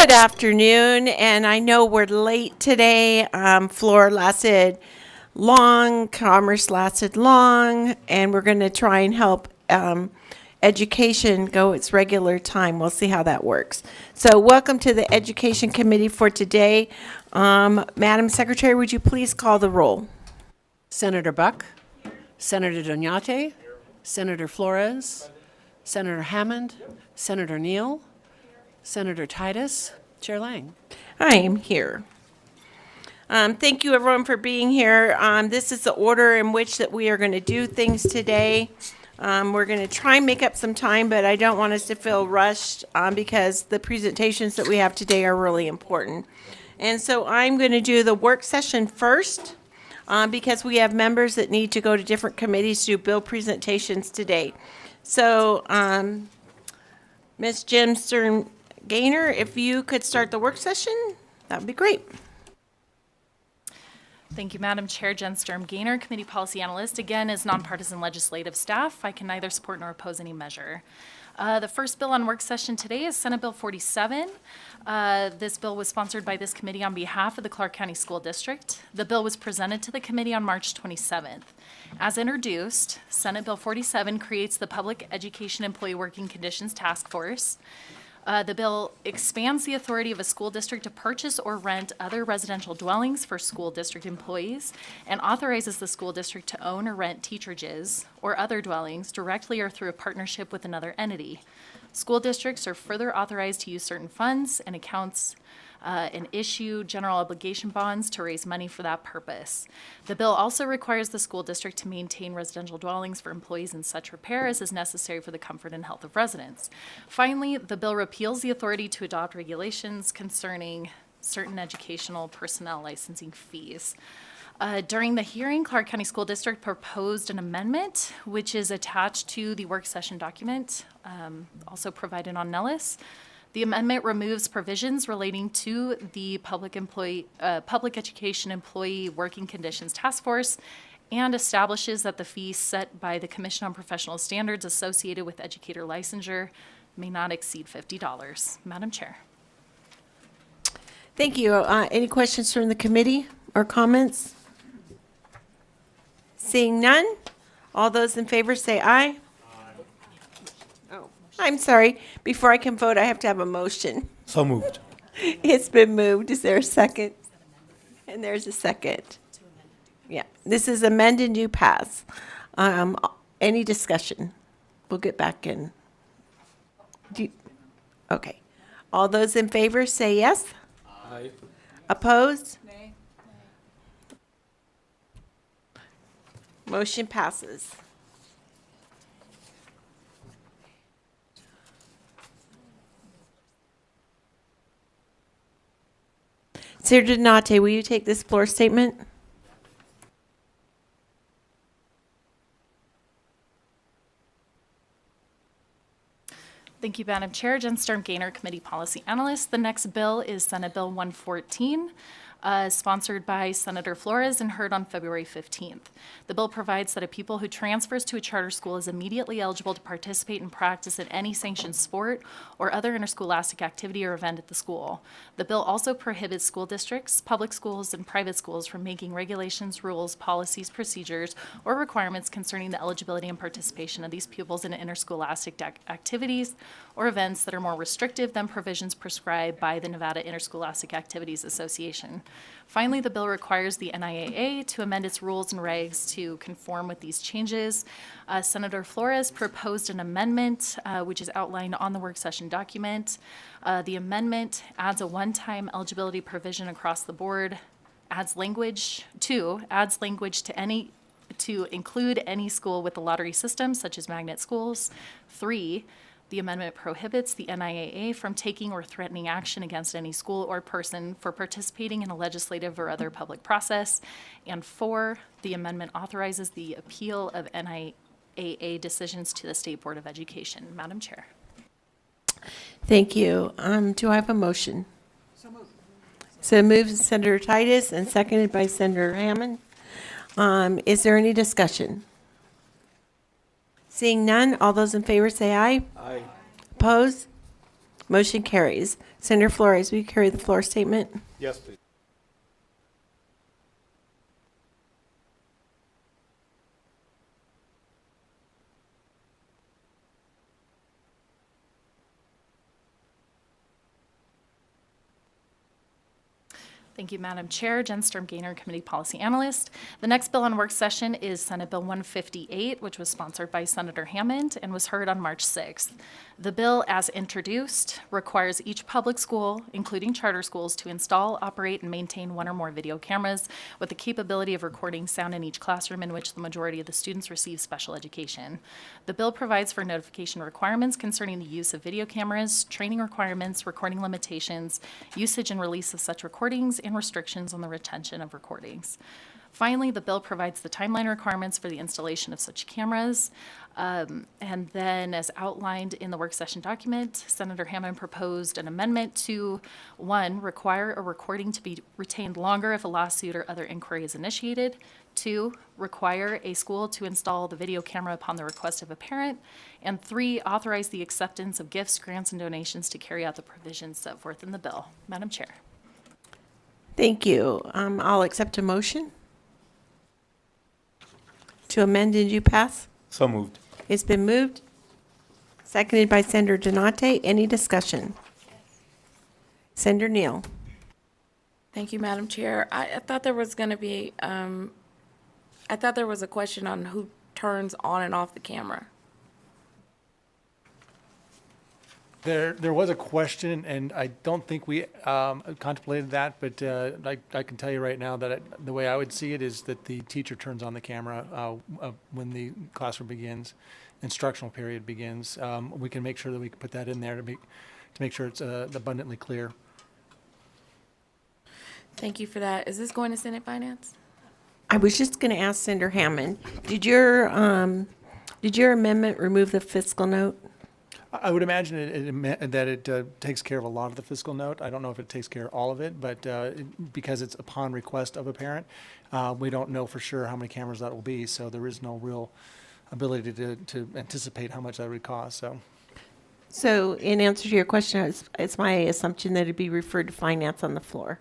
Good afternoon, and I know we're late today. Floor lasted long, commerce lasted long, and we're going to try and help education go its regular time. We'll see how that works. So welcome to the Education Committee for today. Madam Secretary, would you please call the roll? Senator Buck, Senator Doñate, Senator Flores, Senator Hammond, Senator Neal, Senator Titus, Chair Lang. I am here. Thank you, everyone, for being here. This is the order in which that we are going to do things today. We're going to try and make up some time, but I don't want us to feel rushed because the presentations that we have today are really important. And so I'm going to do the work session first because we have members that need to go to different committees to do bill presentations today. So, Ms. Jim Stern-Gaynor, if you could start the work session, that would be great. Thank you, Madam Chair. Jen Sturm-Gaynor, Committee Policy Analyst. Again, as nonpartisan legislative staff, I can neither support nor oppose any measure. The first bill on work session today is Senate Bill 47. This bill was sponsored by this committee on behalf of the Clark County School District. The bill was presented to the committee on March 27th. As introduced, Senate Bill 47 creates the Public Education Employee Working Conditions Task Force. The bill expands the authority of a school district to purchase or rent other residential dwellings for school district employees and authorizes the school district to own or rent teacherages or other dwellings directly or through a partnership with another entity. School districts are further authorized to use certain funds and accounts and issue general obligation bonds to raise money for that purpose. The bill also requires the school district to maintain residential dwellings for employees in such repair as is necessary for the comfort and health of residents. Finally, the bill repeals the authority to adopt regulations concerning certain educational personnel licensing fees. During the hearing, Clark County School District proposed an amendment, which is attached to the work session document, also provided on Nellis. The amendment removes provisions relating to the Public Education Employee Working Conditions Task Force and establishes that the fees set by the Commission on Professional Standards associated with educator licensure may not exceed $50. Madam Chair. Thank you. Any questions from the committee or comments? Seeing none, all those in favor say aye. I'm sorry. Before I can vote, I have to have a motion. So moved. It's been moved. Is there a second? And there's a second. Yeah, this is amend and do pass. Any discussion? We'll get back in. Okay. All those in favor say yes. Aye. Opposed? Nay. Motion passes. Senator Donate, will you take this floor statement? Thank you, Madam Chair. Jen Sturm-Gaynor, Committee Policy Analyst. The next bill is Senate Bill 114, sponsored by Senator Flores and heard on February 15th. The bill provides that a pupil who transfers to a charter school is immediately eligible to participate and practice in any sanctioned sport or other interscholastic activity or event at the school. The bill also prohibits school districts, public schools, and private schools from making regulations, rules, policies, procedures, or requirements concerning the eligibility and participation of these pupils in interscholastic activities or events that are more restrictive than provisions prescribed by the Nevada Interscholastic Activities Association. Finally, the bill requires the NIAA to amend its rules and regs to conform with these changes. Senator Flores proposed an amendment, which is outlined on the work session document. The amendment adds a one-time eligibility provision across the board, adds language to include any school with a lottery system, such as magnet schools. 3, the amendment prohibits the NIAA from taking or threatening action against any school or person for participating in a legislative or other public process. And 4, the amendment authorizes the appeal of NIAA decisions to the State Board of Education. Madam Chair. Thank you. Do I have a motion? So moved. So moved by Senator Titus and seconded by Senator Hammond. Is there any discussion? Seeing none, all those in favor say aye. Aye. Opposed? Motion carries. Senator Flores, will you carry the floor statement? Yes, please. Thank you, Madam Chair. Jen Sturm Gaynor, Committee Policy Analyst. The next bill on work session is Senate Bill 158, which was sponsored by Senator Hammond and was heard on March 6th. The bill, as introduced, requires each public school, including charter schools, to install, operate, and maintain one or more video cameras with the capability of recording sound in each classroom in which the majority of the students receive special education. The bill provides for notification requirements concerning the use of video cameras, training requirements, recording limitations, usage and release of such recordings, and restrictions on the retention of recordings. Finally, the bill provides the timeline requirements for the installation of such cameras. And then, as outlined in the work session document, Senator Hammond proposed an amendment to, 1, require a recording to be retained longer if a lawsuit or other inquiry is initiated. 2, require a school to install the video camera upon the request of a parent. And 3, authorize the acceptance of gifts, grants, and donations to carry out the provisions set forth in the bill. Madam Chair. Thank you. I'll accept a motion to amend and do pass. So moved. It's been moved, seconded by Senator Donate. Any discussion? Senator Neal. Thank you, Madam Chair. I thought there was going to be, I thought there was a question on who turns on and off the camera. There was a question, and I don't think we contemplated that, but I can tell you right now that the way I would see it is that the teacher turns on the camera when the classroom begins, instructional period begins. We can make sure that we can put that in there to make sure it's abundantly clear. Thank you for that. Is this going to Senate Finance? I was just going to ask Senator Hammond, did your amendment remove the fiscal note? I would imagine that it takes care of a lot of the fiscal note. I don't know if it takes care of all of it, but because it's upon request of a parent, we don't know for sure how many cameras that will be, so there is no real ability to anticipate how much that would cost. So in answer to your question, it's my assumption that it'd be referred to finance on the floor.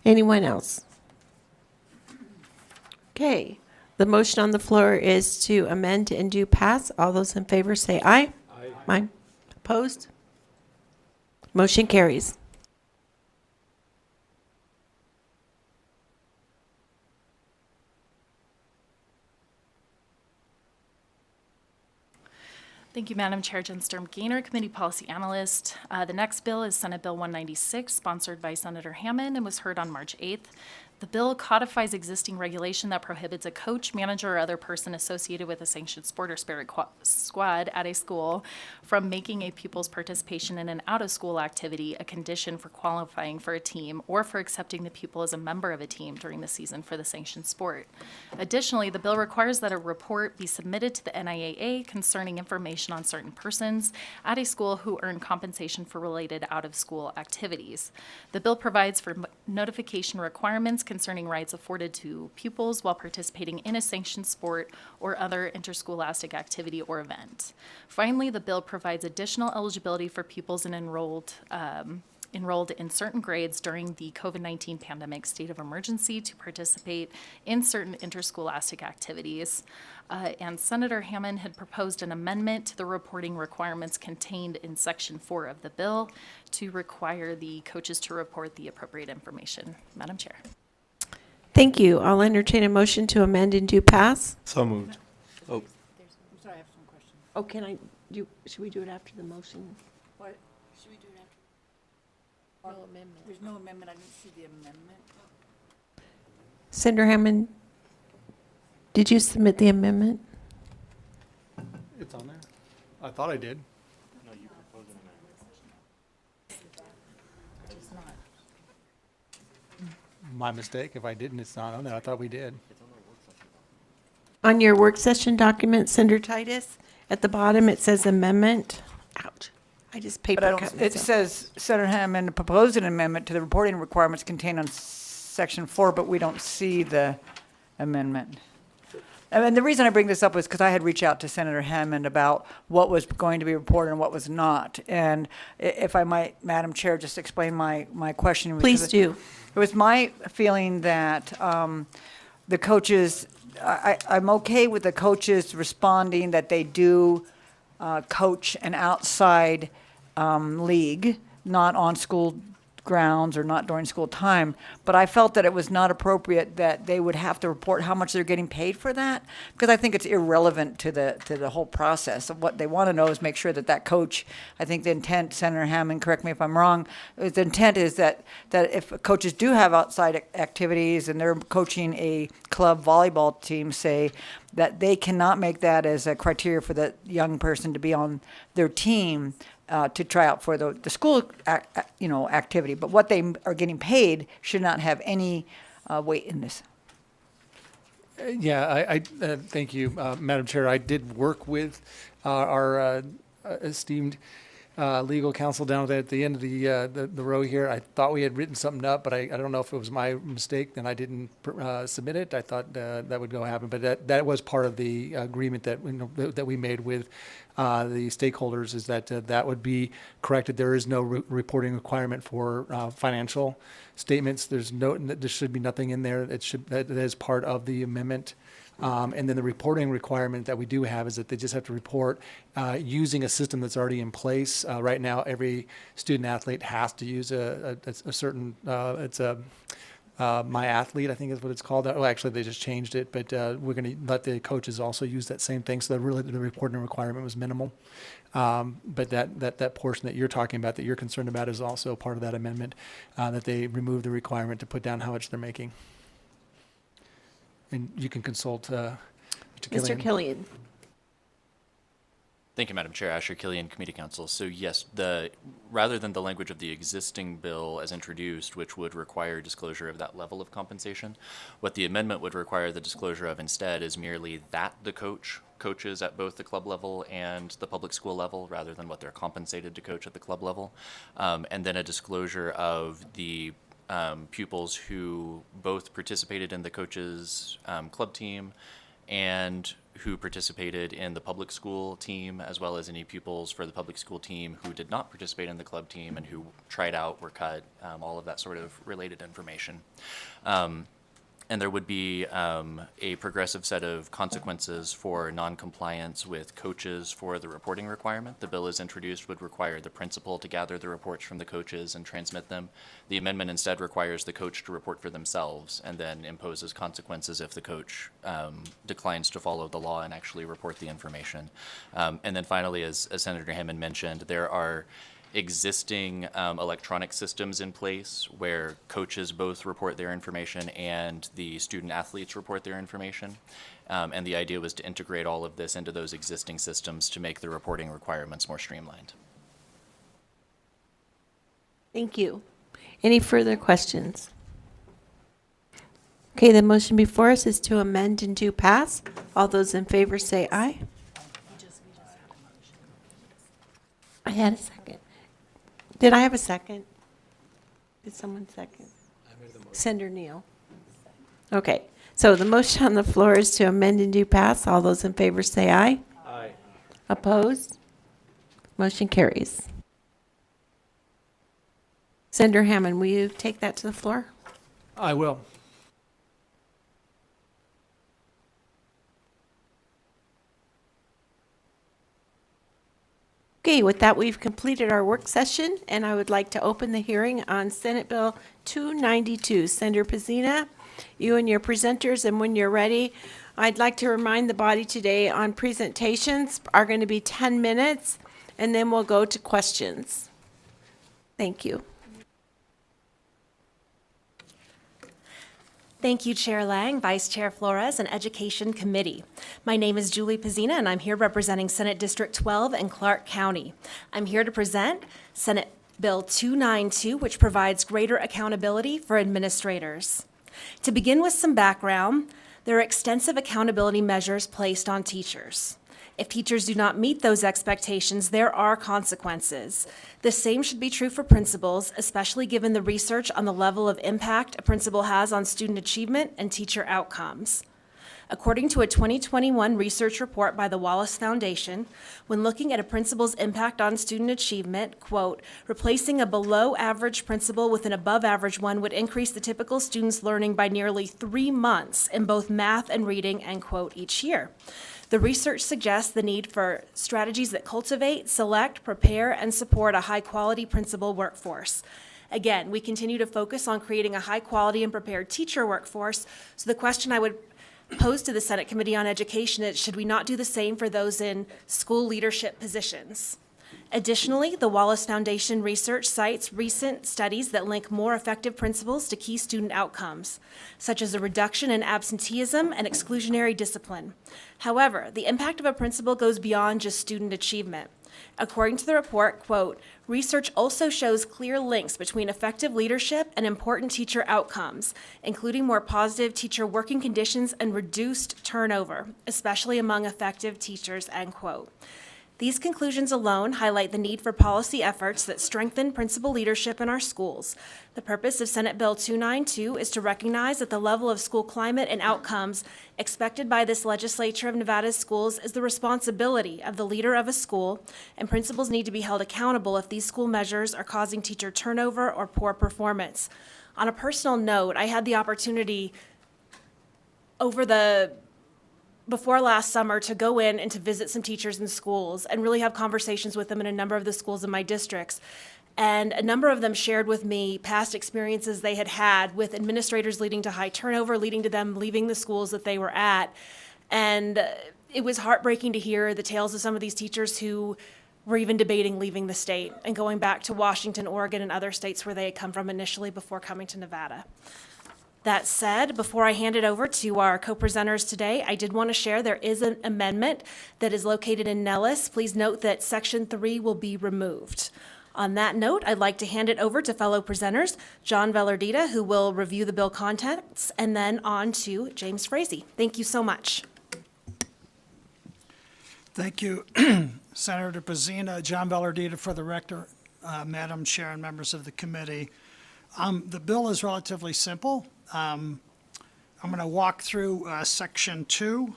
Anyone else? Okay. The motion on the floor is to amend and do pass. All those in favor say aye. Aye. Opposed? Motion carries. Thank you, Madam Chair. Jen Sturm Gaynor, Committee Policy Analyst. The next bill is Senate Bill 196, sponsored by Senator Hammond, and was heard on March 8th. The bill codifies existing regulation that prohibits a coach, manager, or other person associated with a sanctioned sport or spirit squad at a school from making a pupil's participation in an out-of-school activity a condition for qualifying for a team or for accepting the pupil as a member of a team during the season for the sanctioned sport. Additionally, the bill requires that a report be submitted to the NIAA concerning information on certain persons at a school who earn compensation for related out-of-school activities. The bill provides for notification requirements concerning rights afforded to pupils while participating in a sanctioned sport or other interscholastic activity or event. Finally, the bill provides additional eligibility for pupils and enrolled in certain grades during the COVID-19 pandemic state of emergency to participate in certain interscholastic activities. And Senator Hammond had proposed an amendment to the reporting requirements contained in Section 4 of the bill to require the coaches to report the appropriate information. Madam Chair. Thank you. I'll entertain a motion to amend and do pass. So moved. Oh, Sorry, I have some questions. Oh, can I do, should we do it after the motion? What? Should we do it after? No amendment. There's no amendment. I didn't see the amendment. Senator Hammond, did you submit the amendment? it's on there? I thought I did. My mistake. If I didn't, it's not on there. I thought we did. On your work session document, Senator Titus, at the bottom, it says amendment. Ouch. I just But I paper don't, cut it myself. says Senator Hammond proposed an amendment to the reporting requirements contained on Section 4, but we don't see the amendment. And the reason I bring this up is because I had reached out to Senator Hammond about what was going to be reported and what was not. And if I might, Madam Chair, just explain my question. Please do. It was my feeling that the coaches, I'm okay with the coaches responding that they do coach an outside league, not on school grounds or not during school time, but I felt that it was not appropriate that they would have to report how much they're getting paid for that, because I think it's irrelevant to the whole process. What they want to know is make sure that coach, I think the intent, Senator Hammond, correct me if I'm wrong, the intent is that if coaches do have outside activities and they're coaching a club volleyball team, say, that they cannot make that as a criteria for the young person to be on their team to try out for the school, activity. But what they are getting paid should not have any weight in this. Yeah, I thank you, Madam Chair. I did work with our esteemed legal counsel down at the end of the row here. I thought we had written something up, but I don't know if it was my mistake, then I didn't submit it. I thought that would go happen, but that was part of the agreement that we made with the stakeholders, is that would be corrected. There is no reporting requirement for financial statements. There should be nothing in there. That is part of the amendment. And then the reporting requirement that we do have is that they just have to report using a system that's already in place. Right now, every student athlete has to use a certain, it's a My Athlete, I think is what it's called. Well, actually, they just changed it, but we're going to let the coaches also use that same thing. So the reporting requirement was minimal. But that portion that you're talking about, that you're concerned about, is also part of that amendment, that they remove the requirement to put down how much they're making. And you can consult Mr. Mr. Killian. Thank you, Madam Chair. Asher Killian, Committee Counsel. So yes, rather than the language of the existing bill as introduced, which would require disclosure of that level of compensation, what the amendment would require the disclosure of instead is merely that the coaches at both the club level and the public school level, rather than what they're compensated to coach at the club level, and then a disclosure of the pupils who both participated in the coaches' club team and who participated in the public school team, as well as any pupils for the public school team who did not participate in the club team and who tried out, were cut, all of that sort of related information. And there would be a progressive set of consequences for noncompliance with coaches for the reporting requirement. The bill as introduced would require the principal to gather the reports from the coaches and transmit them. The amendment instead requires the coach to report for themselves and then imposes consequences if the coach declines to follow the law and actually report the information. And then finally, as Senator Hammond mentioned, there are existing electronic systems in place where coaches both report their information and the student athletes report their information. And the idea was to integrate all of this into those existing systems to make the reporting requirements more streamlined. Thank you. Any further questions? Okay, the motion before us is to amend and to pass. All those in favor say aye. I had a second. Did I have a second? Did someone second? Senator Neal. Okay, so the motion on the floor is to amend and do pass. All those in favor say aye. Aye. Opposed? Motion carries. Senator Hammond, will you take that to the floor? I will. Okay, with that, we've completed our work session, and I would like to open the hearing on Senate Bill 292. Senator Pazina, you and your presenters, and when you're ready, I'd like to remind the body today on presentations are going to be 10 minutes, and then we'll go to questions. Thank you. Thank you, Chair Lang, Vice Chair Flores, and Education Committee. My name is Julie Pazina, and I'm here representing Senate District 12 and Clark County. I'm here to present Senate Bill 292, which provides greater accountability for administrators. To begin with some background, there are extensive accountability measures placed on teachers. If teachers do not meet those expectations, there are consequences. The same should be true for principals, especially given the research on the level of impact a principal has on student achievement and teacher outcomes. According to a 2021 research report by the Wallace Foundation, when looking at a principal's impact on student achievement, quote, replacing a below-average principal with an above-average one would increase the typical student's learning by nearly 3 months in both math and reading, end quote, each year. The research suggests the need for strategies that cultivate, select, prepare, and support a high-quality principal workforce. Again, we continue to focus on creating a high-quality and prepared teacher workforce, so the question I would pose to the Senate Committee on Education is, should we not do the same for those in school leadership positions? Additionally, the Wallace Foundation research cites recent studies that link more effective principals to key student outcomes, such as a reduction in absenteeism and exclusionary discipline. However, the impact of a principal goes beyond just student achievement. According to the report, quote, research also shows clear links between effective leadership and important teacher outcomes, including more positive teacher working conditions and reduced turnover, especially among effective teachers, end quote. These conclusions alone highlight the need for policy efforts that strengthen principal leadership in our schools. The purpose of Senate Bill 292 is to recognize that the level of school climate and outcomes expected by this legislature of Nevada's schools is the responsibility of the leader of a school, and principals need to be held accountable if these school measures are causing teacher turnover or poor performance. On a personal note, I had the opportunity before last summer to go in and to visit some teachers in schools and really have conversations with them in a number of the schools in my districts. And a number of them shared with me past experiences they had had with administrators leading to high turnover, leading to them leaving the schools that they were at. And it was heartbreaking to hear the tales of some of these teachers who were even debating leaving the state and going back to Washington, Oregon, and other states where they had come from initially before coming to Nevada. That said, before I hand it over to our co-presenters today, I did want to share there is an amendment that is located in Nellis. Please note that Section 3 will be removed. On that note, I'd like to hand it over to fellow presenters, John Velardita, who will review the bill contents, and then on to James Frazee. Thank you so much. Thank you, Senator Pazina. John Velardita for the record, Madam Chair and members of the committee. The bill is relatively simple. I'm going to walk through Section 2,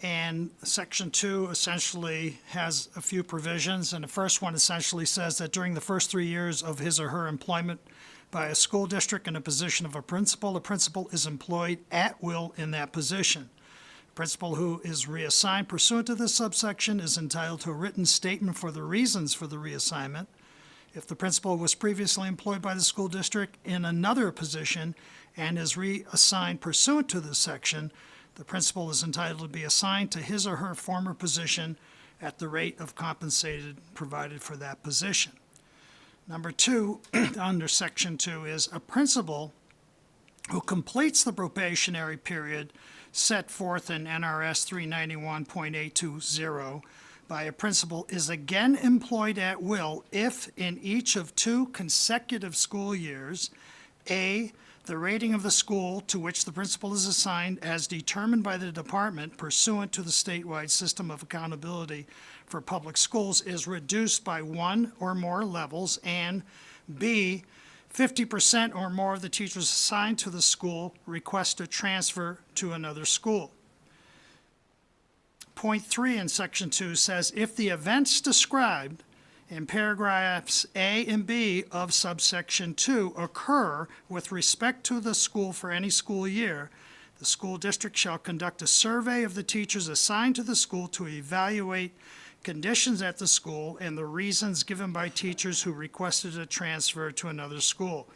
and Section 2 essentially has a few provisions, and the first one essentially says that during the first 3 years of his or her employment by a school district in a position of a principal, the principal is employed at will in that position. The principal who is reassigned pursuant to this subsection is entitled to a written statement for the reasons for the reassignment. If the principal was previously employed by the school district in another position and is reassigned pursuant to this section, the principal is entitled to be assigned to his or her former position at the rate of compensated provided for that position. Number 2, under Section 2, is a principal who completes the probationary period set forth in NRS 391.820 by a principal is again employed at will if in each of 2 consecutive school years, A, the rating of the school to which the principal is assigned as determined by the department pursuant to the statewide system of accountability for public schools is reduced by 1 or more levels, and B, 50% or more of the teachers assigned to the school request a transfer to another school. Point 3 in Section 2 says, if the events described in paragraphs A and B of subsection 2 occur with respect to the school for any school year, the school district shall conduct a survey of the teachers assigned to the school to evaluate conditions at the school and the reasons given by teachers who requested a transfer to another school.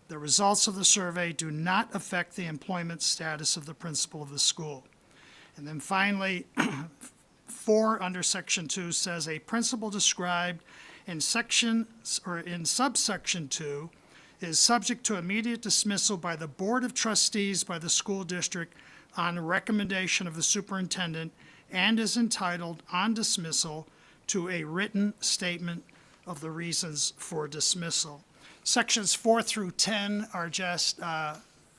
The results of the survey do not affect the employment status of the principal of the school. And then finally, 4 under Section 2 says a principal described in subsection 2 is subject to immediate dismissal by the Board of Trustees by the school district on recommendation of the superintendent and is entitled on dismissal to a written statement of the reasons for dismissal. Sections 4 through 10 are just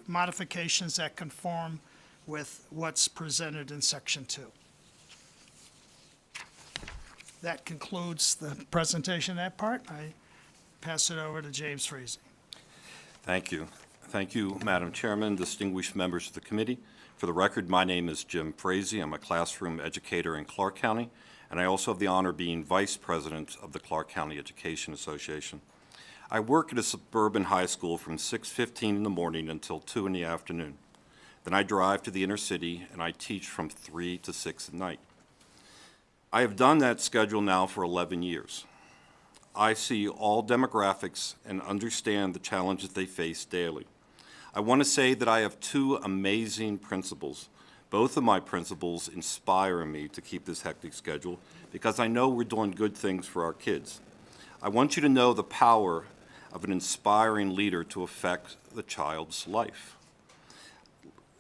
modifications that conform with what's presented in Section 2. That concludes the presentation of that part. I pass it over to James Frazee. Thank you. Thank you, Madam Chairman, distinguished members of the committee. For the record, my name is Jim Frazee. I'm a classroom educator in Clark County, and I also have the honor of being Vice President of the Clark County Education Association. I work at a suburban high school from 6:15 in the morning until 2 in the afternoon. Then I drive to the inner city and I teach from 3 to 6 at night. I have done that schedule now for 11 years. I see all demographics and understand the challenges they face daily. I want to say that I have two amazing principals. Both of my principals inspire me to keep this hectic schedule because I know we're doing good things for our kids. I want you to know the power of an inspiring leader to affect the child's life.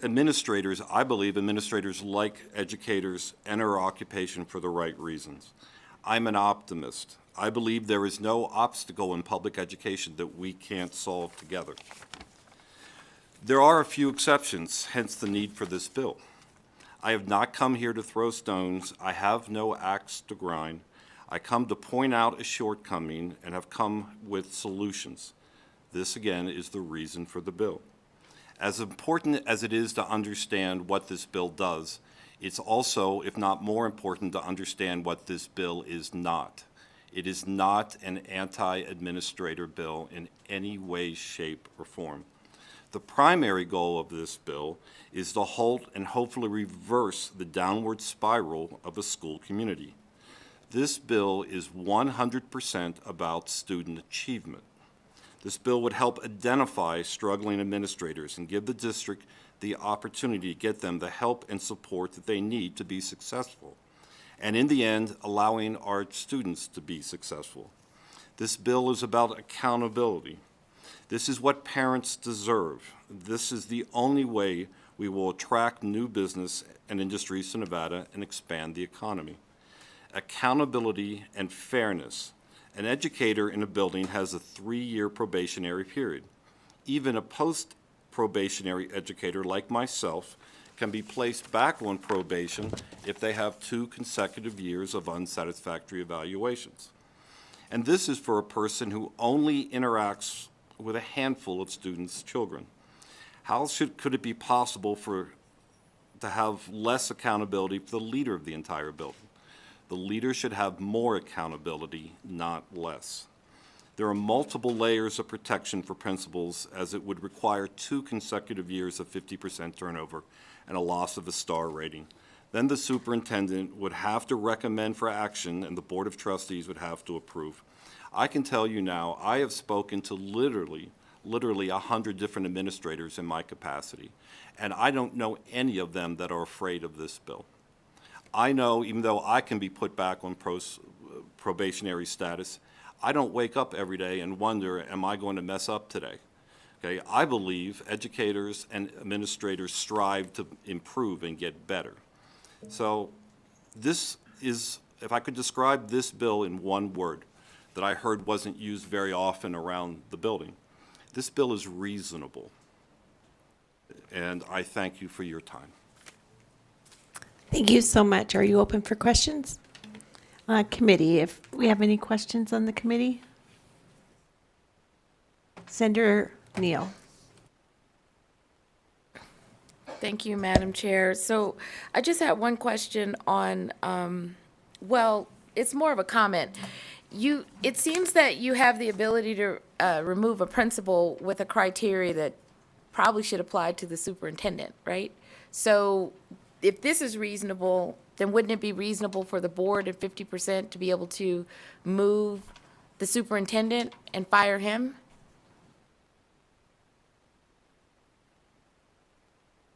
Administrators, I believe administrators like educators enter our occupation for the right reasons. I'm an optimist. I believe there is no obstacle in public education that we can't solve together. There are a few exceptions, hence the need for this bill. I have not come here to throw stones. I have no axe to grind. I come to point out a shortcoming and have come with solutions. This, again, is the reason for the bill. As important as it is to understand what this bill does, it's also, if not more important, to understand what this bill is not. It is not an anti-administrator bill in any way, shape, or form. The primary goal of this bill is to halt and hopefully reverse the downward spiral of a school community. This bill is 100% about student achievement. This bill would help identify struggling administrators and give the district the opportunity to get them the help and support that they need to be successful, and in the end, allowing our students to be successful. This bill is about accountability. This is what parents deserve. This is the only way we will attract new business and industries to Nevada and expand the economy. Accountability and fairness. An educator in a building has a 3-year probationary period. Even a post-probationary educator like myself can be placed back on probation if they have 2 consecutive years of unsatisfactory evaluations. And this is for a person who only interacts with a handful of students' children. How could it be possible to have less accountability for the leader of the entire building? The leader should have more accountability, not less. There are multiple layers of protection for principals, as it would require 2 consecutive years of 50% turnover and a loss of a star rating. Then the superintendent would have to recommend for action and the Board of Trustees would have to approve. I can tell you now, I have spoken to literally 100 different administrators in my capacity, and I don't know any of them that are afraid of this bill. I know, even though I can be put back on probationary status, I don't wake up every day and wonder, am I going to mess up today? Okay, I believe educators and administrators strive to improve and get better. So this is, if I could describe this bill in one word that I heard wasn't used very often around the building, this bill is reasonable. And I thank you for your time. Thank you so much. Are you open for questions? Committee, if we have any questions on the committee? Senator Neal. Thank you, Madam Chair. So I just had one question on, well, it's more of a comment. It seems that you have the ability to remove a principal with a criteria that probably should apply to the superintendent, right? So if this is reasonable, then wouldn't it be reasonable for the board at 50% to be able to move the superintendent and fire him?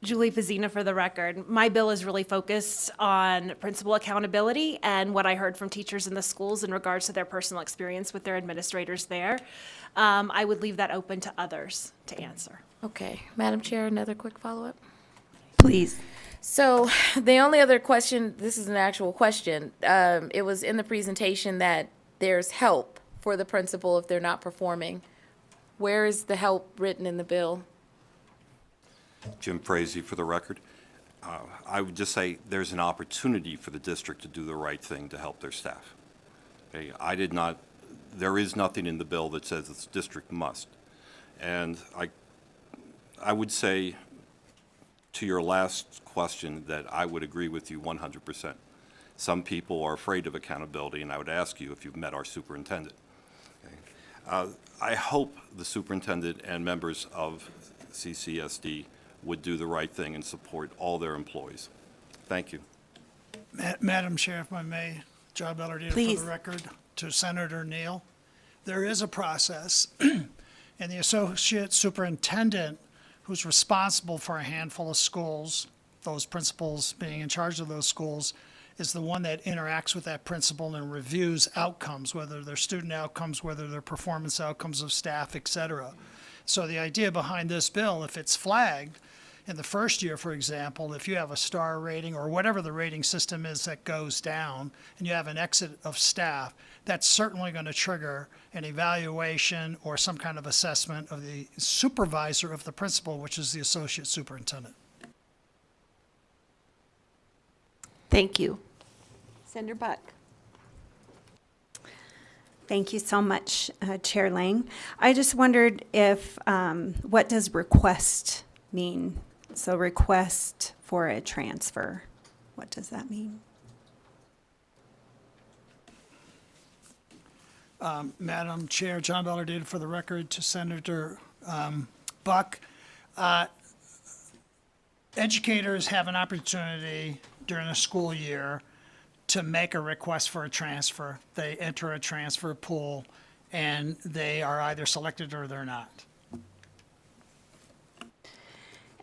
Julie Pazina for the record. My bill is really focused on principal accountability and what I heard from teachers in the schools in regards to their personal experience with their administrators there. I would leave that open to others to answer. Okay, Madam Chair, another quick follow-up. Please. So the only other question, this is an actual question, it was in the presentation that there's help for the principal if they're not performing. Where is the help written in the bill? Jim Frazee for the record. I would just say there's an opportunity for the district to do the right thing to help their staff. Okay, there is nothing in the bill that says the district must. And I would say to your last question, that I would agree with you 100%. Some people are afraid of accountability, and I would ask you if you've met our superintendent. Okay. I hope the superintendent and members of CCSD would do the right thing and support all their employees. Thank you. Madam Chair, if I may, John Bellardino for Please. the record, to Senator Neal. There is a process, and the associate superintendent, who's responsible for a handful of schools, those principals being in charge of those schools, is the one that interacts with that principal and reviews outcomes, whether they're student outcomes, whether they're performance outcomes of staff, et cetera. So the idea behind this bill, if it's flagged, in the first year, for example, if you have a star rating or whatever the rating system is that goes down and you have an exit of staff, that's certainly going to trigger an evaluation or some kind of assessment of the supervisor of the principal, which is the associate superintendent. Thank you. Senator Buck. Thank you so much, Chair Lang. I just wondered if, what does request mean? So request for a transfer, what does that mean? Madam Chair, John Bellardino for the record, to Senator Buck. Educators have an opportunity during the school year to make a request for a transfer. They enter a transfer pool, and they are either selected or they're not.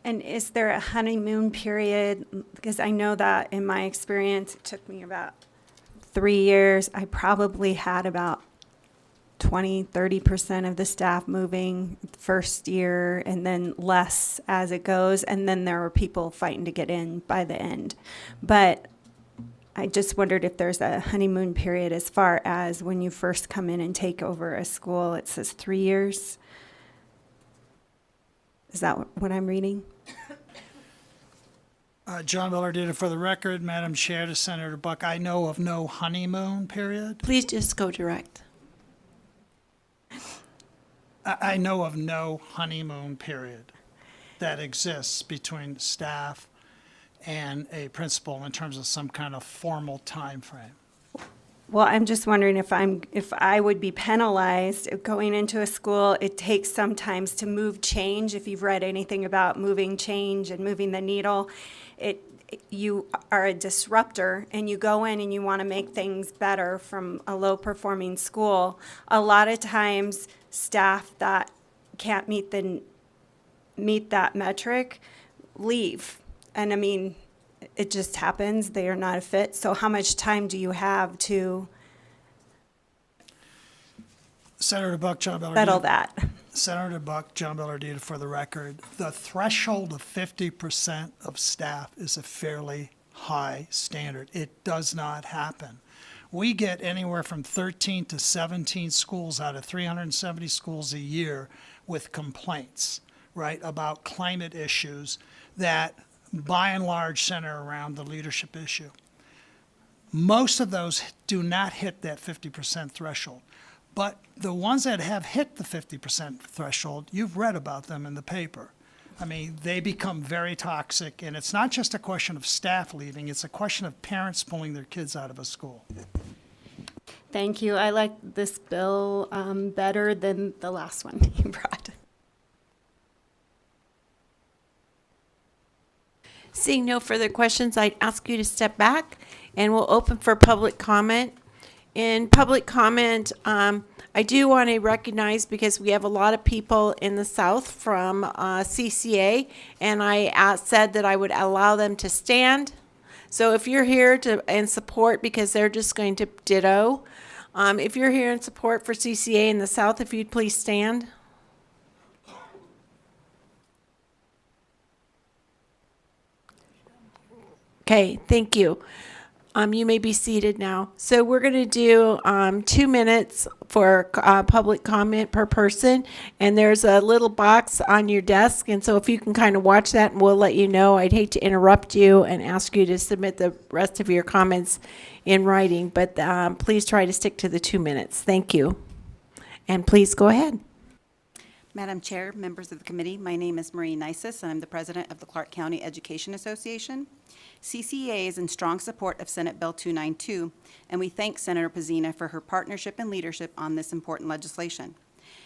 And is there a honeymoon period? Because I know that in my experience, it took me about 3 years. I probably had about 20-30% of the staff moving first year, and then less as it goes. And then there were people fighting to get in by the end. But I just wondered if there's a honeymoon period as far as when you first come in and take over a school. It says 3 years. Is that what I'm reading? John Bellardino for the record, Madam Chair, to Senator Buck, I know of no honeymoon period. Please just go direct. I know of no honeymoon period that exists between staff and a principal in terms of some kind of formal time frame. Well, I'm just wondering if I would be penalized going into a school. It takes sometimes to move change. If you've read anything about moving change and moving the needle, you are a disruptor and you go in and you want to make things better from a low performing school. A lot of times staff that can't meet that metric leave. And I mean, it just happens. They are not a fit. So how much time do you have to Senator Buck, John Bellardino. settle that? Senator Buck, John Bellardino for the record. The threshold of 50% of staff is a fairly high standard. It does not happen. We get anywhere from 13 to 17 schools out of 370 schools a year with complaints, right, about climate issues that by and large center around the leadership issue. Most of those do not hit that 50% threshold. But the ones that have hit the 50% threshold, you've read about them in the paper. I mean, they become very toxic, and it's not just a question of staff leaving, it's a question of parents pulling their kids out of a school. Thank you. I like this bill better than the last one you brought. Seeing no further questions, I'd ask you to step back and we'll open for public comment. In public comment, I do want to recognize, because we have a lot of people in the South from CCA, and I said that I would allow them to stand. So if you're here in support, because they're just going to ditto, if you're here in support for CCA in the South, if you'd please stand. Okay, thank you. You may be seated now. So we're going to do 2 minutes for public comment per person, and there's a little box on your desk, and so if you can kind of watch that, and we'll let you know. I'd hate to interrupt you and ask you to submit the rest of your comments in writing, but please try to stick to the 2 minutes. Thank you. And please go ahead. Madam Chair, members of the committee, my name is Marie Nisus, and I'm the president of the Clark County Education Association. CCEA is in strong support of Senate Bill 292, and we thank Senator Pezzina for her partnership and leadership on this important legislation.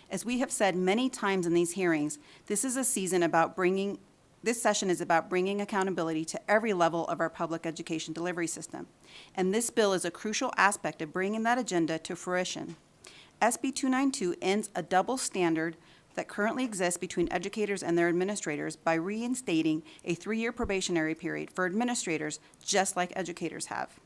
As we have said many times in these hearings, this session is about bringing accountability to every level of our public education delivery system, and this bill is a crucial aspect of bringing that agenda to fruition. SB 292 ends a double standard that currently exists between educators and their administrators by reinstating a 3-year probationary period for administrators, just like educators have.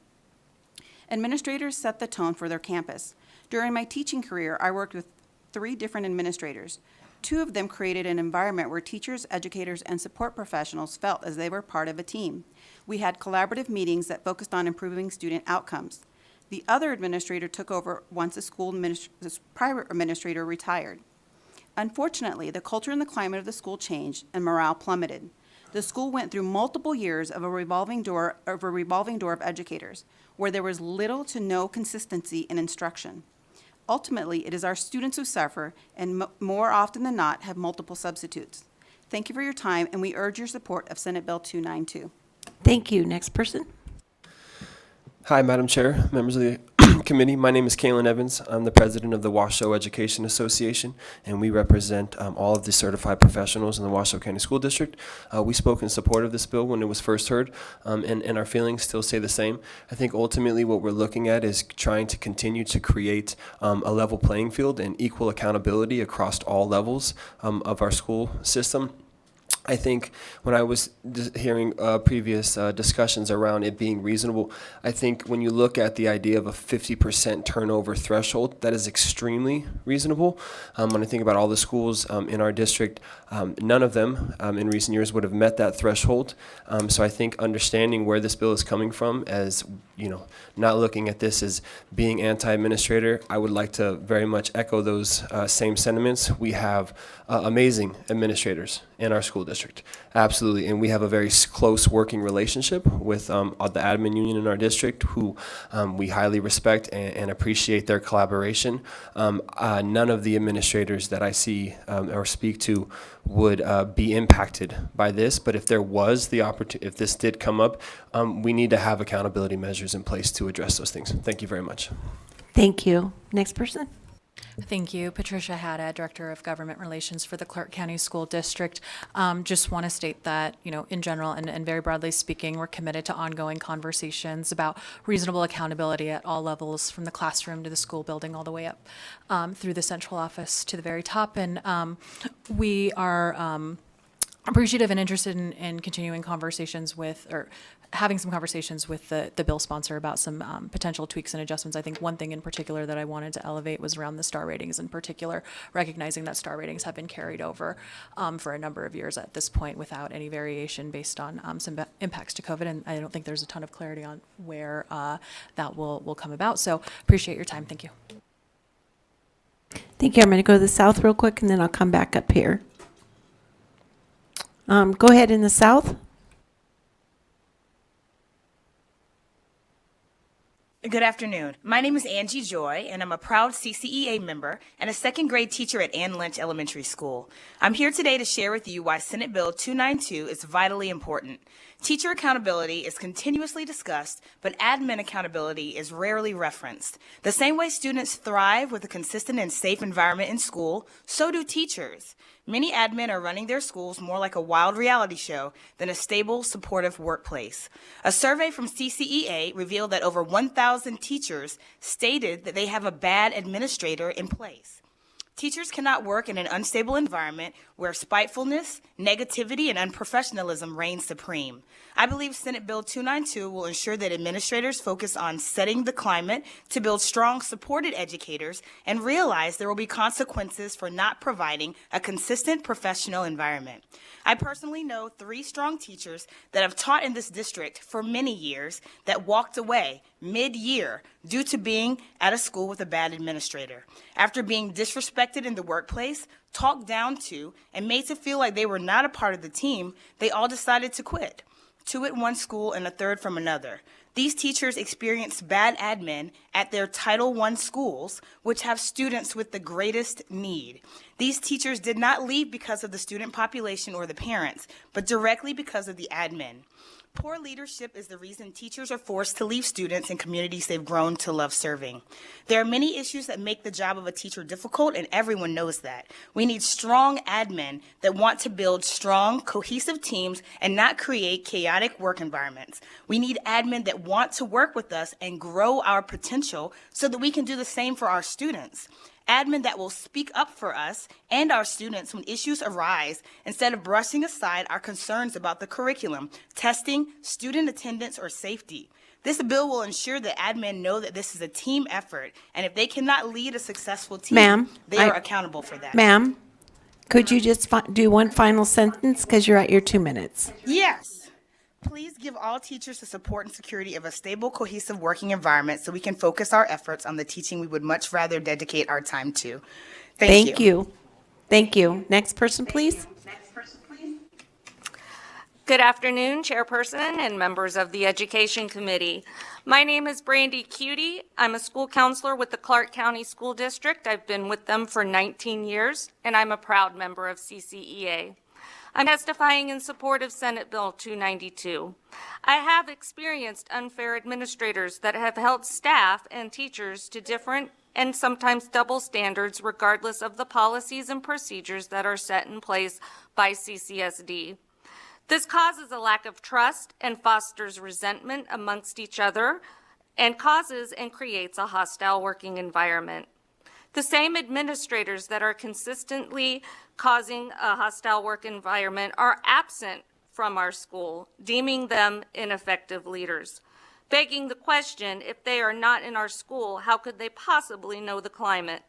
Administrators set the tone for their campus. During my teaching career, I worked with 3 different administrators. 2 of them created an environment where teachers, educators, and support professionals felt as they were part of a team. We had collaborative meetings that focused on improving student outcomes. The other administrator took over once the private administrator retired. Unfortunately, the culture and the climate of the school changed and morale plummeted. The school went through multiple years of a revolving door of educators, where there was little to no consistency in instruction. Ultimately, it is our students who suffer, and more often than not, have multiple substitutes. Thank you for your time, and we urge your support of Senate Bill 292. Thank you. Next person. Hi, Madam Chair, members of the committee. My name is Kalen Evans. I'm the president of the Washoe Education Association, and we represent all of the certified professionals in the Washoe County School District. We spoke in support of this bill when it was first heard, and our feelings still stay the same. I think ultimately what we're looking at is trying to continue to create a level playing field and equal accountability across all levels of our school system. I think when I was hearing previous discussions around it being reasonable, I think when you look at the idea of a 50% turnover threshold, that is extremely reasonable. When I think about all the schools in our district, none of them in recent years would have met that threshold. So I think understanding where this bill is coming from, as you know, not looking at this as being anti-administrator, I would like to very much echo those same sentiments. We have amazing administrators in our school district, absolutely, and we have a very close working relationship with the admin union in our district, who we highly respect and appreciate their collaboration. None of the administrators that I see or speak to would be impacted by this, but if there was the opportunity, if this did come up, we need to have accountability measures in place to address those things. Thank you very much. Thank you. Next person. Thank you. Patricia Haddad, Director of Government Relations for the Clark County School District. Just want to state that, you know, in general and very broadly speaking, we're committed to ongoing conversations about reasonable accountability at all levels, from the classroom to the school building all the way up through the central office to the very top. And we are appreciative and interested in continuing conversations with, or having some conversations with the bill sponsor about some potential tweaks and adjustments. I think one thing in particular that I wanted to elevate was around the star ratings, in particular, recognizing that star ratings have been carried over for a number of years at this point without any variation based on some impacts to COVID. And I don't think there's a ton of clarity on where that will come about. So appreciate your time. Thank you. Thank you. I'm going to go to the south real quick, and then I'll come back up here. Go ahead in the south. Good afternoon. My name is Angie Joy, and I'm a proud CCEA member and a second grade teacher at Ann Lynch Elementary School. I'm here today to share with you why Senate Bill 292 is vitally important. Teacher accountability is continuously discussed, but admin accountability is rarely referenced. The same way students thrive with a consistent and safe environment in school, so do teachers. Many admin are running their schools more like a wild reality show than a stable, supportive workplace. A survey from CCEA revealed that over 1,000 teachers stated that they have a bad administrator in place. Teachers cannot work in an unstable environment where spitefulness, negativity, and unprofessionalism reign supreme. I believe Senate Bill 292 will ensure that administrators focus on setting the climate to build strong, supported educators and realize there will be consequences for not providing a consistent professional environment. I personally know 3 strong teachers that have taught in this district for many years that walked away mid-year due to being at a school with a bad administrator. After being disrespected in the workplace, talked down to, and made to feel like they were not a part of the team, they all decided to quit. 2 at one school and a 3rd from another. These teachers experience bad admin at their Title I schools, which have students with the greatest need. These teachers did not leave because of the student population or the parents, but directly because of the admin. Poor leadership is the reason teachers are forced to leave students in communities they've grown to love serving. There are many issues that make the job of a teacher difficult, and everyone knows that. We need strong admin that want to build strong, cohesive teams and not create chaotic work environments. We need admin that want to work with us and grow our potential so that we can do the same for our students. Admin that will speak up for us and our students when issues arise instead of brushing aside our concerns about the curriculum, testing, student attendance, or safety. This bill will ensure that admin know that this is a team effort, and if they cannot lead a successful team, Ma'am, they are accountable for that. Ma'am, could you just do one final sentence, because you're at your 2 minutes? Yes. Please give all teachers the support and security of a stable, cohesive working environment so we can focus our efforts on the teaching we would much rather dedicate our time to. Thank you. Thank you. Next person, please. Good afternoon, Chairperson and members of the Education Committee. My name is Brandy Cutie. I'm a school counselor with the Clark County School District. I've been with them for 19 years, and I'm a proud member of CCEA. I'm testifying in support of Senate Bill 292. I have experienced unfair administrators that have held staff and teachers to different and sometimes double standards regardless of the policies and procedures that are set in place by CCSD. This causes a lack of trust and fosters resentment amongst each other and causes and creates a hostile working environment. The same administrators that are consistently causing a hostile work environment are absent from our school, deeming them ineffective leaders. Begging the question, if they are not in our school, how could they possibly know the climate?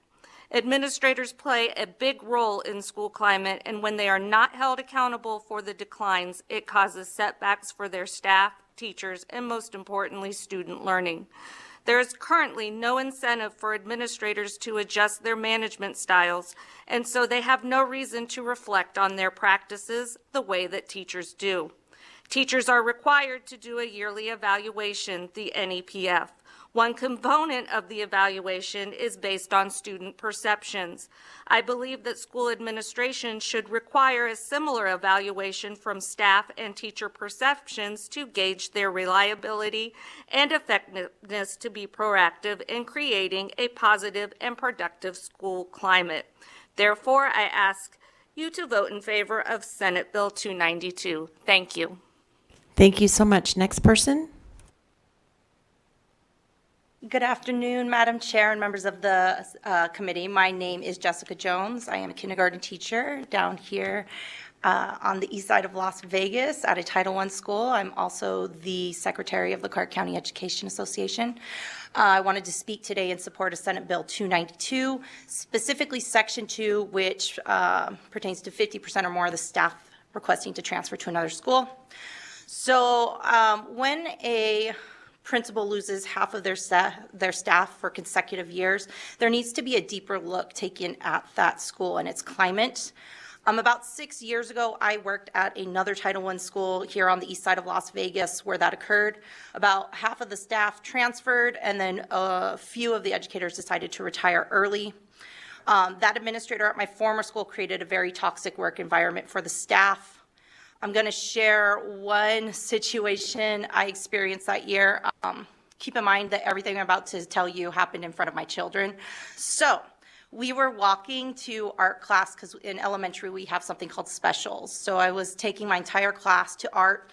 Administrators play a big role in school climate, and when they are not held accountable for the declines, it causes setbacks for their staff, teachers, and most importantly, student learning. There is currently no incentive for administrators to adjust their management styles, and so they have no reason to reflect on their practices the way that teachers do. Teachers are required to do a yearly evaluation, the NEPF. One component of the evaluation is based on student perceptions. I believe that school administration should require a similar evaluation from staff and teacher perceptions to gauge their reliability and effectiveness to be proactive in creating a positive and productive school climate. Therefore, I ask you to vote in favor of Senate Bill 292. Thank you. Thank you so much. Next person. Good afternoon, Madam Chair and members of the committee. My name is Jessica Jones. I am a kindergarten teacher down here on the east side of Las Vegas at a Title I school. I'm also the secretary of the Clark County Education Association. I wanted to speak today in support of Senate Bill 292, specifically Section 2, which pertains to 50% or more of the staff requesting to transfer to another school. So when a principal loses half of their staff for consecutive years, there needs to be a deeper look taken at that school and its climate. About 6 years ago, I worked at another Title I school here on the east side of Las Vegas where that occurred. About half of the staff transferred, and then a few of the educators decided to retire early. That administrator at my former school created a very toxic work environment for the staff. I'm going to share one situation I experienced that year. Keep in mind that everything I'm about to tell you happened in front of my children. So we were walking to art class because in elementary we have something called specials. So I was taking my entire class to art.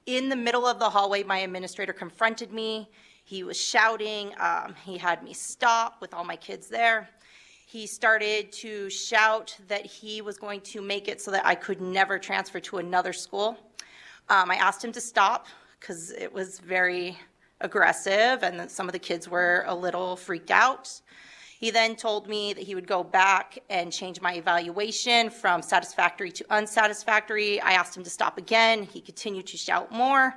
In the middle of the hallway, my administrator confronted me. He was shouting. He had me stop with all my kids there. He started to shout that he was going to make it so that I could never transfer to another school. I asked him to stop because it was very aggressive and that some of the kids were a little freaked out. He then told me that he would go back and change my evaluation from satisfactory to unsatisfactory. I asked him to stop again. He continued to shout more.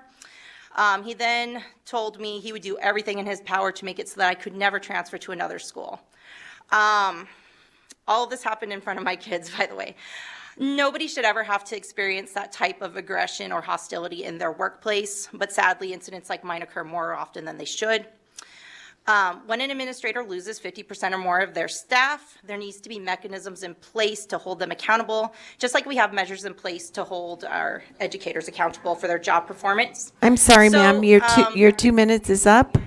He then told me he would do everything in his power to make it so that I could never transfer to another school. All of this happened in front of my kids, by the way. Nobody should ever have to experience that type of aggression or hostility in their workplace, but sadly, incidents like mine occur more often than they should. When an administrator loses 50% or more of their staff, there needs to be mechanisms in place to hold them accountable, just like we have measures in place to hold our educators accountable for their job performance. I'm sorry, So, ma'am, your 2 minutes is up.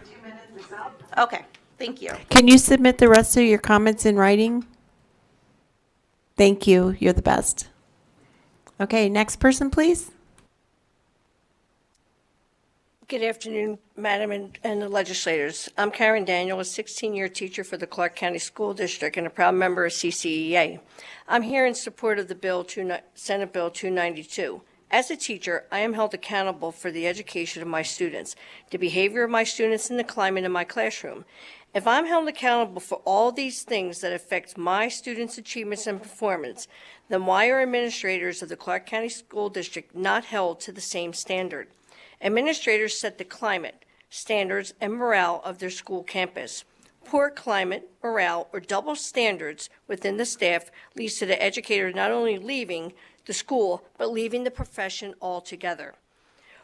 Okay, thank you. Can you submit the rest of your comments in writing? Thank you, you're the best. Okay, next person, please. Good afternoon, Madam and the legislators. I'm Karen Daniel, a 16-year teacher for the Clark County School District and a proud member of CCEA. I'm here in support of the Senate Bill 292. As a teacher, I am held accountable for the education of my students, the behavior of my students, and the climate in my classroom. If I'm held accountable for all these things that affect my students' achievements and performance, then why are administrators of the Clark County School District not held to the same standard? Administrators set the climate, standards, and morale of their school campus. Poor climate, morale, or double standards within the staff leads to the educator not only leaving the school, but leaving the profession altogether.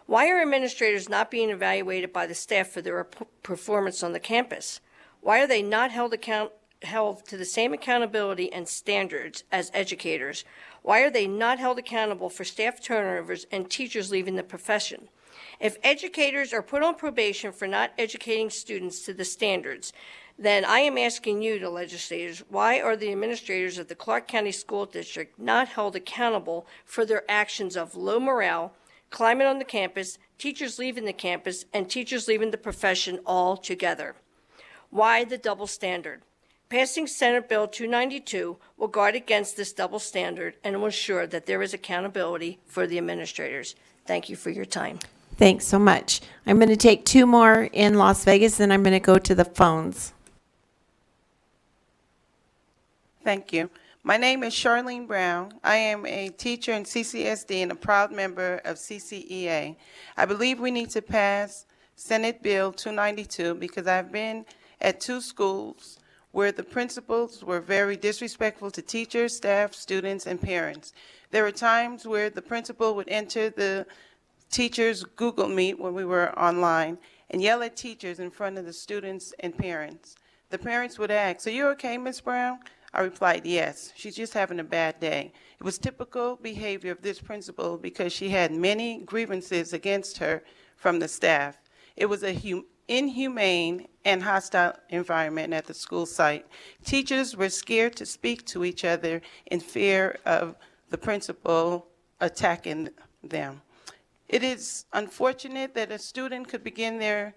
Why are administrators not being evaluated by the staff for their performance on the campus? Why are they not held to the same accountability and standards as educators? Why are they not held accountable for staff turnovers and teachers leaving the profession? If educators are put on probation for not educating students to the standards, then I am asking you, the legislators, why are the administrators of the Clark County School District not held accountable for their actions of low morale, climate on the campus, teachers leaving the campus, and teachers leaving the profession altogether? Why the double standard? Passing Senate Bill 292 will guard against this double standard and will ensure that there is accountability for the administrators. Thank you for your time. Thanks so much. I'm going to take 2 more in Las Vegas, then I'm going to go to the phones. Thank you. My name is Charlene Brown. I am a teacher in CCSD and a proud member of CCEA. I believe we need to pass Senate Bill 292 because I've been at 2 schools where the principals were very disrespectful to teachers, staff, students, and parents. There were times where the principal would enter the teachers' Google Meet when we were online and yell at teachers in front of the students and parents. The parents would ask, "Are you okay, Ms. Brown?" I replied, "Yes, she's just having a bad day." It was typical behavior of this principal because she had many grievances against her from the staff. It was a inhumane and hostile environment at the school site. Teachers were scared to speak to each other in fear of the principal attacking them. It is unfortunate that a student could begin their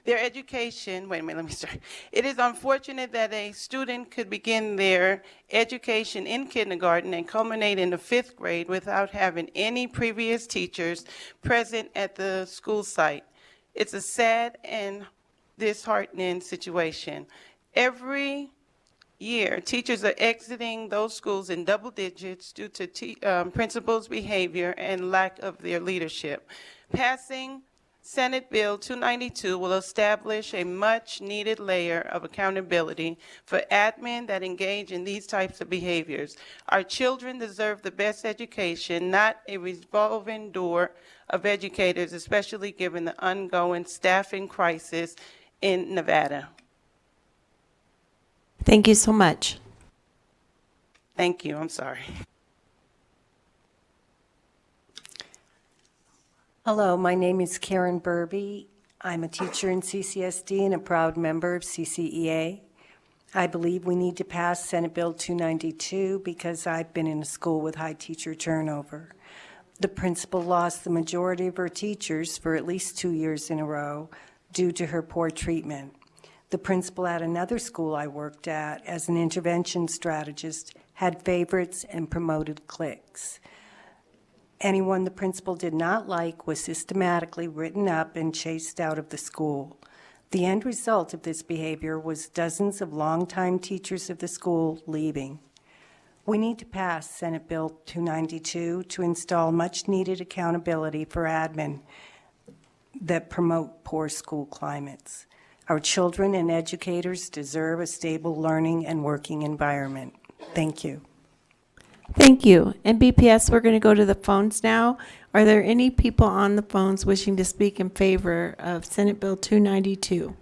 education, wait a minute, let me start. It is unfortunate that a student could begin their education in kindergarten and culminate in the 5th grade without having any previous teachers present at the school site. It's a sad and disheartening situation. Every year, teachers are exiting those schools in double digits due to principals' behavior and lack of their leadership. Passing Senate Bill 292 will establish a much-needed layer of accountability for admin that engage in these types of behaviors. Our children deserve the best education, not a revolving door of educators, especially given the ongoing staffing crisis in Nevada. Thank you so much. Thank you. I'm sorry. Hello, my name is Karen Burby. I'm a teacher in CCSD and a proud member of CCEA. I believe we need to pass Senate Bill 292 because I've been in a school with high teacher turnover. The principal lost the majority of her teachers for at least 2 years in a row due to her poor treatment. The principal at another school I worked at as an intervention strategist had favorites and promoted cliques. Anyone the principal did not like was systematically written up and chased out of the school. The end result of this behavior was dozens of longtime teachers of the school leaving. We need to pass Senate Bill 292 to install much-needed accountability for admin that promote poor school climates. Our children and educators deserve a stable learning and working environment. Thank you. Thank you. And BPS, we're going to go to the phones now. Are there any people on the phones wishing to speak in favor of Senate Bill 292?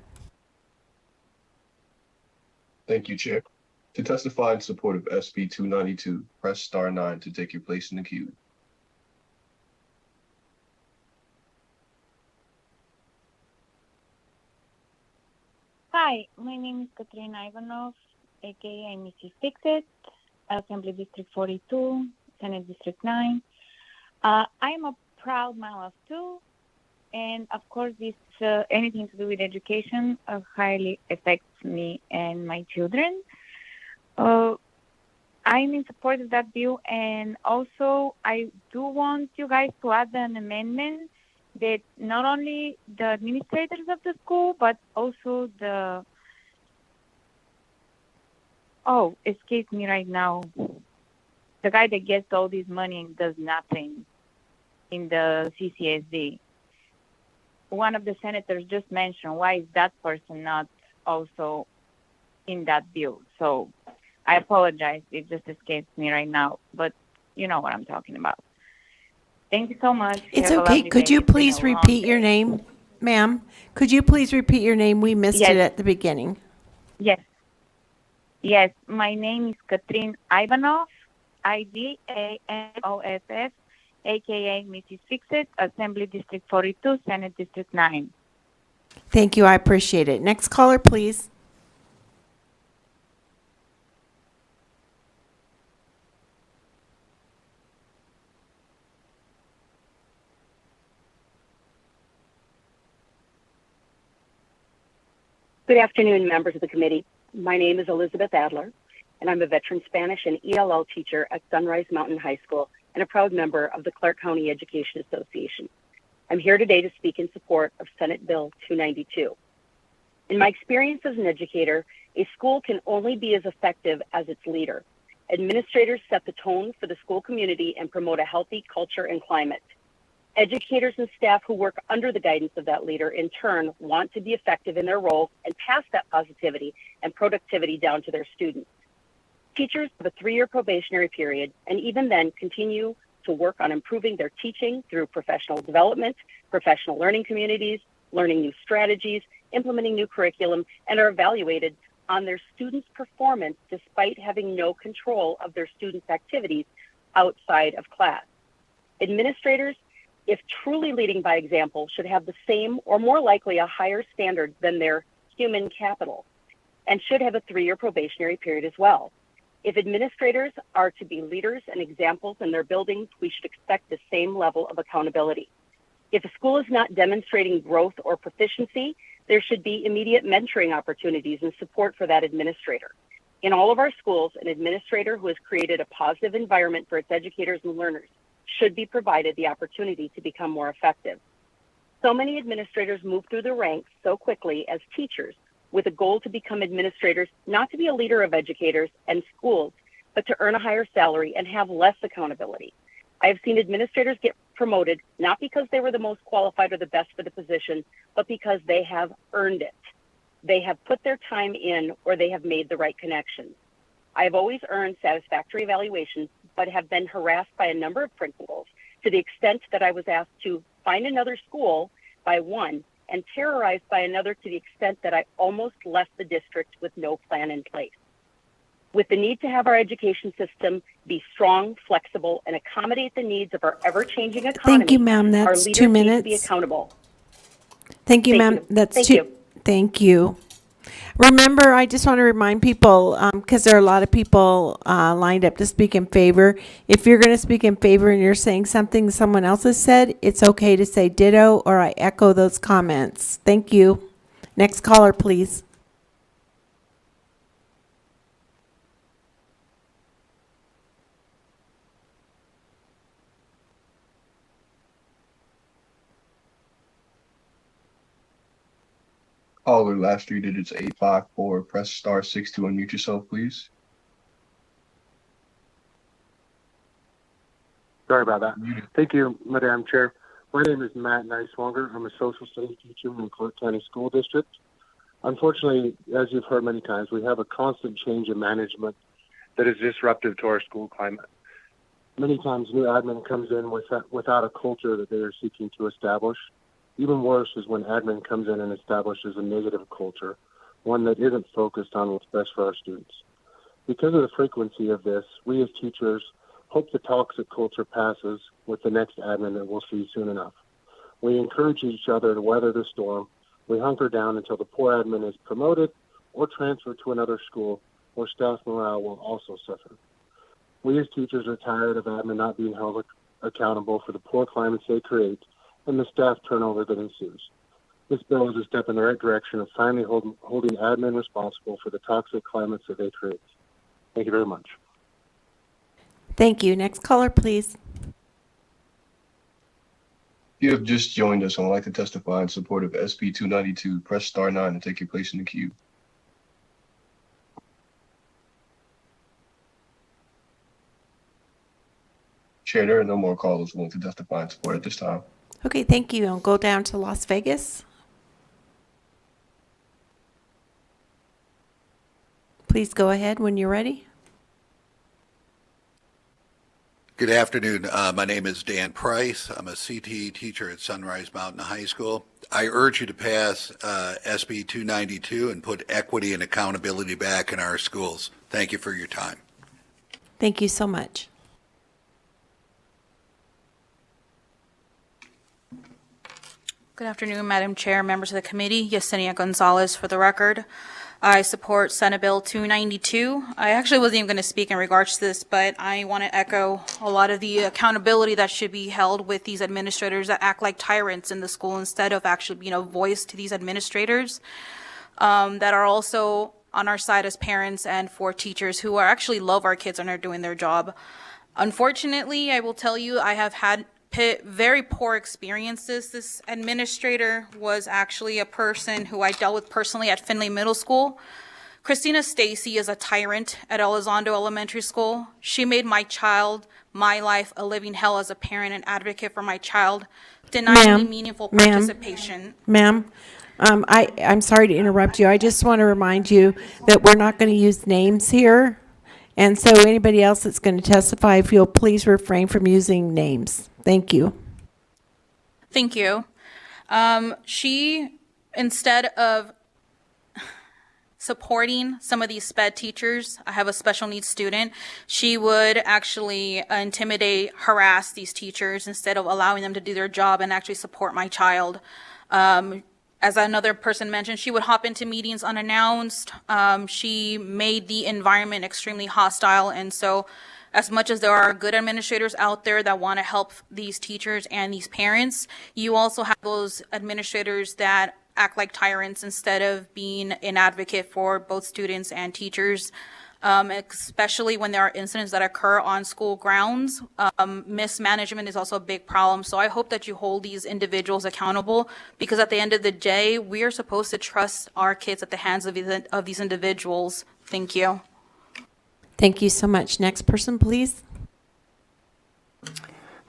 Thank you, Chair. To testify in support of SB 292, press star 9 to take your place in the queue. Hi, my name is Katrina Ivanov, aka Mrs. Fixit, Assembly District 42, Senate District 9. I am a proud mom of two, and of course, this anything to do with education highly affects me and my children. I'm in support of that bill, and also I do want you guys to add an amendment that not only the administrators of the school, but also escapes me right now, the guy that gets all this money and does nothing in the CCSD. One of the senators just mentioned, why is that person not also in that bill? So I apologize, it just escapes me right now, but you know what I'm talking about. Thank you so much. It's Have a okay. lovely Could day. you It's been please a long repeat your day. name, ma'am? Could you please repeat your name? We missed Yes. it at the beginning. Yes, my name is Katrin Ivanov, Idanoff, aka Mrs. Fixit, Assembly District 42, Senate District 9. Thank you. I appreciate it. Next caller, please. Good afternoon, members of the committee. My name is Elizabeth Adler, and I'm a veteran Spanish and ELL teacher at Sunrise Mountain High School and a proud member of the Clark County Education Association. I'm here today to speak in support of Senate Bill 292. In my experience as an educator, a school can only be as effective as its leader. Administrators set the tone for the school community and promote a healthy culture and climate. Educators and staff who work under the guidance of that leader, in turn, want to be effective in their roles and pass that positivity and productivity down to their students. Teachers have a 3-year probationary period, and even then continue to work on improving their teaching through professional development, professional learning communities, learning new strategies, implementing new curriculum, and are evaluated on their students' performance despite having no control of their students' activities outside of class. Administrators, if truly leading by example, should have the same or more likely a higher standard than their human capital, and should have a 3-year probationary period as well. If administrators are to be leaders and examples in their buildings, we should expect the same level of accountability. If a school is not demonstrating growth or proficiency, there should be immediate mentoring opportunities and support for that administrator. In all of our schools, an administrator who has created a positive environment for its educators and learners should be provided the opportunity to become more effective. So many administrators move through the ranks so quickly as teachers with a goal to become administrators, not to be a leader of educators and schools, but to earn a higher salary and have less accountability. I have seen administrators get promoted not because they were the most qualified or the best for the position, but because they have earned it. They have put their time in or they have made the right connections. I have always earned satisfactory evaluations, but have been harassed by a number of principals to the extent that I was asked to find another school by one and terrorized by another to the extent that I almost left the district with no plan in place. With the need to have our education system be strong, flexible, and accommodate the needs of our ever-changing economy, Thank you, ma'am. our That's leaders 2 need to be minutes. accountable. Thank you, ma'am. you. That's Thank 2. you. Thank you. Remember, I just want to remind people, because there are a lot of people lined up to speak in favor. If you're going to speak in favor and you're saying something someone else has said, it's okay to say ditto or I echo those comments. Thank you. Next caller, please. Caller, last 3 digits 854. Press star 6 to unmute yourself, please. Sorry about that. Thank you, Madam Chair. My name is Matt Niswonger. I'm a social studies teacher in Clark County School District. Unfortunately, as you've heard many times, we have a constant change in management that is disruptive to our school climate. Many times new admin comes in without a culture that they are seeking to establish. Even worse is when admin comes in and establishes a negative culture, one that isn't focused on what's best for our students. Because of the frequency of this, we as teachers hope the toxic culture passes with the next admin that we'll see soon enough. We encourage each other to weather the storm. We hunker down until the poor admin is promoted or transferred to another school where staff morale will also suffer. We as teachers are tired of admin not being held accountable for the poor climates they create and the staff turnover that ensues. This bill is a step in the right direction of finally holding admin responsible for the toxic climates that they create. Thank you very much. Thank you. Next caller, please. If you have just joined us and would like to testify in support of SB 292, press star 9 to take your place in the queue. Chair, there are no more callers willing to testify in support at this time. Okay, thank you. I'll go down to Las Vegas. Please go ahead when you're ready. Good afternoon. My name is Dan Price. I'm a CTE teacher at Sunrise Mountain High School. I urge you to pass SB 292 and put equity and accountability back in our schools. Thank you for your time. Thank you so much. Good afternoon, Madam Chair, members of the committee. Yesenia Gonzalez for the record. I support Senate Bill 292. I actually wasn't even going to speak in regards to this, but I want to echo a lot of the accountability that should be held with these administrators that act like tyrants in the school instead of actually being a voice to these administrators that are also on our side as parents and for teachers who are actually love our kids and are doing their job. Unfortunately, I will tell you, I have had very poor experiences. This administrator was actually a person who I dealt with personally at Findlay Middle School. Christina Stacy is a tyrant at Elizondo Elementary School. She made my life, a living hell as a parent and advocate for my child, denying me meaningful participation. Ma'am, I'm sorry to interrupt you. I just want to remind you that we're not going to use names here. And so anybody else that's going to testify, if you'll please refrain from using names. Thank you. Thank you. She, instead of supporting some of these SPED teachers, I have a special needs student, she would actually intimidate, harass these teachers instead of allowing them to do their job and actually support my child. As another person mentioned, she would hop into meetings unannounced. She made the environment extremely hostile. And so as much as there are good administrators out there that want to help these teachers and these parents, you also have those administrators that act like tyrants instead of being an advocate for both students and teachers. Especially when there are incidents that occur on school grounds. Mismanagement is also a big problem. So I hope that you hold these individuals accountable, because at the end of the day, we are supposed to trust our kids at the hands of these individuals. Thank you. Thank you so much. Next person, please.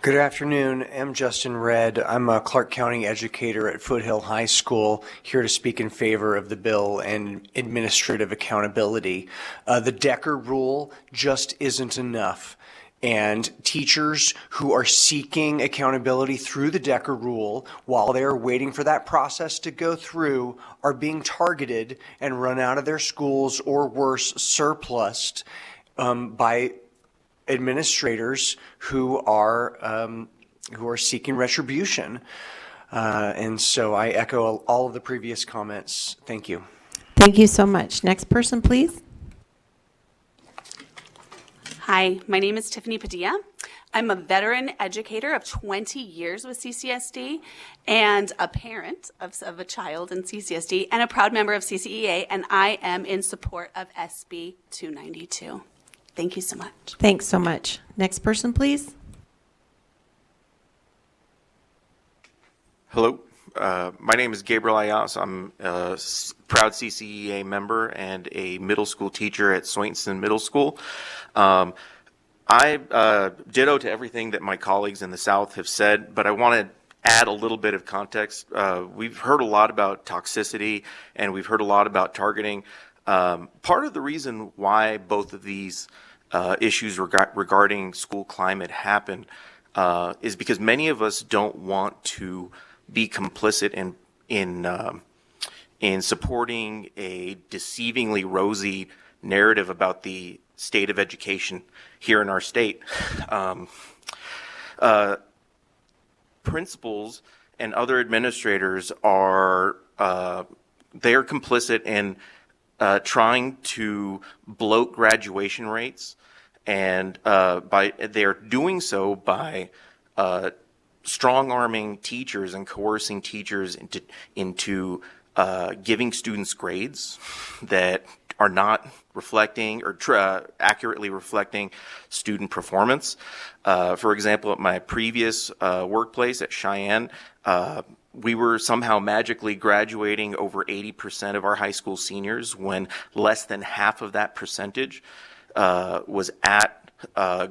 Good afternoon. I'm Justin Redd. I'm a Clark County educator at Foothill High School, here to speak in favor of the bill and administrative accountability. The Decker rule just isn't enough. And teachers who are seeking accountability through the Decker rule, while they're waiting for that process to go through, are being targeted and run out of their schools, or worse, surplused by administrators who are seeking retribution. And so I echo all of the previous comments. Thank you. Thank you so much. Next person, please. Hi, my name is Tiffany Padilla. I'm a veteran educator of 20 years with CCSD and a parent of a child in CCSD and a proud member of CCEA, and I am in support of SB 292. Thank you so much. Thanks so much. Next person, please. Hello. My name is Gabriel Ayas. I'm a proud CCEA member and a middle school teacher at Swainson Middle School. I ditto to everything that my colleagues in the South have said, but I want to add a little bit of context. We've heard a lot about toxicity, and we've heard a lot about targeting. Part of the reason why both of these issues regarding school climate happen is because many of us don't want to be complicit in supporting a deceivingly rosy narrative about the state of education here in our state. Principals and other administrators are they are complicit in trying to bloat graduation rates, and they're doing so by strong-arming teachers and coercing teachers into giving students grades that are not reflecting or accurately reflecting student performance. For example, at my previous workplace at Cheyenne, we were somehow magically graduating over 80% of our high school seniors when less than half of that percentage was at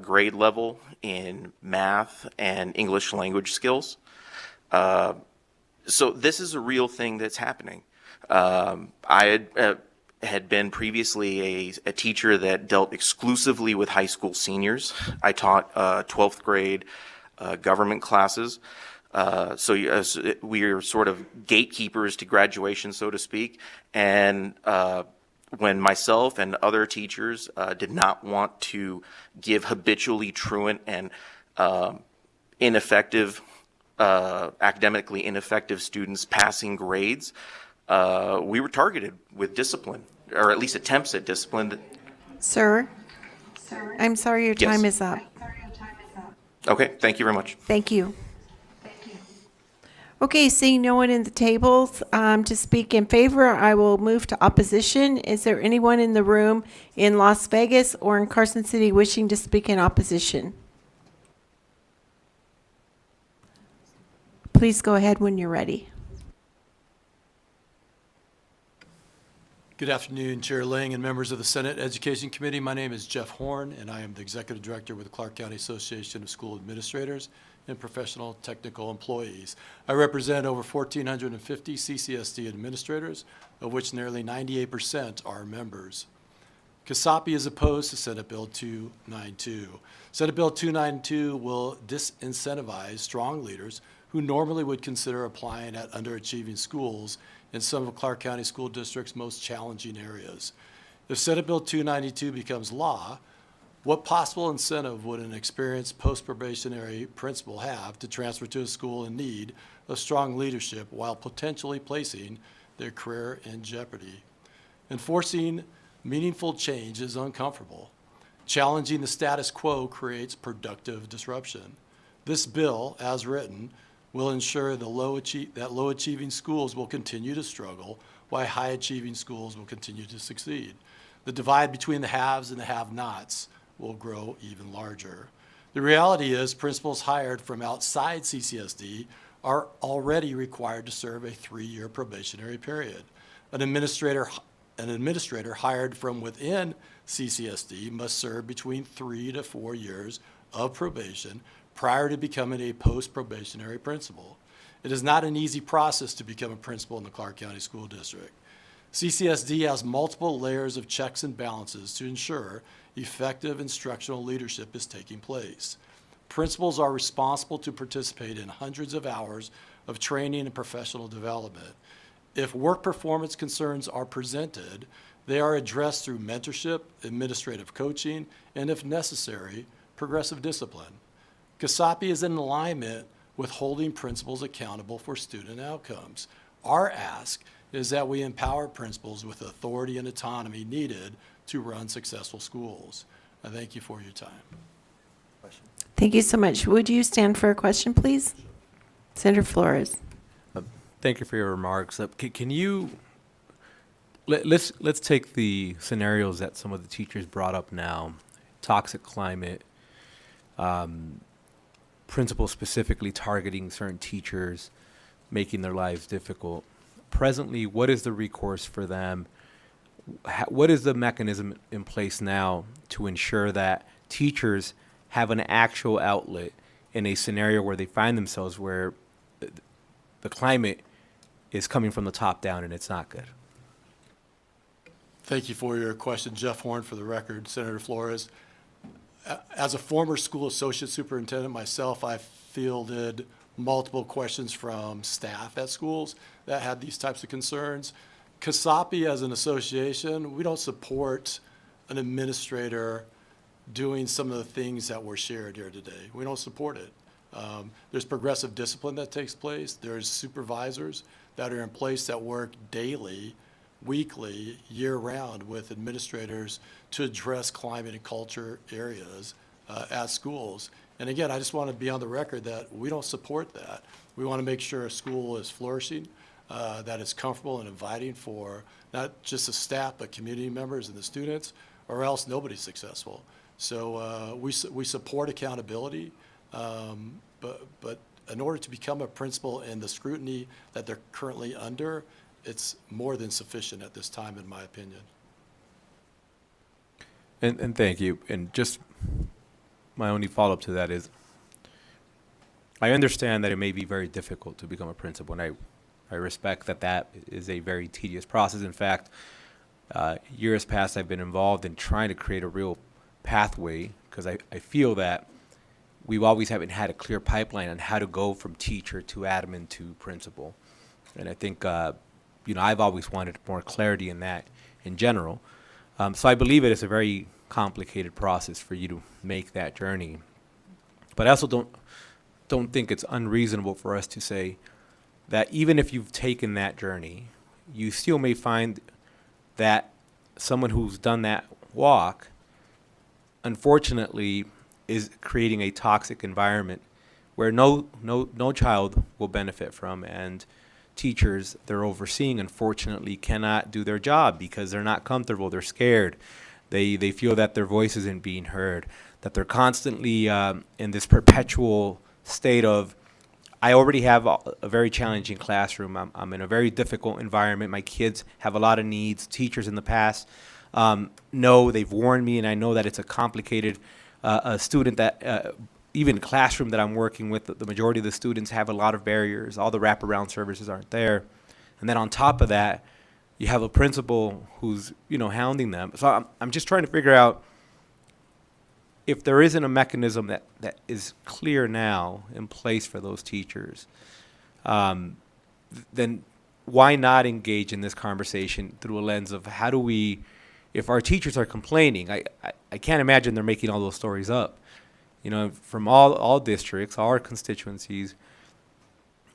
grade level in math and English language skills. So this is a real thing that's happening. I had been previously a teacher that dealt exclusively with high school seniors. I taught 12th grade government classes. So we are sort of gatekeepers to graduation, so to speak. And when myself and other teachers did not want to give habitually truant and ineffective, academically ineffective students passing grades, we were targeted with discipline, or at least attempts at discipline. Sir, I'm sorry your time Yes. is up. Okay, thank you very much. Thank you. Okay, seeing no one in the tables to speak in favor, I will move to opposition. Is there anyone in the room in Las Vegas or in Carson City wishing to speak in opposition? Please go ahead when you're ready. Good afternoon, Chair Ling and members of the Senate Education Committee. My name is Jeff Horn, and I am the Executive Director with the Clark County Association of School Administrators and Professional Technical Employees. I represent over 1,450 CCSD administrators, of which nearly 98% are members. CASAPI is opposed to Senate Bill 292. Senate Bill 292 will disincentivize strong leaders who normally would consider applying at underachieving schools in some of Clark County School District's most challenging areas. If Senate Bill 292 becomes law, what possible incentive would an experienced post-probationary principal have to transfer to a school in need of strong leadership while potentially placing their career in jeopardy? Enforcing meaningful change is uncomfortable. Challenging the status quo creates productive disruption. This bill, as written, will ensure that low-achieving schools will continue to struggle while high-achieving schools will continue to succeed. The divide between the haves and the have-nots will grow even larger. The reality is principals hired from outside CCSD are already required to serve a 3-year probationary period. An administrator hired from within CCSD must serve between 3 to 4 years of probation prior to becoming a post-probationary principal. It is not an easy process to become a principal in the Clark County School District. CCSD has multiple layers of checks and balances to ensure effective instructional leadership is taking place. Principals are responsible to participate in hundreds of hours of training and professional development. If work performance concerns are presented, they are addressed through mentorship, administrative coaching, and if necessary, progressive discipline. CASAPI is in alignment with holding principals accountable for student outcomes. Our ask is that we empower principals with authority and autonomy needed to run successful schools. I thank you for your time. Thank you so much. Would you stand for a question, please? Senator Flores. Thank you for your remarks. Can you let's take the scenarios that some of the teachers brought up now: toxic climate, principals specifically targeting certain teachers, making their lives difficult. Presently, what is the recourse for them? What is the mechanism in place now to ensure that teachers have an actual outlet in a scenario where they find themselves where the climate is coming from the top down and it's not good? Thank you for your question. Jeff Horn for the record. Senator Flores, As a former school associate superintendent myself, I fielded multiple questions from staff at schools that had these types of concerns. CASAPI as an association, we don't support an administrator doing some of the things that were shared here today. We don't support it. There's progressive discipline that takes place. There's supervisors that are in place that work daily, weekly, year-round with administrators to address climate and culture areas at schools. And again, I just want to be on the record that we don't support that. We want to make sure a school is flourishing, that it's comfortable and inviting for not just the staff, but community members and the students, or else nobody's successful. So we support accountability, but in order to become a principal and the scrutiny that they're currently under, it's more than sufficient at this time, in my opinion. And thank you. And just my only follow-up to that is, I understand that it may be very difficult to become a principal, and I respect that that is a very tedious process. In fact, years past, I've been involved in trying to create a real pathway, because I feel that we've always haven't had a clear pipeline on how to go from teacher to admin to principal. And I think, I've always wanted more clarity in that in general. So I believe it is a very complicated process for you to make that journey. But I also don't think it's unreasonable for us to say that even if you've taken that journey, you still may find that someone who's done that walk, unfortunately, is creating a toxic environment where no child will benefit from, and teachers they're overseeing, unfortunately, cannot do their job because they're not comfortable, they're scared, they feel that their voice isn't being heard, that they're constantly in this perpetual state of, I already have a very challenging classroom, I'm in a very difficult environment, my kids have a lot of needs, teachers in the past know, they've warned me, and I know that it's a complicated a student that even classroom that I'm working with, the majority of the students have a lot of barriers. All the wraparound services aren't there. And then on top of that, you have a principal who's, hounding them. So I'm just trying to figure out if there isn't a mechanism that is clear now in place for those teachers, then why not engage in this conversation through a lens of how do we, if our teachers are complaining, I can't imagine they're making all those stories up. From all districts, all our constituencies,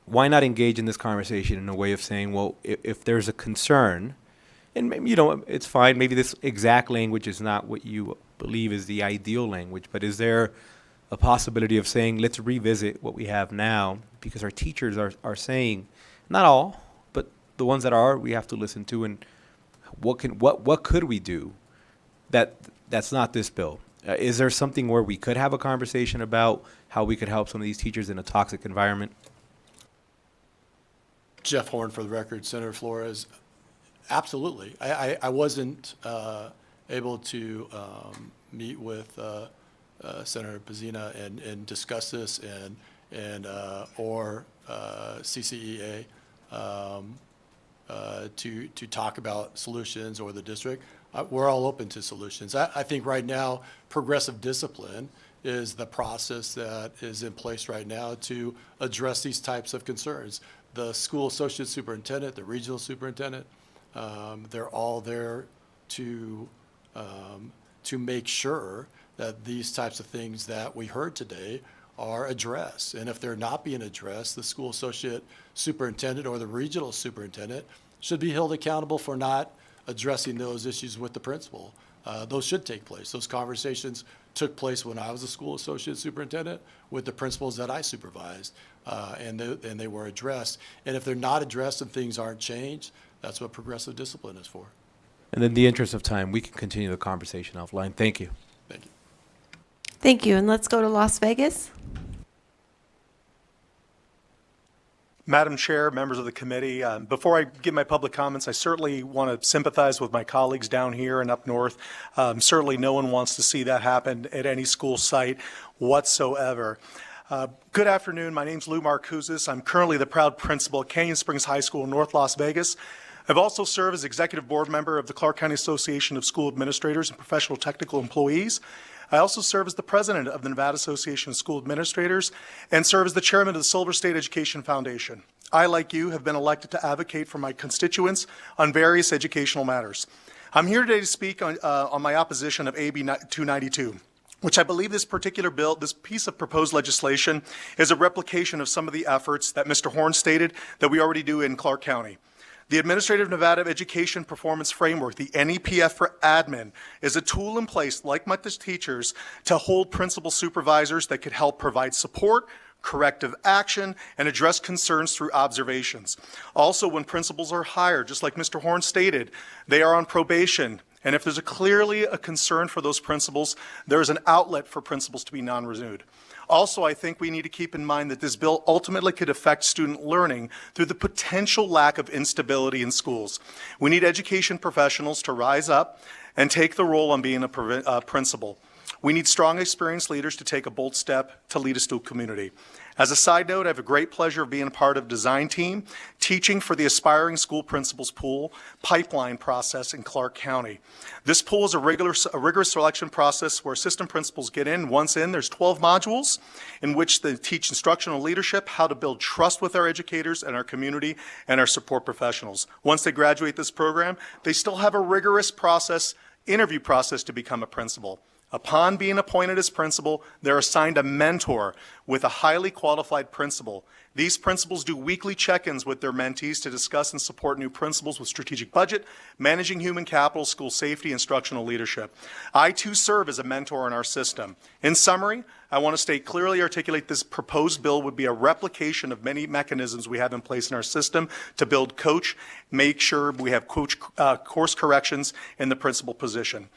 why not engage in this conversation in a way of saying, well, if there's a concern, and maybe, it's fine, maybe this exact language is not what you believe is the ideal language, but is there a possibility of saying, let's revisit what we have now, because our teachers are saying, not all, but the ones that are, we have to listen to, and what could we do that's not this bill? Is there something where we could have a conversation about how we could help some of these teachers in a toxic environment? Jeff Horn, for the record, Senator Flores, absolutely. I wasn't able to meet with Senator Pazina and discuss this or CCEA to talk about solutions or the district. We're all open to solutions. I think right now, progressive discipline is the process that is in place right now to address these types of concerns. The school associate superintendent, the regional superintendent, they're all there to make sure that these types of things that we heard today are addressed. And if they're not being addressed, the school associate superintendent or the regional superintendent should be held accountable for not addressing those issues with the principal. Those should take place. Those conversations took place when I was a school associate superintendent with the principals that I supervised, and they were addressed. And if they're not addressed and things aren't changed, that's what progressive discipline is for. And in the interest of time, we can continue the conversation offline. Thank you. Thank you. Thank you. And let's go to Las Vegas. Madam Chair, members of the committee, before I give my public comments, I certainly want to sympathize with my colleagues down here and up north. Certainly no one wants to see that happen at any school site whatsoever. Good afternoon. My name's Lou Marcouzis. I'm currently the proud principal at Canyon Springs High School in North Las Vegas. I've also served as executive board member of the Clark County Association of School Administrators and Professional Technical Employees. I also serve as the president of the Nevada Association of School Administrators and serve as the chairman of the Silver State Education Foundation. I, like you, have been elected to advocate for my constituents on various educational matters. I'm here today to speak on my opposition of AB 292. Which I believe this particular bill, this piece of proposed legislation, is a replication of some of the efforts that Mr. Horn stated that we already do in Clark County. The Administrative Nevada Education Performance Framework, the NEPF for admin, is a tool in place, like my teachers, to hold principal supervisors that could help provide support, corrective action, and address concerns through observations. Also, when principals are hired, just like Mr. Horn stated, they are on probation. And if there's clearly a concern for those principals, there is an outlet for principals to be non-renewed. Also, I think we need to keep in mind that this bill ultimately could affect student learning through the potential lack of instability in schools. We need education professionals to rise up and take the role on being a principal. We need strong, experienced leaders to take a bold step to lead a school community. As a side note, I have a great pleasure of being a part of the design team, teaching for the Aspiring School Principals Pool pipeline process in Clark County. This pool is a rigorous selection process where assistant principals get in. Once in, there's 12 modules in which they teach instructional leadership, how to build trust with our educators and our community and our support professionals. Once they graduate this program, they still have a rigorous interview process to become a principal. Upon being appointed as principal, they're assigned a mentor with a highly qualified principal. These principals do weekly check-ins with their mentees to discuss and support new principals with strategic budget, managing human capital, school safety, instructional leadership. I, too, serve as a mentor in our system. In summary, I want to clearly articulate this proposed bill would be a replication of many mechanisms we have in place in our system to build make sure we have course corrections in the principal position.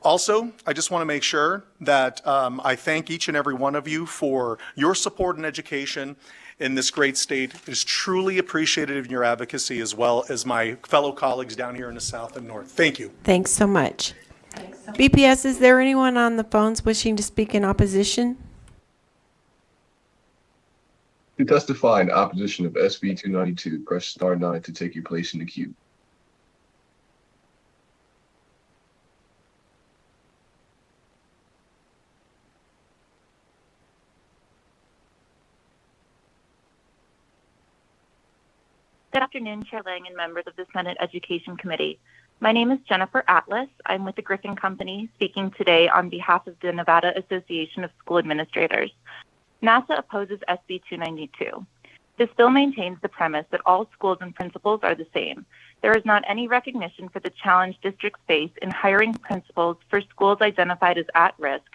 Also, I just want to make sure that I thank each and every one of you for your support in education in this great state. It is truly appreciated in your advocacy, as well as my fellow colleagues down here in the South and North. Thank you. Thanks so much. BPS, is there anyone on the phones wishing to speak in opposition? To testify in opposition of SB 292, press star 9 to take your place in the queue. Good afternoon, Chair Lang and members of the Senate Education Committee. My name is Jennifer Atlas. I'm with the Griffin Company, speaking today on behalf of the Nevada Association of School Administrators. NASA opposes SB 292. This bill maintains the premise that all schools and principals are the same. There is not any recognition for the challenge districts face in hiring principals for schools identified as at risk,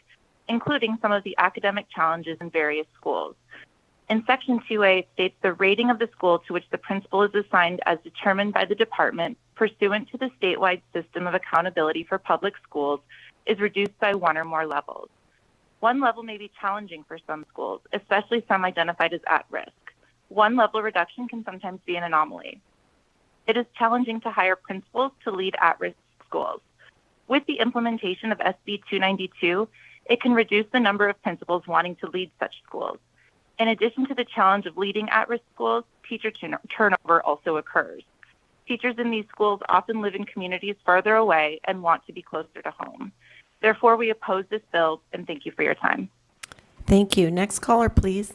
including some of the academic challenges in various schools. In Section 2A, it states the rating of the school to which the principal is assigned as determined by the department pursuant to the statewide system of accountability for public schools is reduced by one or more levels. One level may be challenging for some schools, especially some identified as at risk. One level reduction can sometimes be an anomaly. It is challenging to hire principals to lead at-risk schools. With the implementation of SB 292, it can reduce the number of principals wanting to lead such schools. In addition to the challenge of leading at-risk schools, teacher turnover also occurs. Teachers in these schools often live in communities further away and want to be closer to home. Therefore, we oppose this bill, and thank you for your time. Thank you. Next caller, please.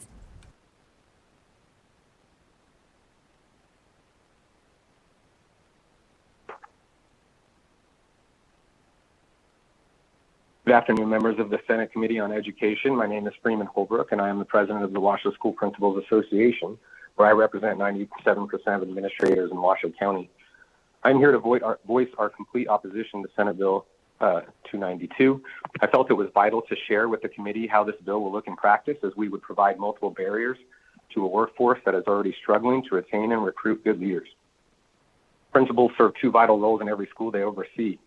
Good afternoon, members of the Senate Committee on Education. My name is Freeman Holbrook, and I am the president of the Washoe School Principals Association, where I represent 97% of administrators in Washoe County. I'm here to voice our complete opposition to Senate Bill 292. I felt it was vital to share with the committee how this bill will look in practice, as we would provide multiple barriers to a workforce that is already struggling to retain and recruit good leaders. Principals serve two vital roles in every school they oversee.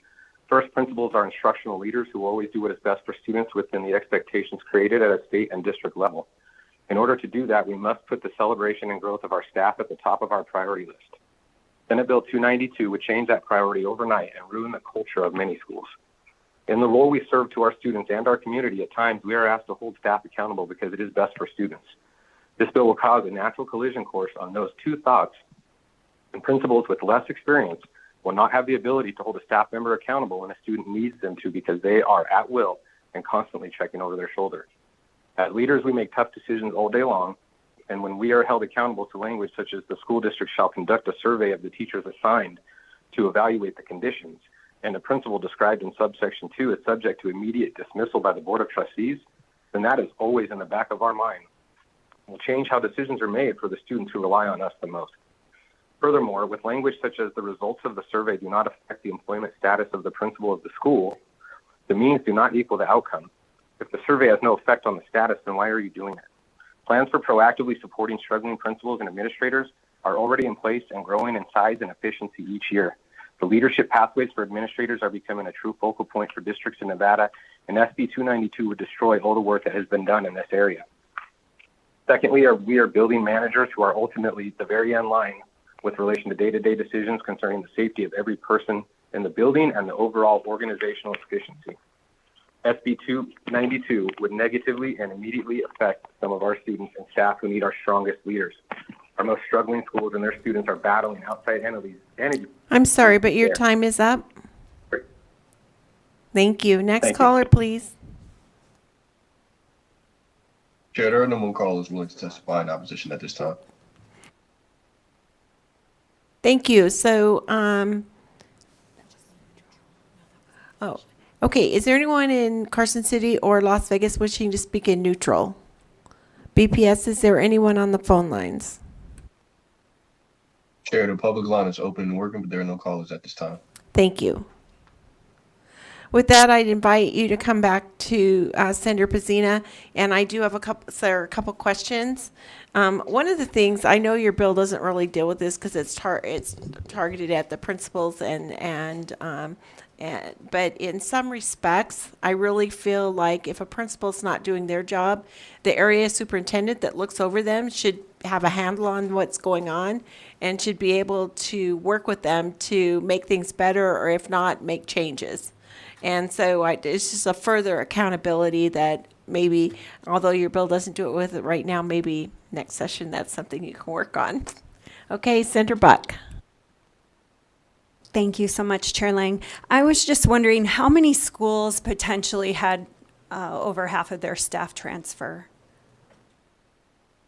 First, principals are instructional leaders who always do what is best for students within the expectations created at a state and district level. In order to do that, we must put the celebration and growth of our staff at the top of our priority list. Senate Bill 292 would change that priority overnight and ruin the culture of many schools. In the role we serve to our students and our community, at times we are asked to hold staff accountable because it is best for students. This bill will cause a natural collision course on those two thoughts and principals with less experience will not have the ability to hold a staff member accountable when a student needs them to because they are at will and constantly checking over their shoulder. As leaders, we make tough decisions all day long, and when we are held accountable to language such as the school district shall conduct a survey of the teachers assigned to evaluate the conditions, and the principal described in subsection 2 is subject to immediate dismissal by the Board of Trustees, then that is always in the back of our mind. We'll change how decisions are made for the students who rely on us the most. Furthermore, with language such as the results of the survey do not affect the employment status of the principal of the school, the means do not equal the outcome. If the survey has no effect on the status, then why are you doing it? Plans for proactively supporting struggling principals and administrators are already in place and growing in size and efficiency each year. The leadership pathways for administrators are becoming a true focal point for districts in Nevada, and SB 292 would destroy all the work that has been done in this area. Secondly, we are building managers who are ultimately the very end line with relation to day-to-day decisions concerning the safety of every person in the building and the overall organizational efficiency. SB 292 would negatively and immediately affect some of our students and staff who need our strongest leaders. Our most struggling schools and their students are battling outside entities. I'm sorry, but your time is up. Thank you. Next caller, please. Chair, there are no more callers willing to testify in opposition at this time. Thank you. So, okay. Is there anyone in Carson City or Las Vegas wishing to speak in neutral? BPS, is there anyone on the phone lines? Chair, the public line is open and working, but there are no callers at this time. Thank you. With that, I'd invite you to come back to Senator Pazina, and I do have a couple questions. One of the things, I know your bill doesn't really deal with this because it's targeted at the principals but in some respects, I really feel like if a principal's not doing their job, the area superintendent that looks over them should have a handle on what's going on and should be able to work with them to make things better, or if not, make changes. And so it's just a further accountability that maybe, although your bill doesn't do it with it right now, maybe next session that's something you can work on. Okay, Senator Buck. Thank you so much, Chair Lang. I was just wondering how many schools potentially had over half of their staff transfer?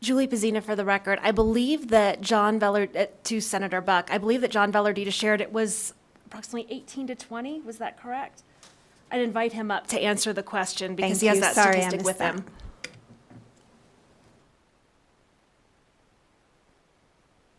Julie Pazina for the record. I believe that John to Senator Buck, I believe that John Velardita shared it was approximately 18 to 20. Was that correct? I'd invite him up to answer the question because he has that statistic with him.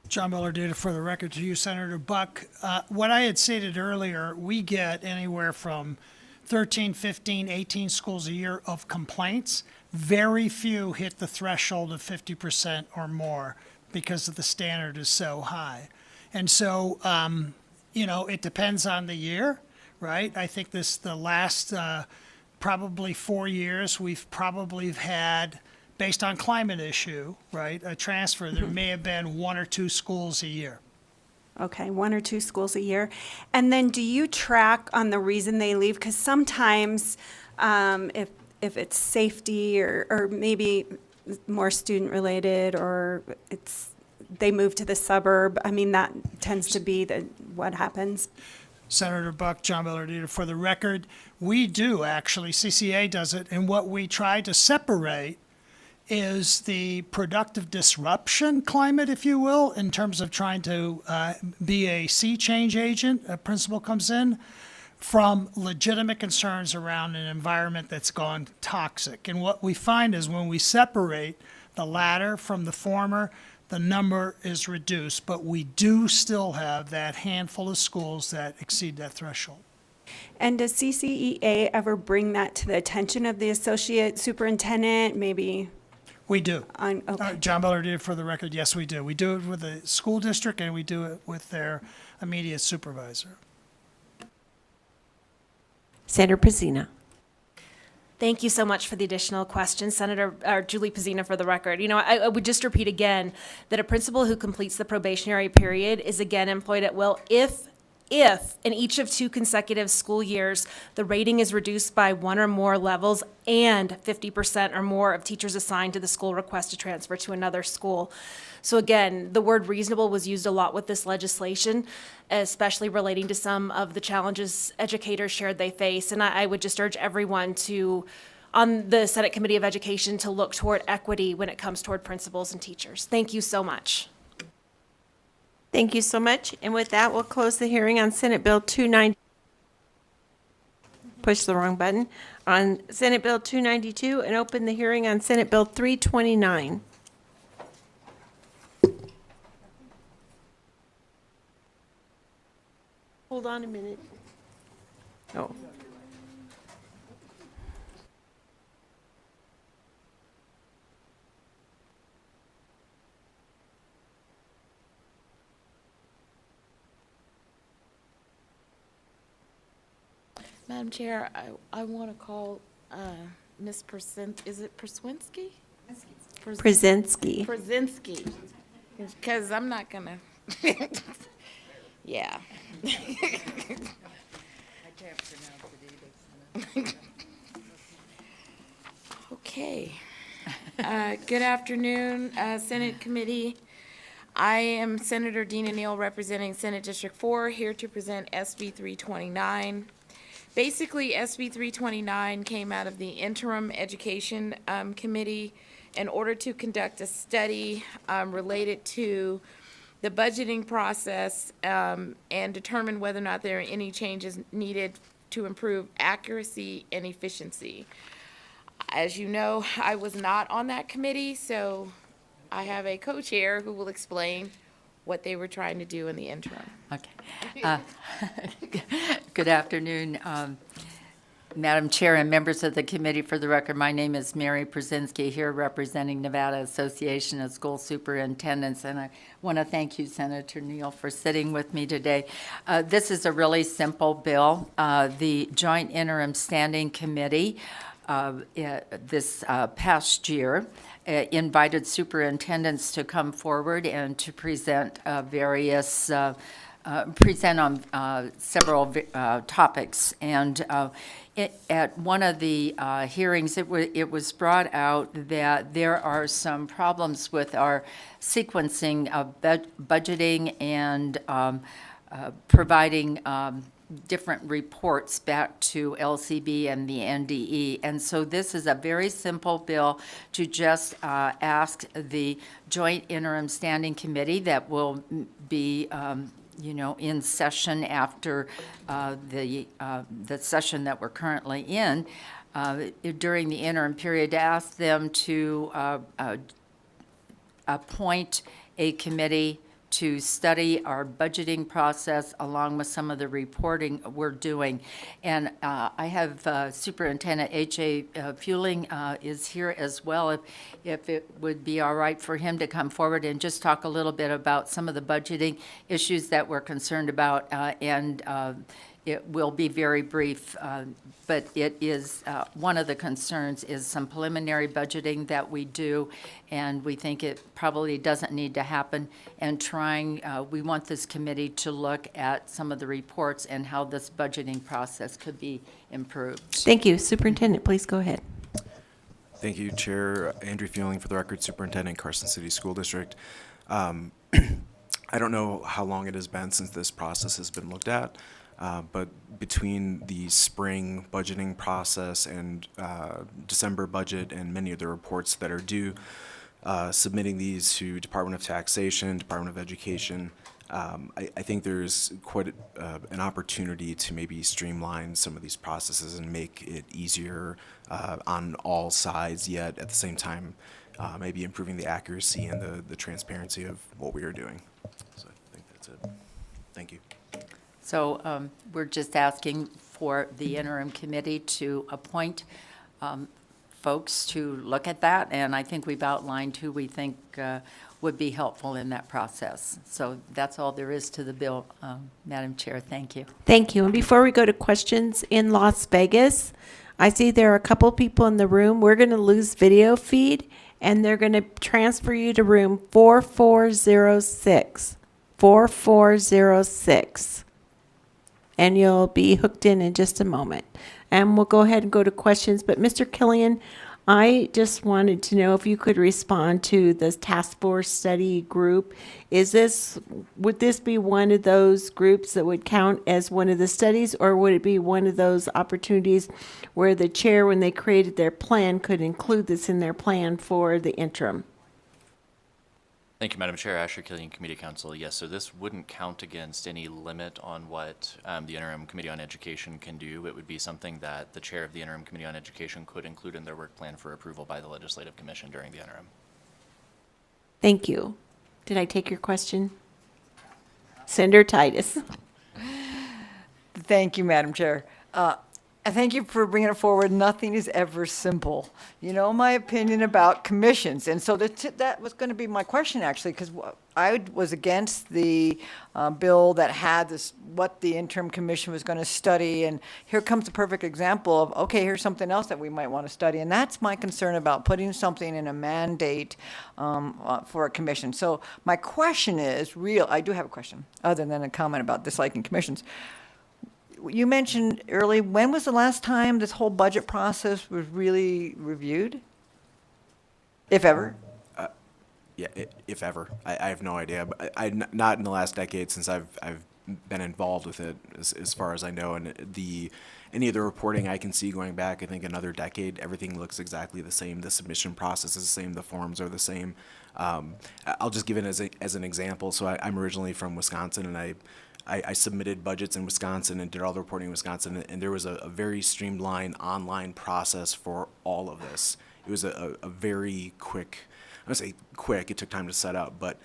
John Velardita for the record to you, Senator Buck. What I had stated earlier, we get anywhere from 13, 15, 18 schools a year of complaints. Very few hit the threshold of 50% or more because the standard is so high. And so, it depends on the year, right? I think the last probably 4 years, we've probably had, based on climate issue, right, a transfer. There may have been 1 or 2 schools a year. Okay, 1 or 2 schools a year. And then do you track on the reason they leave? Because sometimes if it's safety or maybe more student related or they move to the suburb, I mean, that tends to be what happens. Senator Buck, John Velardita, for the record, we do actually, CCA does it, and what we try to separate is the productive disruption climate, if you will, in terms of trying to be a sea change agent, a principal comes in, from legitimate concerns around an environment that's gone toxic. And what we find is when we separate the latter from the former, the number is reduced, but we do still have that handful of schools that exceed that threshold. And does CCEA ever bring that to the attention of the associate superintendent, maybe? We do. Okay. John Velardita, for the record, yes, we do. We do it with the school district and we do it with their immediate supervisor. Senator Pazina. Thank you so much for the additional question, Julie Pazina for the record. I would just repeat again that a principal who completes the probationary period is again employed at will if if in each of 2 consecutive school years, the rating is reduced by 1 or more levels and 50% or more of teachers assigned to the school request to transfer to another school. So again, the word reasonable was used a lot with this legislation, especially relating to some of the challenges educators shared they face. And I would just urge everyone to, on the Senate Committee of Education, to look toward equity when it comes toward principals and teachers. Thank you so much. Thank you so much. And with that, we'll close the hearing on Senate Bill 290. Push the wrong button. On Senate Bill 292 and open the hearing on Senate Bill 329. Hold on a minute. Oh. Madam Chair, I want to call Ms. Is it Perswinski? Brzezinski. Brzezinski, because I'm not going to, yeah. I can't pronounce it either. Okay. Good afternoon, Senate Committee. I am Senator Dina Neal, representing Senate District 4, here to present SB 329. Basically, SB 329 came out of the Interim Education Committee in order to conduct a study related to the budgeting process and determine whether or not there are any changes needed to improve accuracy and efficiency. As you know, I was not on that committee, so I have a co-chair who will explain what they were trying to do in the interim. Okay. Good afternoon, Madam Chair and members of the committee. For the record, my name is Mary Brzezinski, here representing Nevada Association of School Superintendents, and I want to thank you, Senator Neal, for sitting with me today. This is a really simple bill. The Joint Interim Standing Committee this past year invited superintendents to come forward and to present present on several topics. And at one of the hearings, it was brought out that there are some problems with our sequencing of budgeting and providing different reports back to LCB and the NDE. And so this is a very simple bill to just ask the Joint Interim Standing Committee that will be in session after the session that we're currently in, during the interim period, to ask them to appoint a committee to study our budgeting process along with some of the reporting we're doing. And I have Superintendent H.A. Fueling is here as well, if it would be all right for him to come forward and just talk a little bit about some of the budgeting issues that we're concerned about, and it will be very brief, but it is, one of the concerns is some preliminary budgeting that we do, and we think it probably doesn't need to happen, and we want this committee to look at some of the reports and how this budgeting process could be improved. Thank you. Superintendent, please go ahead. Thank you, Chair. Andrew Fueling, for the record, Superintendent, Carson City School District. I don't know how long it has been since this process has been looked at. But between the spring budgeting process and December budget and many of the reports that are due, submitting these to Department of Taxation, Department of Education, I think there's quite an opportunity to maybe streamline some of these processes and make it easier on all sides, yet at the same time maybe improving the accuracy and the transparency of what we are doing. So I think that's it. Thank you. So we're just asking for the interim committee to appoint folks to look at that, and I think we've outlined who we think would be helpful in that process. So that's all there is to the bill, Madam Chair. Thank you. Thank you. And before we go to questions in Las Vegas, I see there are a couple people in the room. We're going to lose video feed, and they're going to transfer you to room 4406. 4406. and you'll be hooked in just a moment. And we'll go ahead and go to questions. But Mr. Killian, I just wanted to know if you could respond to this task force study group. Would this be one of those groups that would count as one of the studies, or would it be one of those opportunities where the chair, when they created their plan, could include this in their plan for the interim? Thank you, Madam Chair. Asher Killian, Committee Counsel. Yes, so this wouldn't count against any limit on what the Interim Committee on Education can do. It would be something that the chair of the Interim Committee on Education could include in their work plan for approval by the Legislative Commission during the interim. Thank you. Did I take your question? Senator Titus. Thank you, Madam Chair. Thank you for bringing it forward. Nothing is ever simple. You know my opinion about commissions. And so that was going to be my question, actually, because I was against the bill that had this, what the interim commission was going to study. And here comes the perfect example of, okay, here's something else that we might want to study. And that's my concern about putting something in a mandate for a commission. So my question is I do have a question, other than a comment about disliking commissions. You mentioned early, when was the last time this whole budget process was really reviewed? If ever? Yeah, if ever. I have no idea. But not in the last decade since I've been involved with it, as far as I know. And any of the reporting I can see going back, I think another decade, everything looks exactly the same. The submission process is the same. The forms are the same. I'll just give it as an example. So I'm originally from Wisconsin, and I submitted budgets in Wisconsin and did all the reporting in Wisconsin, and there was a very streamlined online process for all of this. It was a very quick, I would say quick, it took time to set up, but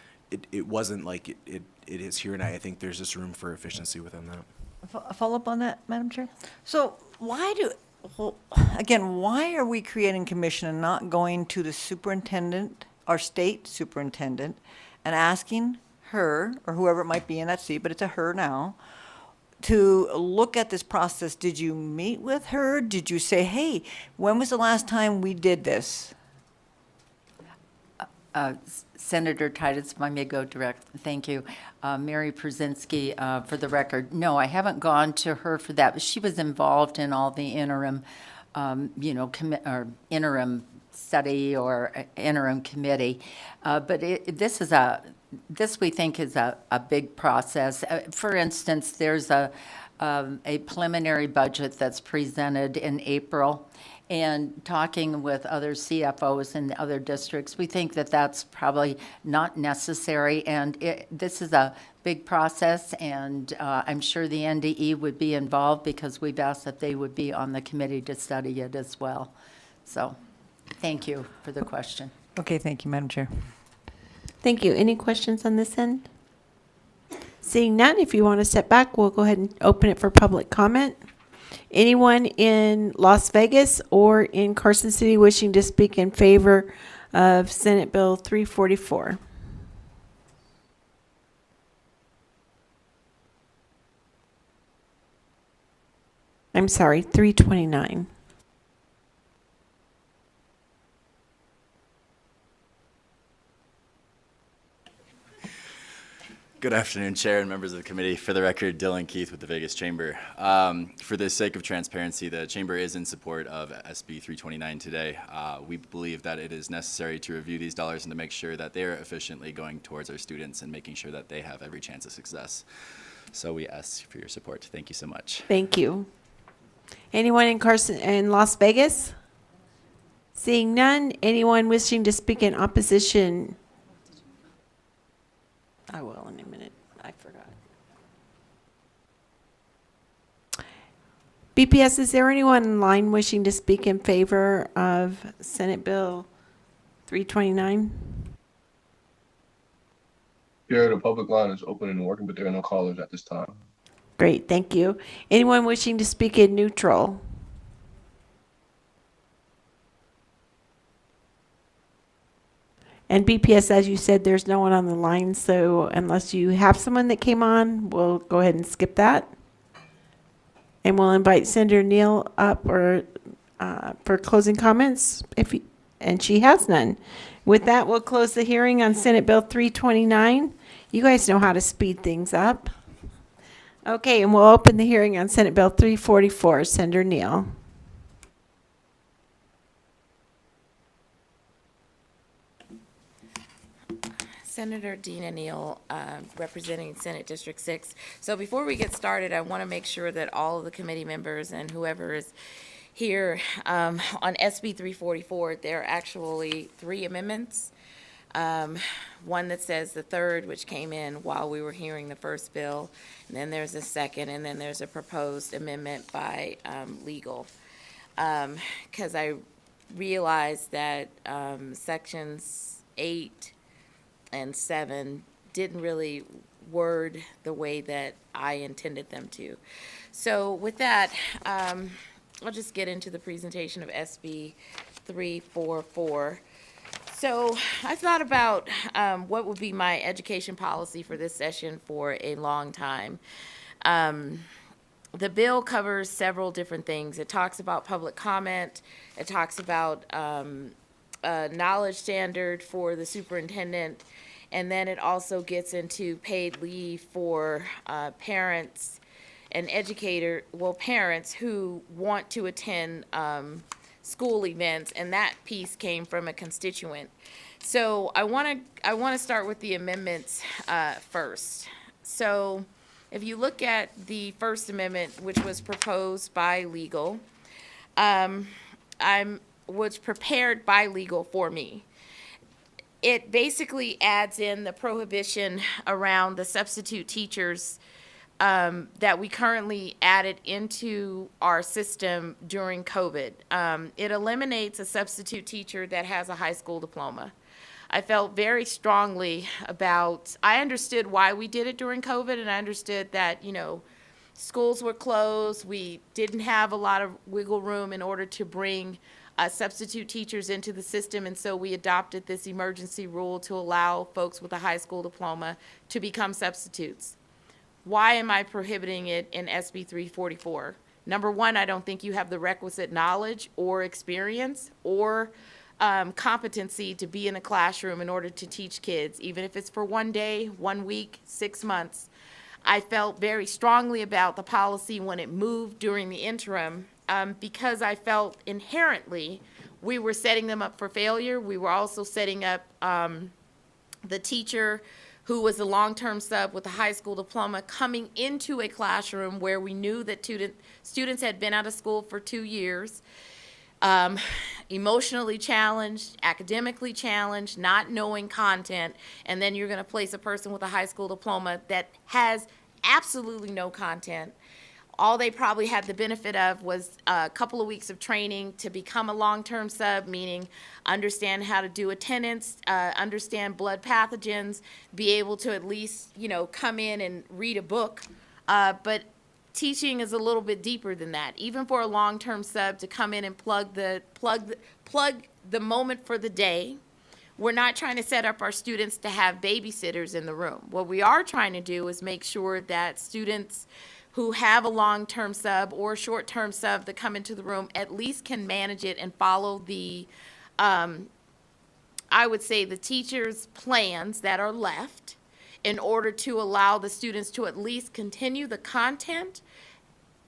it wasn't like it is here, and I think there's just room for efficiency within that. A follow-up on that, Madam Chair? So why are we creating commission and not going to the superintendent, our state superintendent, and asking her, or whoever it might be in that seat, but it's a her now, to look at this process? Did you meet with her? Did you say, hey, when was the last time we did this? Senator Titus, if I may go direct, thank you. Mary Przinski, for the record, no, I haven't gone to her for that, but she was involved in all the interim, interim study or interim committee. But this we think is a big process. For instance, there's a preliminary budget that's presented in April, and talking with other CFOs in other districts, we think that that's probably not necessary, and this is a big process, and I'm sure the NDE would be involved because we've asked that they would be on the committee to study it as well. So thank you for the question. Okay, thank you, Madam Chair. Thank you. Any questions on this end? Seeing none, if you want to step back, we'll go ahead and open it for public comment. Anyone in Las Vegas or in Carson City wishing to speak in favor of Senate Bill 344? I'm sorry, 329. Good afternoon, Chair and members of the committee. For the record, Dylan Keith with the Vegas Chamber. For the sake of transparency, the Chamber is in support of SB 329 today. We believe that it is necessary to review these dollars and to make sure that they are efficiently going towards our students and making sure that they have every chance of success. So we ask for your support. Thank you so much. Thank you. Anyone in Las Vegas? Seeing none, anyone wishing to speak in opposition? I will in a minute. I forgot. BPS, is there anyone in line wishing to speak in favor of Senate Bill 329? Chair, the public line is open and working, but there are no callers at this time. Great, thank you. Anyone wishing to speak in neutral? And BPS, as you said, there's no one on the line, so unless you have someone that came on, we'll go ahead and skip that. And we'll invite Senator Neal up for closing comments, and she has none. With that, we'll close the hearing on Senate Bill 329. You guys know how to speed things up. Okay, and we'll open the hearing on Senate Bill 344. Senator Neal. Senator Dina Neal, representing Senate District 6. So before we get started, I want to make sure that all of the committee members and whoever is here on SB 344, there are actually 3 amendments. One that says the third, which came in while we were hearing the first bill, and then there's a second, and then there's a proposed amendment by legal. Because I realized that sections 8 and 7 didn't really word the way that I intended them to. So with that, I'll just get into the presentation of SB 344. So I thought about what would be my education policy for this session for a long time. The bill covers several different things. It talks about public comment. It talks about a knowledge standard for the superintendent. And then it also gets into paid leave for parents and parents who want to attend school events, and that piece came from a constituent. So I want to start with the amendments first. So if you look at the First Amendment, which was proposed by legal, was prepared by legal for me. It basically adds in the prohibition around the substitute teachers that we currently added into our system during COVID. It eliminates a substitute teacher that has a high school diploma. I felt very strongly I understood why we did it during COVID, and I understood that, schools were closed. We didn't have a lot of wiggle room in order to bring substitute teachers into the system, and so we adopted this emergency rule to allow folks with a high school diploma to become substitutes. Why am I prohibiting it in SB 344? Number one, I don't think you have the requisite knowledge or experience or competency to be in a classroom in order to teach kids, even if it's for 1 day, 1 week, 6 months. I felt very strongly about the policy when it moved during the interim, because I felt inherently we were setting them up for failure. We were also setting up the teacher who was a long-term sub with a high school diploma coming into a classroom where we knew that students had been out of school for 2 years, emotionally challenged, academically challenged, not knowing content, and then you're going to place a person with a high school diploma that has absolutely no content. All they probably had the benefit of was a couple of weeks of training to become a long-term sub, meaning understand how to do attendance, understand blood pathogens, be able to at least, come in and read a book. But teaching is a little bit deeper than that. Even for a long-term sub to come in and plug the moment for the day, we're not trying to set up our students to have babysitters in the room. What we are trying to do is make sure that students who have a long-term sub or short-term sub that come into the room at least can manage it and follow the, I would say, the teacher's plans that are left in order to allow the students to at least continue the content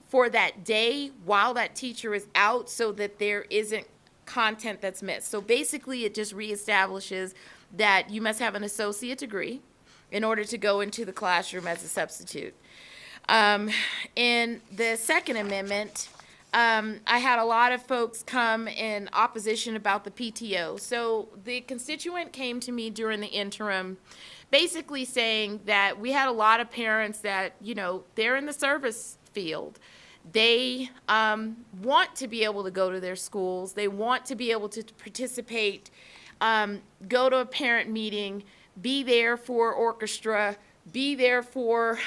for that day while that teacher is out, so that there isn't content that's missed. So basically, it just reestablishes that you must have an associate degree in order to go into the classroom as a substitute. In the Second Amendment, I had a lot of folks come in opposition about the PTO. So the constituent came to me during the interim basically saying that we had a lot of parents that, they're in the service field. They want to be able to go to their schools. They want to be able to participate, go to a parent meeting, be there for orchestra, be there for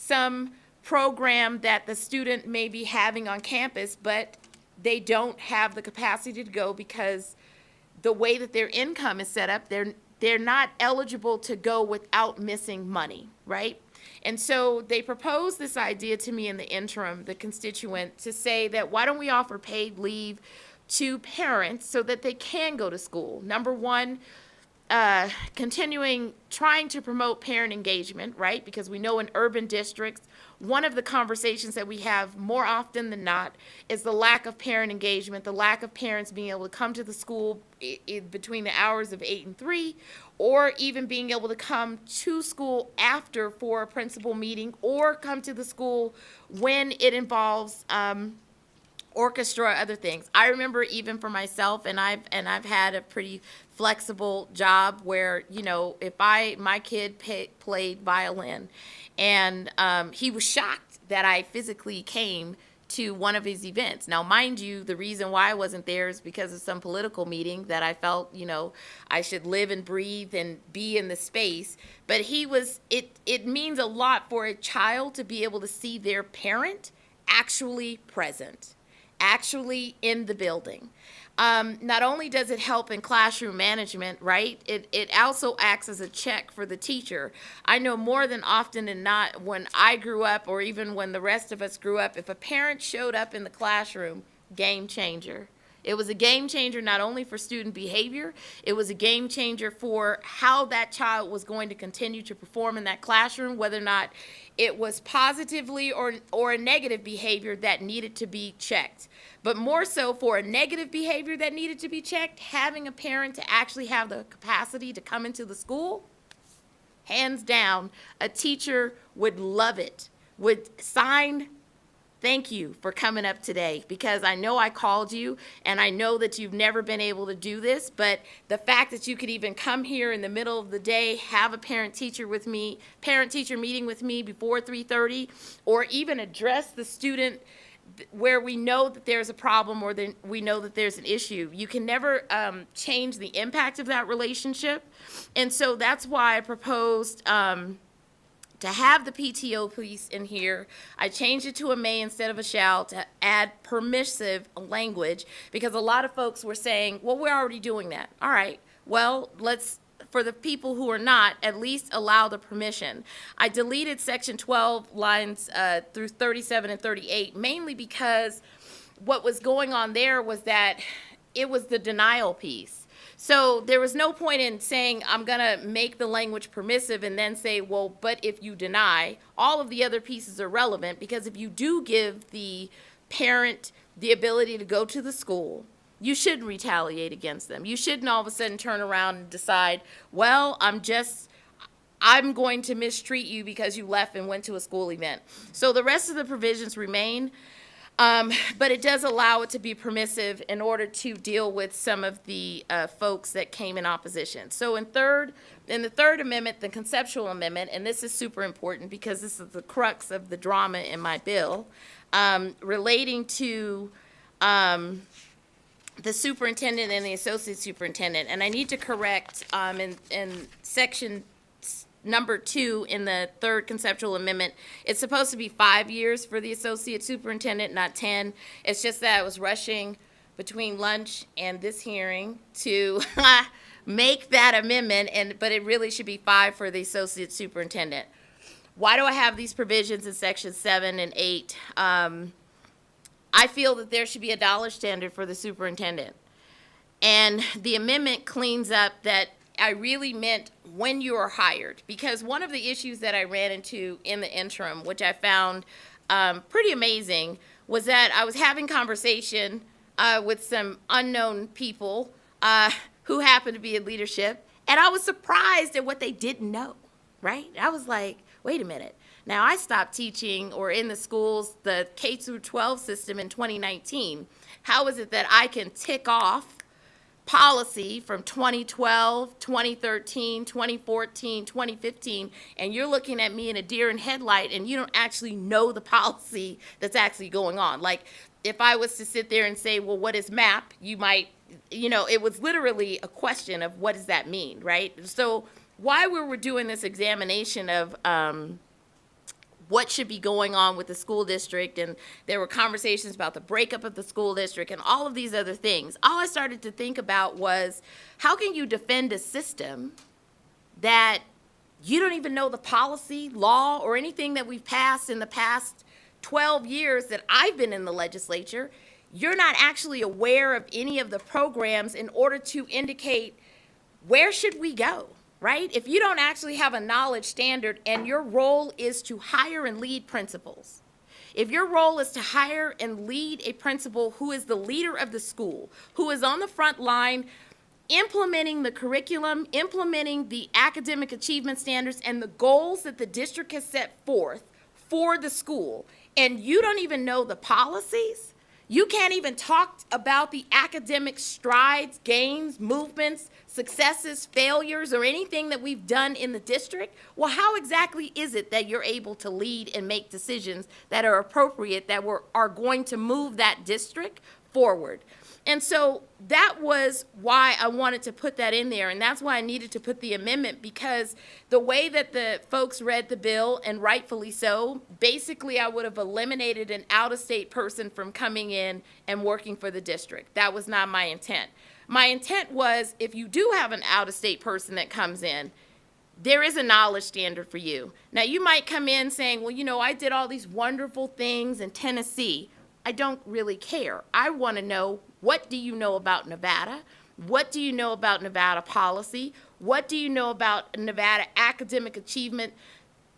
some program that the student may be having on campus, but they don't have the capacity to go because the way that their income is set up, they're not eligible to go without missing money, right? And so they proposed this idea to me in the interim, the constituent, to say that why don't we offer paid leave to parents so that they can go to school? Number one, continuing trying to promote parent engagement, right? Because we know in urban districts, one of the conversations that we have more often than not is the lack of parent engagement, the lack of parents being able to come to the school between the hours of 8 and 3, or even being able to come to school after for a principal meeting, or come to the school when it involves orchestra or other things. I remember even for myself, and I've had a pretty flexible job where, you know, if my kid played violin, and he was shocked that I physically came to one of his events. Now, mind you, the reason why I wasn't there is because of some political meeting that I felt, you know, I should live and breathe and be in the space. But it means a lot for a child to be able to see their parent actually present, actually in the building. Not only does it help in classroom management, right? It also acts as a check for the teacher. I know more than often than not, when I grew up, or even when the rest of us grew up, if a parent showed up in the classroom, game changer. It was a game changer not only for student behavior, it was a game changer for how that child was going to continue to perform in that classroom, whether or not it was positively or a negative behavior that needed to be checked. But more so for a negative behavior that needed to be checked, having a parent to actually have the capacity to come into the school, hands down, a teacher would love it, would sign thank you for coming up today, because I know I called you and I know that you've never been able to do this, but the fact that you could even come here in the middle of the day, have a parent-teacher meeting with me before 3:30, or even address the student where we know that there's a problem, or then we know that there's an issue. You can never change the impact of that relationship. And so that's why I proposed to have the PTO piece in here. I changed it to a may instead of a shall to add permissive language, because a lot of folks were saying, well, we're already doing that. All right, well, let's, for the people who are not, at least allow the permission. I deleted section 12 lines through 37 and 38, mainly because what was going on there was that it was the denial piece. So there was no point in saying, I'm going to make the language permissive and then say, well, but if you deny, all of the other pieces are relevant, because if you do give the parent the ability to go to the school, you shouldn't retaliate against them. You shouldn't all of a sudden turn around and decide, well, I'm going to mistreat you because you left and went to a school event. So the rest of the provisions remain. But it does allow it to be permissive in order to deal with some of the folks that came in opposition. So in the third amendment, the conceptual amendment, and this is super important because this is the crux of the drama in my bill, relating to the superintendent and the associate superintendent. And I need to correct in section number 2 in the third conceptual amendment, it's supposed to be 5 years for the associate superintendent, not 10. It's just that I was rushing between lunch and this hearing to make that amendment, but it really should be 5 for the associate superintendent. Why do I have these provisions in section 7 and 8? I feel that there should be a dollar standard for the superintendent. And the amendment cleans up that I really meant when you are hired, because one of the issues that I ran into in the interim, which I found pretty amazing, was that I was having conversation with some unknown people who happened to be in leadership, and I was surprised at what they didn't know, right? I was like, wait a minute. Now, I stopped teaching or in the schools, the K-12 system in 2019. How is it that I can tick off policy from 2012, 2013, 2014, 2015, and you're looking at me in a deer in headlight and you don't actually know the policy that's actually going on? Like, if I was to sit there and say, well, what is MAP? You might, it was literally a question of what does that mean, right? So while we were doing this examination of what should be going on with the school district, and there were conversations about the breakup of the school district and all of these other things, all I started to think about was, how can you defend a system that you don't even know the policy, law, or anything that we've passed in the past 12 years that I've been in the legislature? You're not actually aware of any of the programs in order to indicate where should we go, right? If you don't actually have a knowledge standard and your role is to hire and lead principals, if your role is to hire and lead a principal who is the leader of the school, who is on the front line implementing the curriculum, implementing the academic achievement standards and the goals that the district has set forth for the school, and you don't even know the policies, you can't even talk about the academic strides, gains, movements, successes, failures, or anything that we've done in the district, well, how exactly is it that you're able to lead and make decisions that are appropriate, that are going to move that district forward? And so that was why I wanted to put that in there, and that's why I needed to put the amendment, because the way that the folks read the bill, and rightfully so, basically I would have eliminated an out-of-state person from coming in and working for the district. That was not my intent. My intent was, if you do have an out-of-state person that comes in, there is a knowledge standard for you. Now, you might come in saying, well, you know, I did all these wonderful things in Tennessee. I don't really care. I want to know, what do you know about Nevada? What do you know about Nevada policy? What do you know about Nevada academic achievement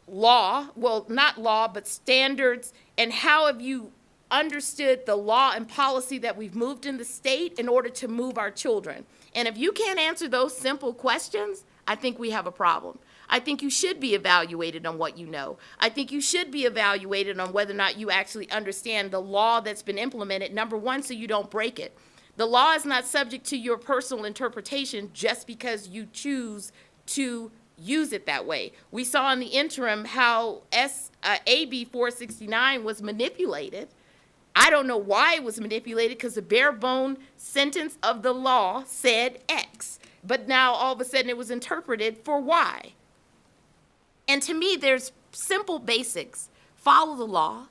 law? Well, not law, but standards. And how have you understood the law and policy that we've moved in the state in order to move our children? And if you can't answer those simple questions, I think we have a problem. I think you should be evaluated on what you know. I think you should be evaluated on whether or not you actually understand the law that's been implemented, number one, so you don't break it. The law is not subject to your personal interpretation just because you choose to use it that way. We saw in the interim how AB 469 was manipulated. I don't know why it was manipulated, because the bare bone sentence of the law said X, but now all of a sudden it was interpreted for Y. And to me, there's simple basics. Follow the law.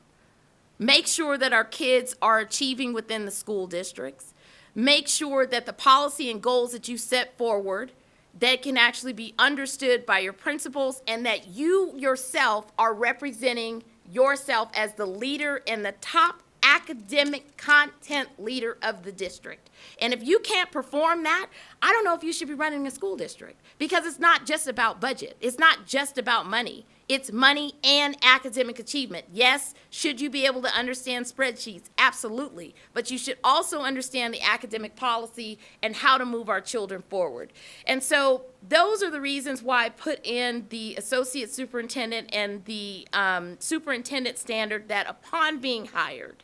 Make sure that our kids are achieving within the school districts. Make sure that the policy and goals that you set forward, that can actually be understood by your principals, and that you yourself are representing yourself as the leader and the top academic content leader of the district. And if you can't perform that, I don't know if you should be running a school district, because it's not just about budget. It's not just about money. It's money and academic achievement. Yes, should you be able to understand spreadsheets? Absolutely. But you should also understand the academic policy and how to move our children forward. And so those are the reasons why I put in the associate superintendent and the superintendent standard, that upon being hired,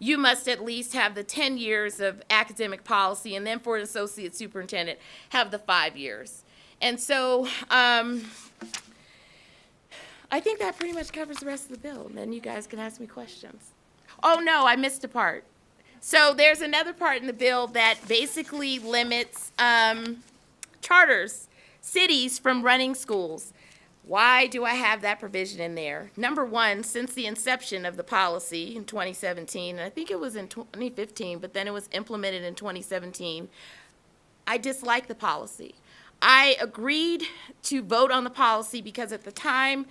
you must at least have the 10 years of academic policy, and then for an associate superintendent, have the 5 years. And so I think that pretty much covers the rest of the bill, and then you guys can ask me questions. Oh, no, I missed a part. So there's another part in the bill that basically limits charters, cities, from running schools. Why do I have that provision in there? Number one, since the inception of the policy in 2017, and I think it was in 2015, but then it was implemented in 2017, I dislike the policy. I agreed to vote on the policy because at the time,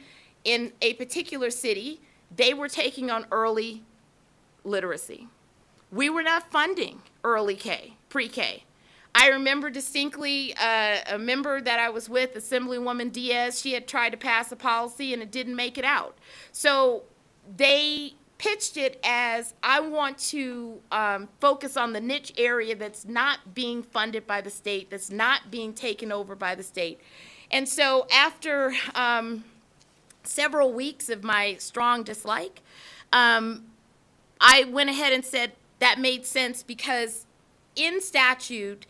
in a particular city, they were taking on early literacy. We were not funding early K, pre-K. I remember distinctly a member that I was with, Assemblywoman Diaz, she had tried to pass a policy and it didn't make it out. So they pitched it as, I want to focus on the niche area that's not being funded by the state, that's not being taken over by the state. And so after several weeks of my strong dislike, I went ahead and said that made sense, because in statute,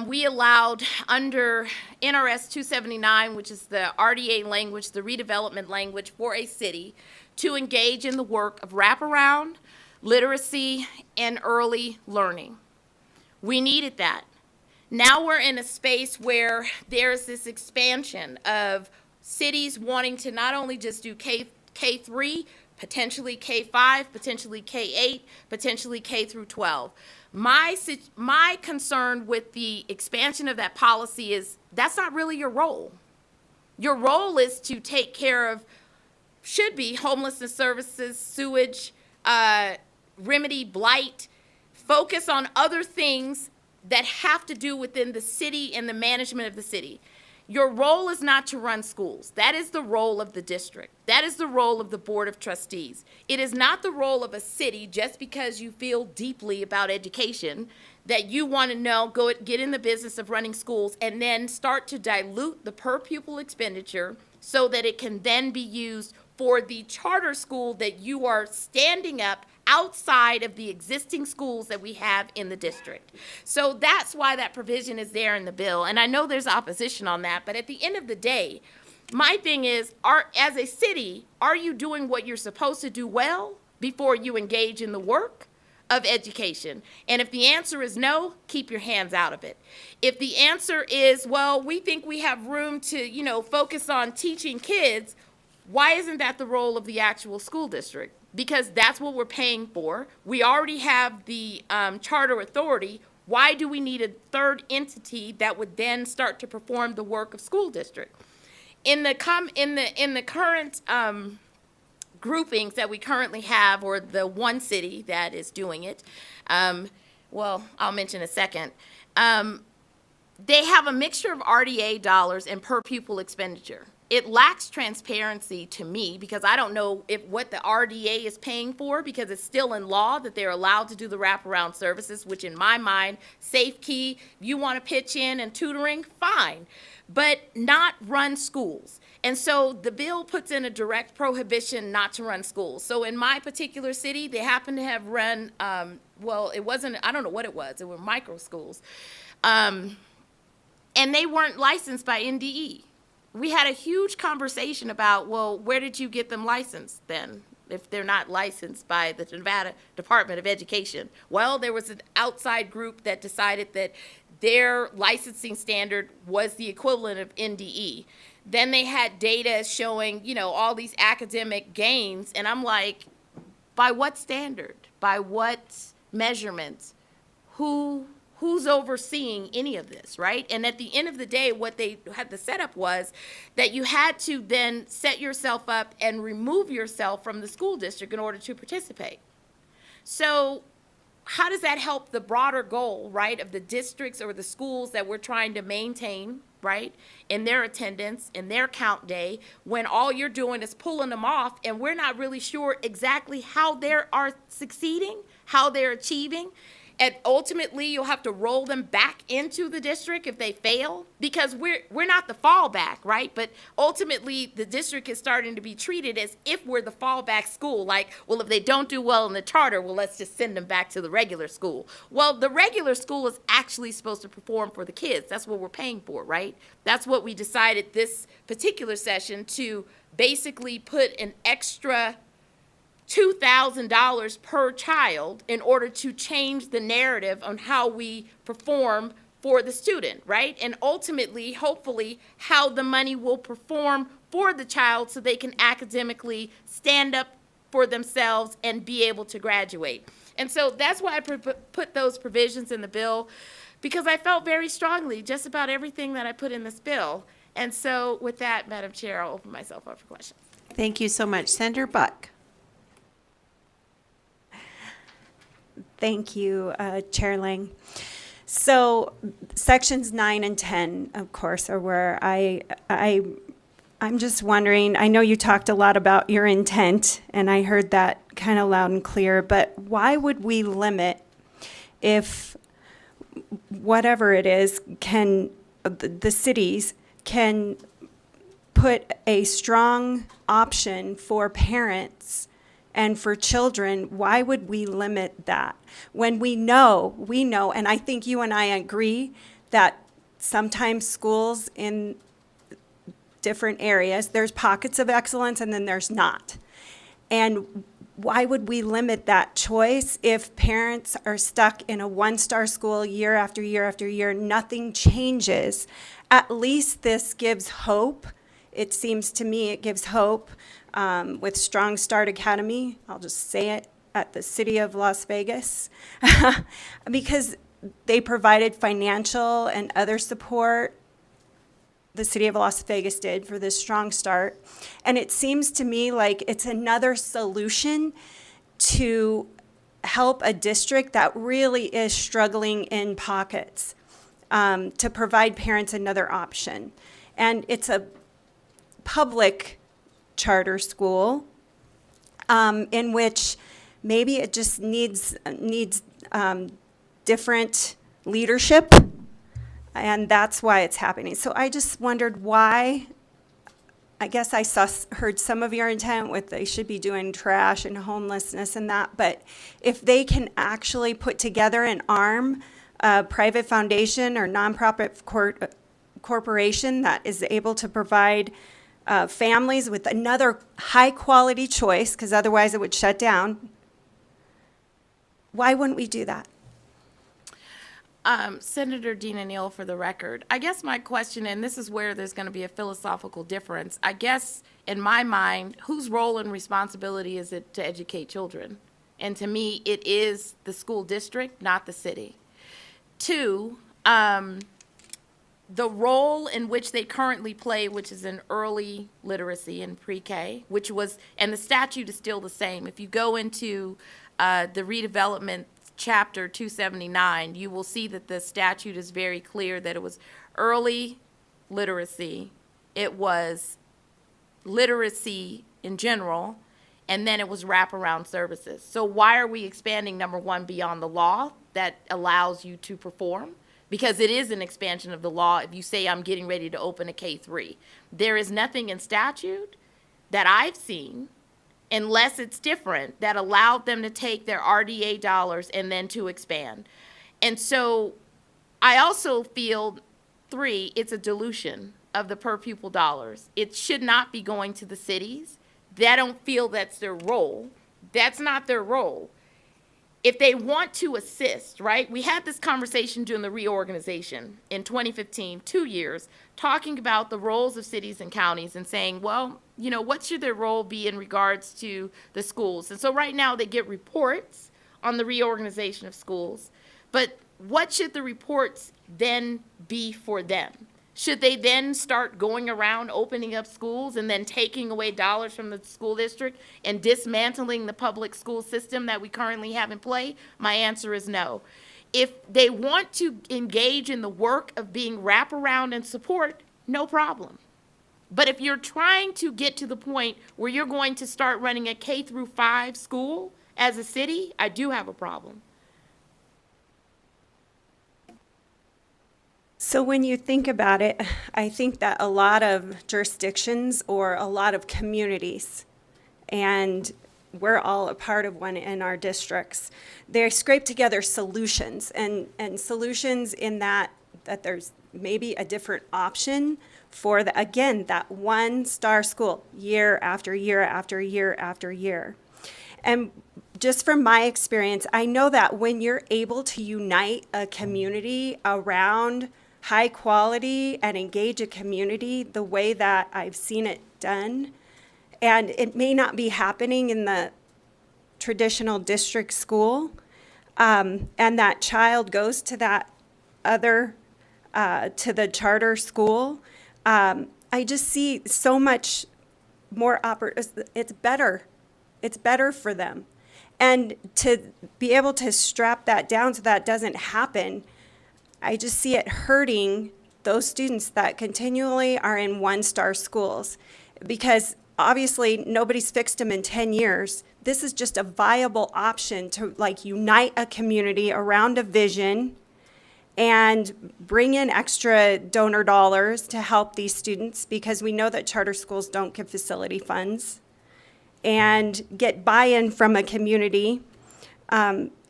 we allowed under NRS 279, which is the RDA language, the redevelopment language for a city, to engage in the work of wraparound, literacy, and early learning. We needed that. Now we're in a space where there's this expansion of cities wanting to not only just do K3, potentially K5, potentially K8, potentially K through 12. My concern with the expansion of that policy is that's not really your role. Your role is to take care of, should be, homelessness services, sewage, remedy blight, focus on other things that have to do within the city and the management of the city. Your role is not to run schools. That is the role of the district. That is the role of the Board of Trustees. It is not the role of a city, just because you feel deeply about education, that you want to get in the business of running schools and then start to dilute the per pupil expenditure so that it can then be used for the charter school that you are standing up outside of the existing schools that we have in the district. So that's why that provision is there in the bill. And I know there's opposition on that, but at the end of the day, my thing is, as a city, are you doing what you're supposed to do well before you engage in the work of education? And if the answer is no, keep your hands out of it. If the answer is, well, we think we have room to, focus on teaching kids, why isn't that the role of the actual school district? Because that's what we're paying for. We already have the charter authority. Why do we need a third entity that would then start to perform the work of school district? In the current groupings that we currently have, or the one city that is doing it, well, I'll mention a second. They have a mixture of RDA dollars and per pupil expenditure. It lacks transparency to me, because I don't know what the RDA is paying for, because it's still in law that they're allowed to do the wraparound services, which in my mind, Safe Key, you want to pitch in and tutoring, fine, but not run schools. And so the bill puts in a direct prohibition not to run schools. So in my particular city, they happen to have run, well, it wasn't, I don't know what it was, it were micro schools. And they weren't licensed by NDE. We had a huge conversation about, well, where did you get them licensed then, if they're not licensed by the Nevada Department of Education? Well, there was an outside group that decided that their licensing standard was the equivalent of NDE. Then they had data showing, all these academic gains, and I'm like, by what standard? By what measurements? Who's overseeing any of this, right? And at the end of the day, what they had the setup was that you had to then set yourself up and remove yourself from the school district in order to participate. So how does that help the broader goal, right, of the districts or the schools that we're trying to maintain, right, in their attendance, in their count day, when all you're doing is pulling them off, and we're not really sure exactly how they are succeeding, how they're achieving? And ultimately, you'll have to roll them back into the district if they fail, because we're not the fallback, right? But ultimately, the district is starting to be treated as if we're the fallback school. Like, well, if they don't do well in the charter, well, let's just send them back to the regular school. Well, the regular school is actually supposed to perform for the kids. That's what we're paying for, right? That's what we decided this particular session, to basically put an extra $2,000 per child in order to change the narrative on how we perform for the student, right? And ultimately, hopefully, how the money will perform for the child so they can academically stand up for themselves and be able to graduate. And so that's why I put those provisions in the bill, because I felt very strongly just about everything that I put in this bill. And so with that, Madam Chair, I'll open myself up for questions. Thank you so much. Senator Buck. Thank you, Chair Lang. So sections 9 and 10, of course, are where I'm just wondering, I know you talked a lot about your intent, and I heard that kind of loud and clear, but why would we limit if whatever it is the cities can put a strong option for parents and for children? Why would we limit that? When we know, and I think you and I agree that sometimes schools in different areas, there's pockets of excellence and then there's not. And why would we limit that choice if parents are stuck in a one-star school year after year after year, nothing changes? At least this gives hope. It seems to me it gives hope with Strong Start Academy. I'll just say it, at the city of Las Vegas, because they provided financial and other support. The city of Las Vegas did for this Strong Start. And it seems to me like it's another solution to help a district that really is struggling in pockets, to provide parents another option. And it's a public charter school, in which maybe it just needs different leadership, and that's why it's happening. So I just wondered why. I guess I heard some of your intent with they should be doing trash and homelessness and that, but if they can actually put together and arm a private foundation or nonprofit corporation that is able to provide families with another high-quality choice, because otherwise it would shut down, why wouldn't we do that? Senator Dina Neal, for the record, I guess my question, and this is where there's going to be a philosophical difference, I guess in my mind, whose role and responsibility is it to educate children? And to me, it is the school district, not the city. Two, the role in which they currently play, which is in early literacy and pre-K, which was, and the statute is still the same. If you go into the redevelopment Chapter 279, you will see that the statute is very clear that it was early literacy, it was literacy in general, and then it was wraparound services. So why are we expanding, number one, beyond the law that allows you to perform? Because it is an expansion of the law if you say I'm getting ready to open a K-3. There is nothing in statute that I've seen, unless it's different, that allowed them to take their RDA dollars and then to expand. And so I also feel, three, it's a dilution of the per pupil dollars. It should not be going to the cities. They don't feel that's their role. That's not their role. If they want to assist, right? We had this conversation during the reorganization in 2015, 2 years, talking about the roles of cities and counties and saying, well, you know, what should their role be in regards to the schools? And so right now they get reports on the reorganization of schools, but what should the reports then be for them? Should they then start going around opening up schools and then taking away dollars from the school district and dismantling the public school system that we currently have in play? My answer is no. If they want to engage in the work of being wraparound and support, no problem. But if you're trying to get to the point where you're going to start running a K-5 school as a city, I do have a problem. So when you think about it, I think that a lot of jurisdictions or a lot of communities, and we're all a part of one in our districts, they scrape together solutions, and solutions in that there's maybe a different option for, again, that one-star school year after year after year after year. And just from my experience, I know that when you're able to unite a community around high quality and engage a community the way that I've seen it done, and it may not be happening in the traditional district school, and that child goes to that other, to the charter school, I just see so much more it's better. It's better for them. And to be able to strap that down so that doesn't happen, I just see it hurting those students that continually are in one-star schools, because obviously nobody's fixed them in 10 years. This is just a viable option to like unite a community around a vision and bring in extra donor dollars to help these students, because we know that charter schools don't give facility funds, and get buy-in from a community.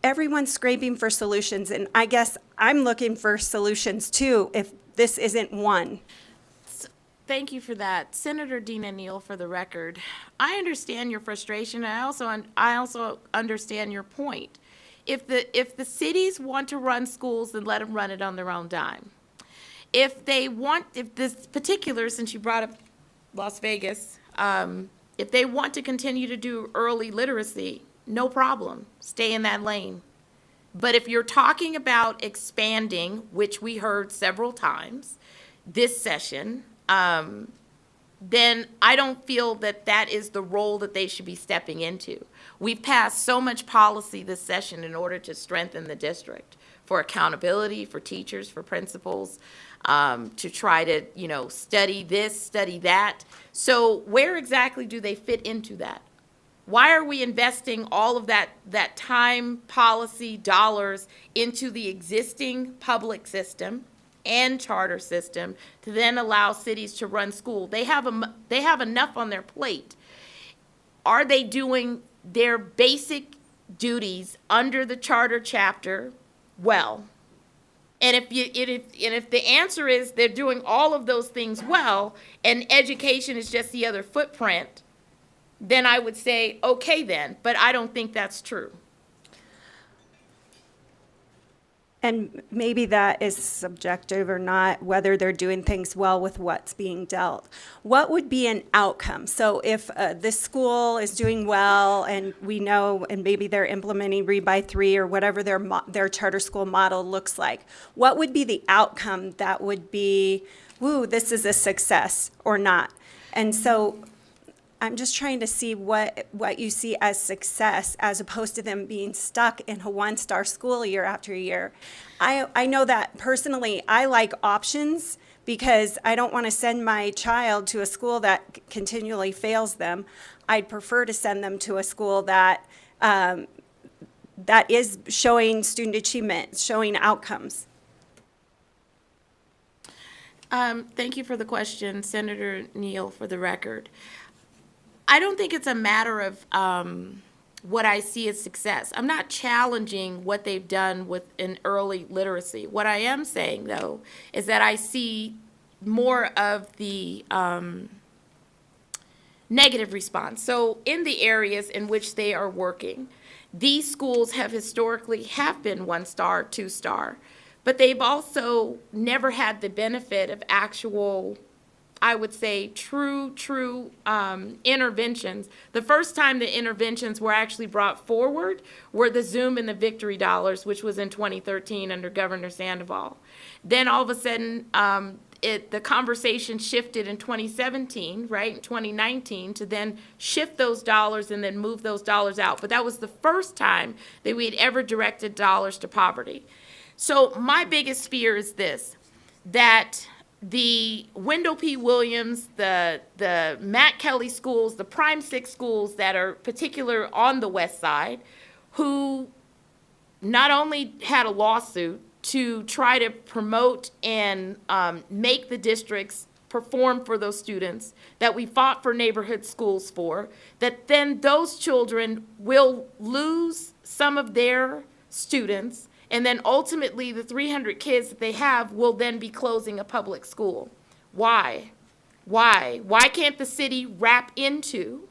Everyone's scraping for solutions, and I guess I'm looking for solutions too, if this isn't one. Thank you for that. Senator Dina Neal, for the record, I understand your frustration, and I also understand your point. If the cities want to run schools, then let them run it on their own dime. If this particular, since you brought up Las Vegas, if they want to continue to do early literacy, no problem, stay in that lane. But if you're talking about expanding, which we heard several times this session, then I don't feel that that is the role that they should be stepping into. We've passed so much policy this session in order to strengthen the district for accountability, for teachers, for principals, to try to, study this, study that. So where exactly do they fit into that? Why are we investing all of that time, policy, dollars into the existing public system and charter system to then allow cities to run school? They have enough on their plate. Are they doing their basic duties under the charter chapter well? And if the answer is they're doing all of those things well, and education is just the other footprint, then I would say, okay then, but I don't think that's true. And maybe that is subjective or not, whether they're doing things well with what's being dealt. What would be an outcome? So if this school is doing well and we know, and maybe they're implementing Read by 3 or whatever their charter school model looks like, what would be the outcome that would be, woo, this is a success or not? And so I'm just trying to see what you see as success as opposed to them being stuck in a one-star school year after year. I know that personally I like options because I don't want to send my child to a school that continually fails them. I'd prefer to send them to a school that that is showing student achievement, showing outcomes. Thank you for the question, Senator Neal, for the record. I don't think it's a matter of what I see as success. I'm not challenging what they've done with an early literacy. What I am saying, though, is that I see more of the negative response. So in the areas in which they are working, these schools have historically been 1-star, 2-star, but they've also never had the benefit of actual, I would say, true interventions. The first time the interventions were actually brought forward were the Zoom and the Victory Dollars, which was in 2013 under Governor Sandoval. Then all of a sudden, the conversation shifted in 2017, right, in 2019, to then shift those dollars and then move those dollars out. But that was the first time that we had ever directed dollars to poverty. So my biggest fear is this, that the Wendell P. Williams, the Matt Kelly schools, the Prime 6 schools that are particular on the west side, who not only had a lawsuit to try to promote and make the districts perform for those students that we fought for neighborhood schools for, that then those children will lose some of their students, and then ultimately the 300 kids that they have will then be closing a public school. Why? Why can't the city wrap into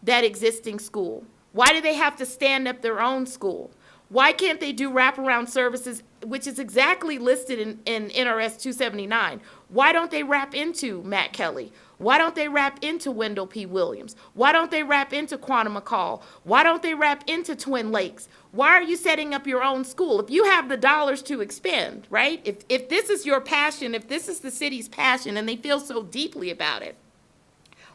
that existing school? Why do they have to stand up their own school? Why can't they do wraparound services, which is exactly listed in NRS 279? Why don't they wrap into Matt Kelly? Why don't they wrap into Wendell P. Williams? Why don't they wrap into Quantum McCall? Why don't they wrap into Twin Lakes? Why are you setting up your own school? If you have the dollars to expend, right? If this is your passion, if this is the city's passion and they feel so deeply about it,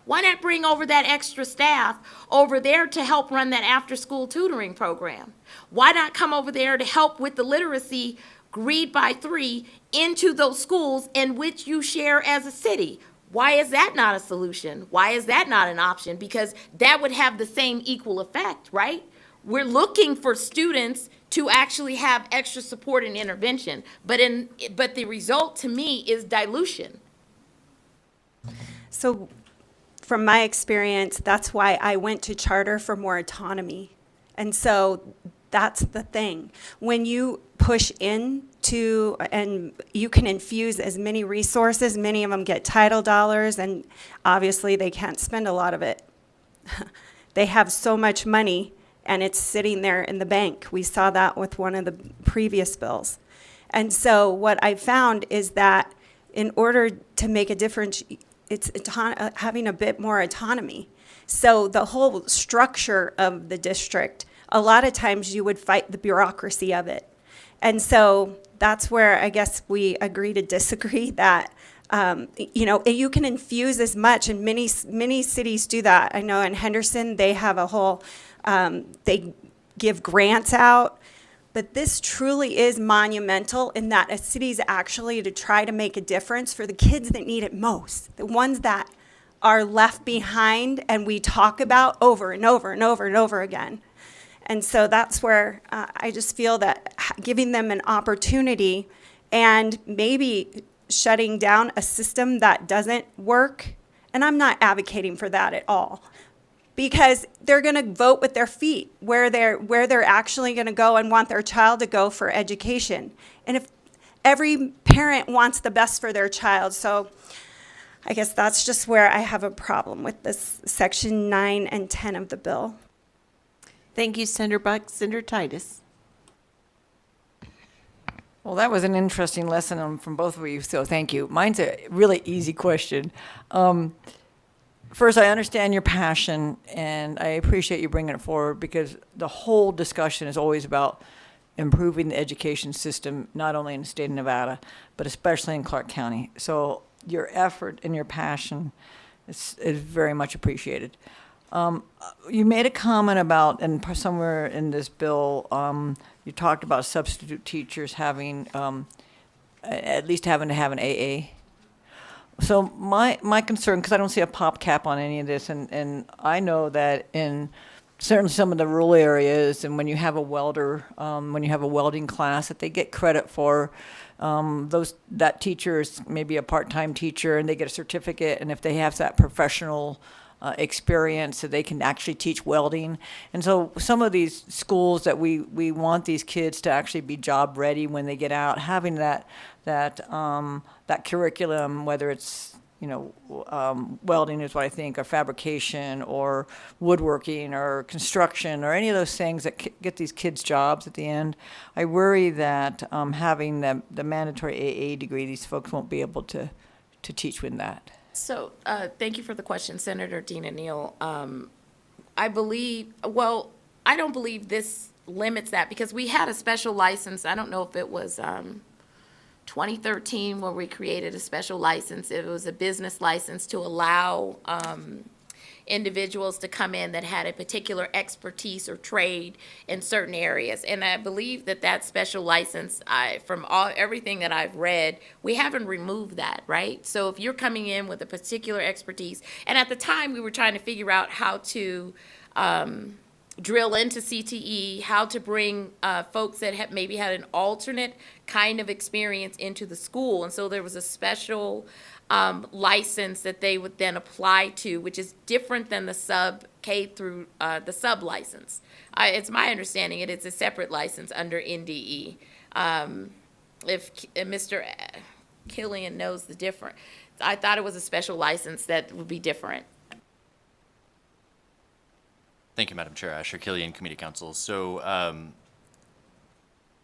why not bring over that extra staff over there to help run that after-school tutoring program? Why not come over there to help with the literacy Read by 3 into those schools in which you share as a city? Why is that not a solution? Why is that not an option? Because that would have the same equal effect, right? We're looking for students to actually have extra support and intervention, but the result to me is dilution. So from my experience, that's why I went to charter for more autonomy. And so that's the thing. When you push into, and you can infuse as many resources, many of them get title dollars, and obviously they can't spend a lot of it. They have so much money, and it's sitting there in the bank. We saw that with one of the previous bills. And so what I found is that in order to make a difference, it's having a bit more autonomy. So the whole structure of the district, a lot of times you would fight the bureaucracy of it. And so that's where I guess we agree to disagree, that You can infuse as much, and many cities do that. I know in Henderson, they have a whole, they give grants out. But this truly is monumental in that a city's actually to try to make a difference for the kids that need it most, the ones that are left behind and we talk about over and over and over and over again. And so that's where I just feel that giving them an opportunity and maybe shutting down a system that doesn't work, and I'm not advocating for that at all, because they're going to vote with their feet where they're actually going to go and want their child to go for education. And if every parent wants the best for their child, so I guess that's just where I have a problem with this section 9 and 10 of the bill. Thank you, Senator Buck. Senator Titus. Well, that was an interesting lesson from both of you, so thank you. Mine's a really easy question. First, I understand your passion, and I appreciate you bringing it forward, because the whole discussion is always about improving the education system, not only in the state of Nevada, but especially in Clark County. So your effort and your passion is very much appreciated. You made a comment about, and somewhere in this bill, you talked about substitute teachers having, at least having to have an AA. So my concern, because I don't see a pop cap on any of this, and I know that in certainly some of the rural areas, and when you have a welder, when you have a welding class, that they get credit for that teacher is maybe a part-time teacher, and they get a certificate, and if they have that professional experience, so they can actually teach welding. And so some of these schools that we want these kids to actually be job ready when they get out, having that curriculum, whether it's welding is what I think, or fabrication, or woodworking, or construction, or any of those things that get these kids jobs at the end. I worry that having the mandatory AA degree, these folks won't be able to teach with that. So, thank you for the question, Senator Dina Neal. I don't believe this limits that, because we had a special license. I don't know if it was 2013 where we created a special license. It was a business license to allow individuals to come in that had a particular expertise or trade in certain areas. And I believe that special license, from everything that I've read, we haven't removed that, right? So if you're coming in with a particular expertise, and at the time we were trying to figure out how to drill into CTE, how to bring folks that have maybe had an alternate kind of experience into the school. And so there was a special license that they would then apply to, which is different than the sub K through the sub license. It's my understanding it's a separate license under NDE. If Mr. Killian knows the difference, I thought it was a special license that would be different. Thank you, Madam Chair. Asher Killian, Committee Counsel. So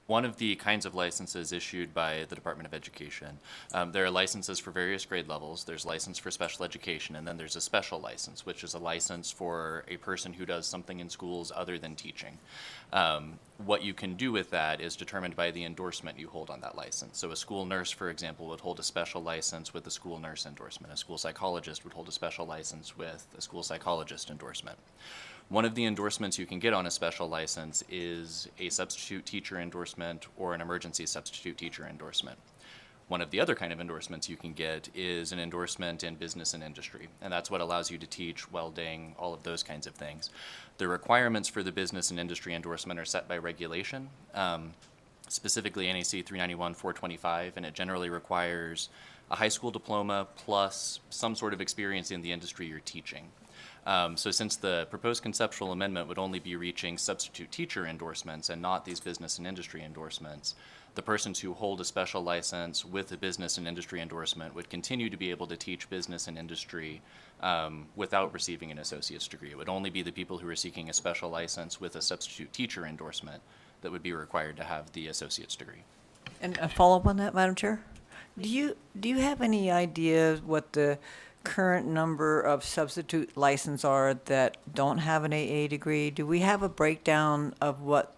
one of the kinds of licenses issued by the Department of Education, there are licenses for various grade levels. There's license for special education, and then there's a special license, which is a license for a person who does something in schools other than teaching. What you can do with that is determined by the endorsement you hold on that license. So a school nurse, for example, would hold a special license with a school nurse endorsement. A school psychologist would hold a special license with a school psychologist endorsement. One of the endorsements you can get on a special license is a substitute teacher endorsement or an emergency substitute teacher endorsement. One of the other kind of endorsements you can get is an endorsement in business and industry, and that's what allows you to teach welding, all of those kinds of things. The requirements for the business and industry endorsement are set by regulation, specifically NAC 391-425, and it generally requires a high school diploma plus some sort of experience in the industry you're teaching. So since the proposed conceptual amendment would only be reaching substitute teacher endorsements and not these business and industry endorsements, the persons who hold a special license with a business and industry endorsement would continue to be able to teach business and industry without receiving an associate's degree. It would only be the people who are seeking a special license with a substitute teacher endorsement that would be required to have the associate's degree. And a follow-up on that, Madam Chair? Do you have any idea what the current number of substitute license are that don't have an AA degree? Do we have a breakdown of what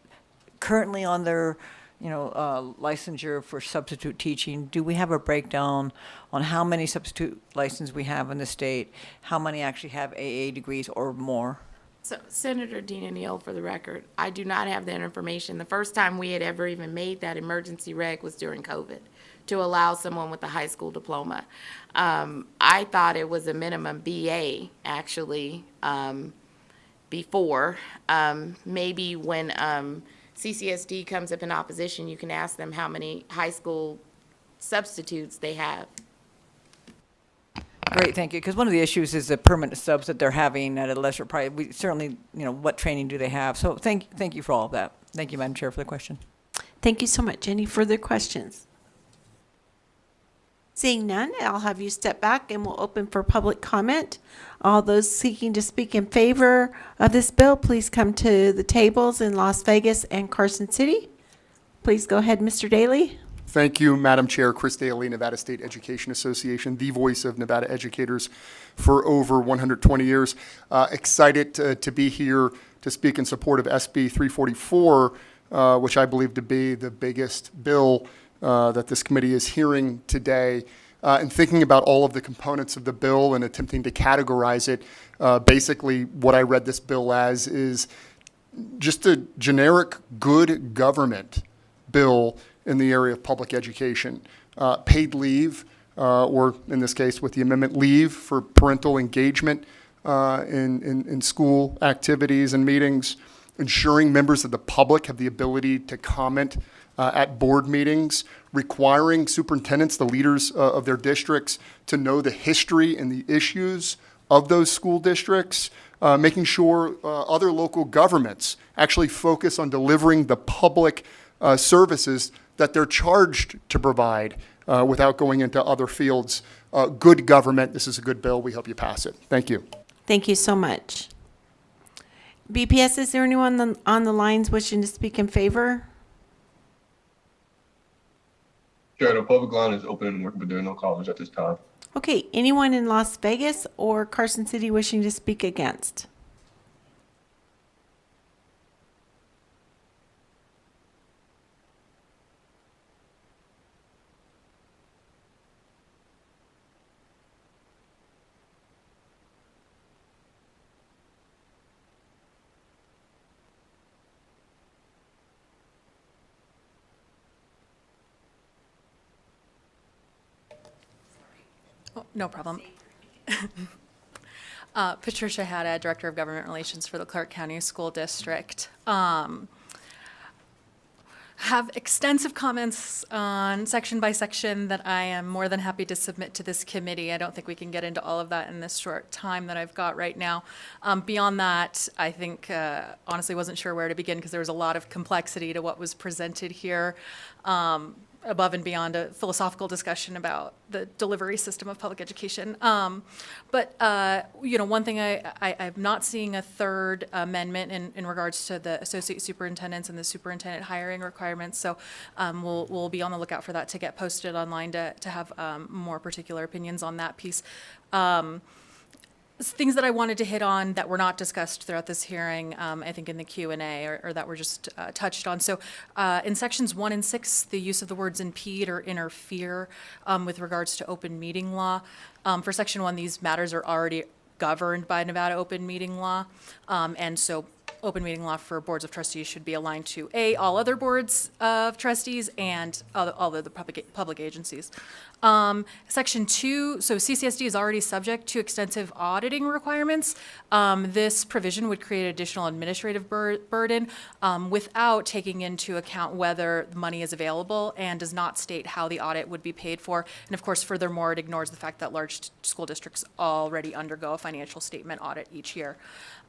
currently on their licensure for substitute teaching, do we have a breakdown on how many substitute licenses we have in the state? How many actually have AA degrees or more? So Senator Dina Neal, for the record, I do not have that information. The first time we had ever even made that emergency reg was during COVID to allow someone with a high school diploma. I thought it was a minimum BA, actually, before. Maybe when CCSD comes up in opposition, you can ask them how many high school substitutes they have. Great, thank you. Because one of the issues is the permanent subs that they're having at a lesser price. We certainly, what training do they have? So thank you for all of that. Thank you, Madam Chair, for the question. Thank you so much. Any further questions? Seeing none, I'll have you step back and we'll open for public comment. All those seeking to speak in favor of this bill, please come to the tables in Las Vegas and Carson City. Please go ahead, Mr. Daly. Thank you, Madam Chair. Chris Daly, Nevada State Education Association, the voice of Nevada educators for over 120 years. Excited to be here to speak in support of SB 344, which I believe to be the biggest bill that this committee is hearing today. And thinking about all of the components of the bill and attempting to categorize it, basically what I read this bill as is just a generic good government bill in the area of public education. Paid leave, or in this case with the amendment, leave for parental engagement in school activities and meetings, ensuring members of the public have the ability to comment at board meetings, requiring superintendents, the leaders of their districts, to know the history and the issues of those school districts, making sure other local governments actually focus on delivering the public services that they're charged to provide without going into other fields. Good government. This is a good bill. We hope you pass it. Thank you. Thank you so much. BPS, is there anyone on the lines wishing to speak in favor? Chair, the public line is open, but there are no callers at this time. Okay, anyone in Las Vegas or Carson City wishing to speak against? Oh, no problem. Patricia Haddad, Director of Government Relations for the Clark County School District. Have extensive comments on section by section that I am more than happy to submit to this committee. I don't think we can get into all of that in this short time that I've got right now. Beyond that, I think, honestly wasn't sure where to begin because there was a lot of complexity to what was presented here. Above and beyond a philosophical discussion about the delivery system of public education. But one thing I'm not seeing a third amendment in regards to the associate superintendents and the superintendent hiring requirements. So we'll be on the lookout for that to get posted online to have more particular opinions on that piece. Things that I wanted to hit on that were not discussed throughout this hearing, I think in the Q&A or that were just touched on. So in sections 1 and 6, the use of the words impede or interfere with regards to open meeting law. For section 1, these matters are already governed by Nevada open meeting law. And so open meeting law for boards of trustees should be aligned to all other boards of trustees and all of the public agencies. Section 2, so CCSD is already subject to extensive auditing requirements. This provision would create additional administrative burden without taking into account whether money is available and does not state how the audit would be paid for. And of course, furthermore, it ignores the fact that large school districts already undergo a financial statement audit each year.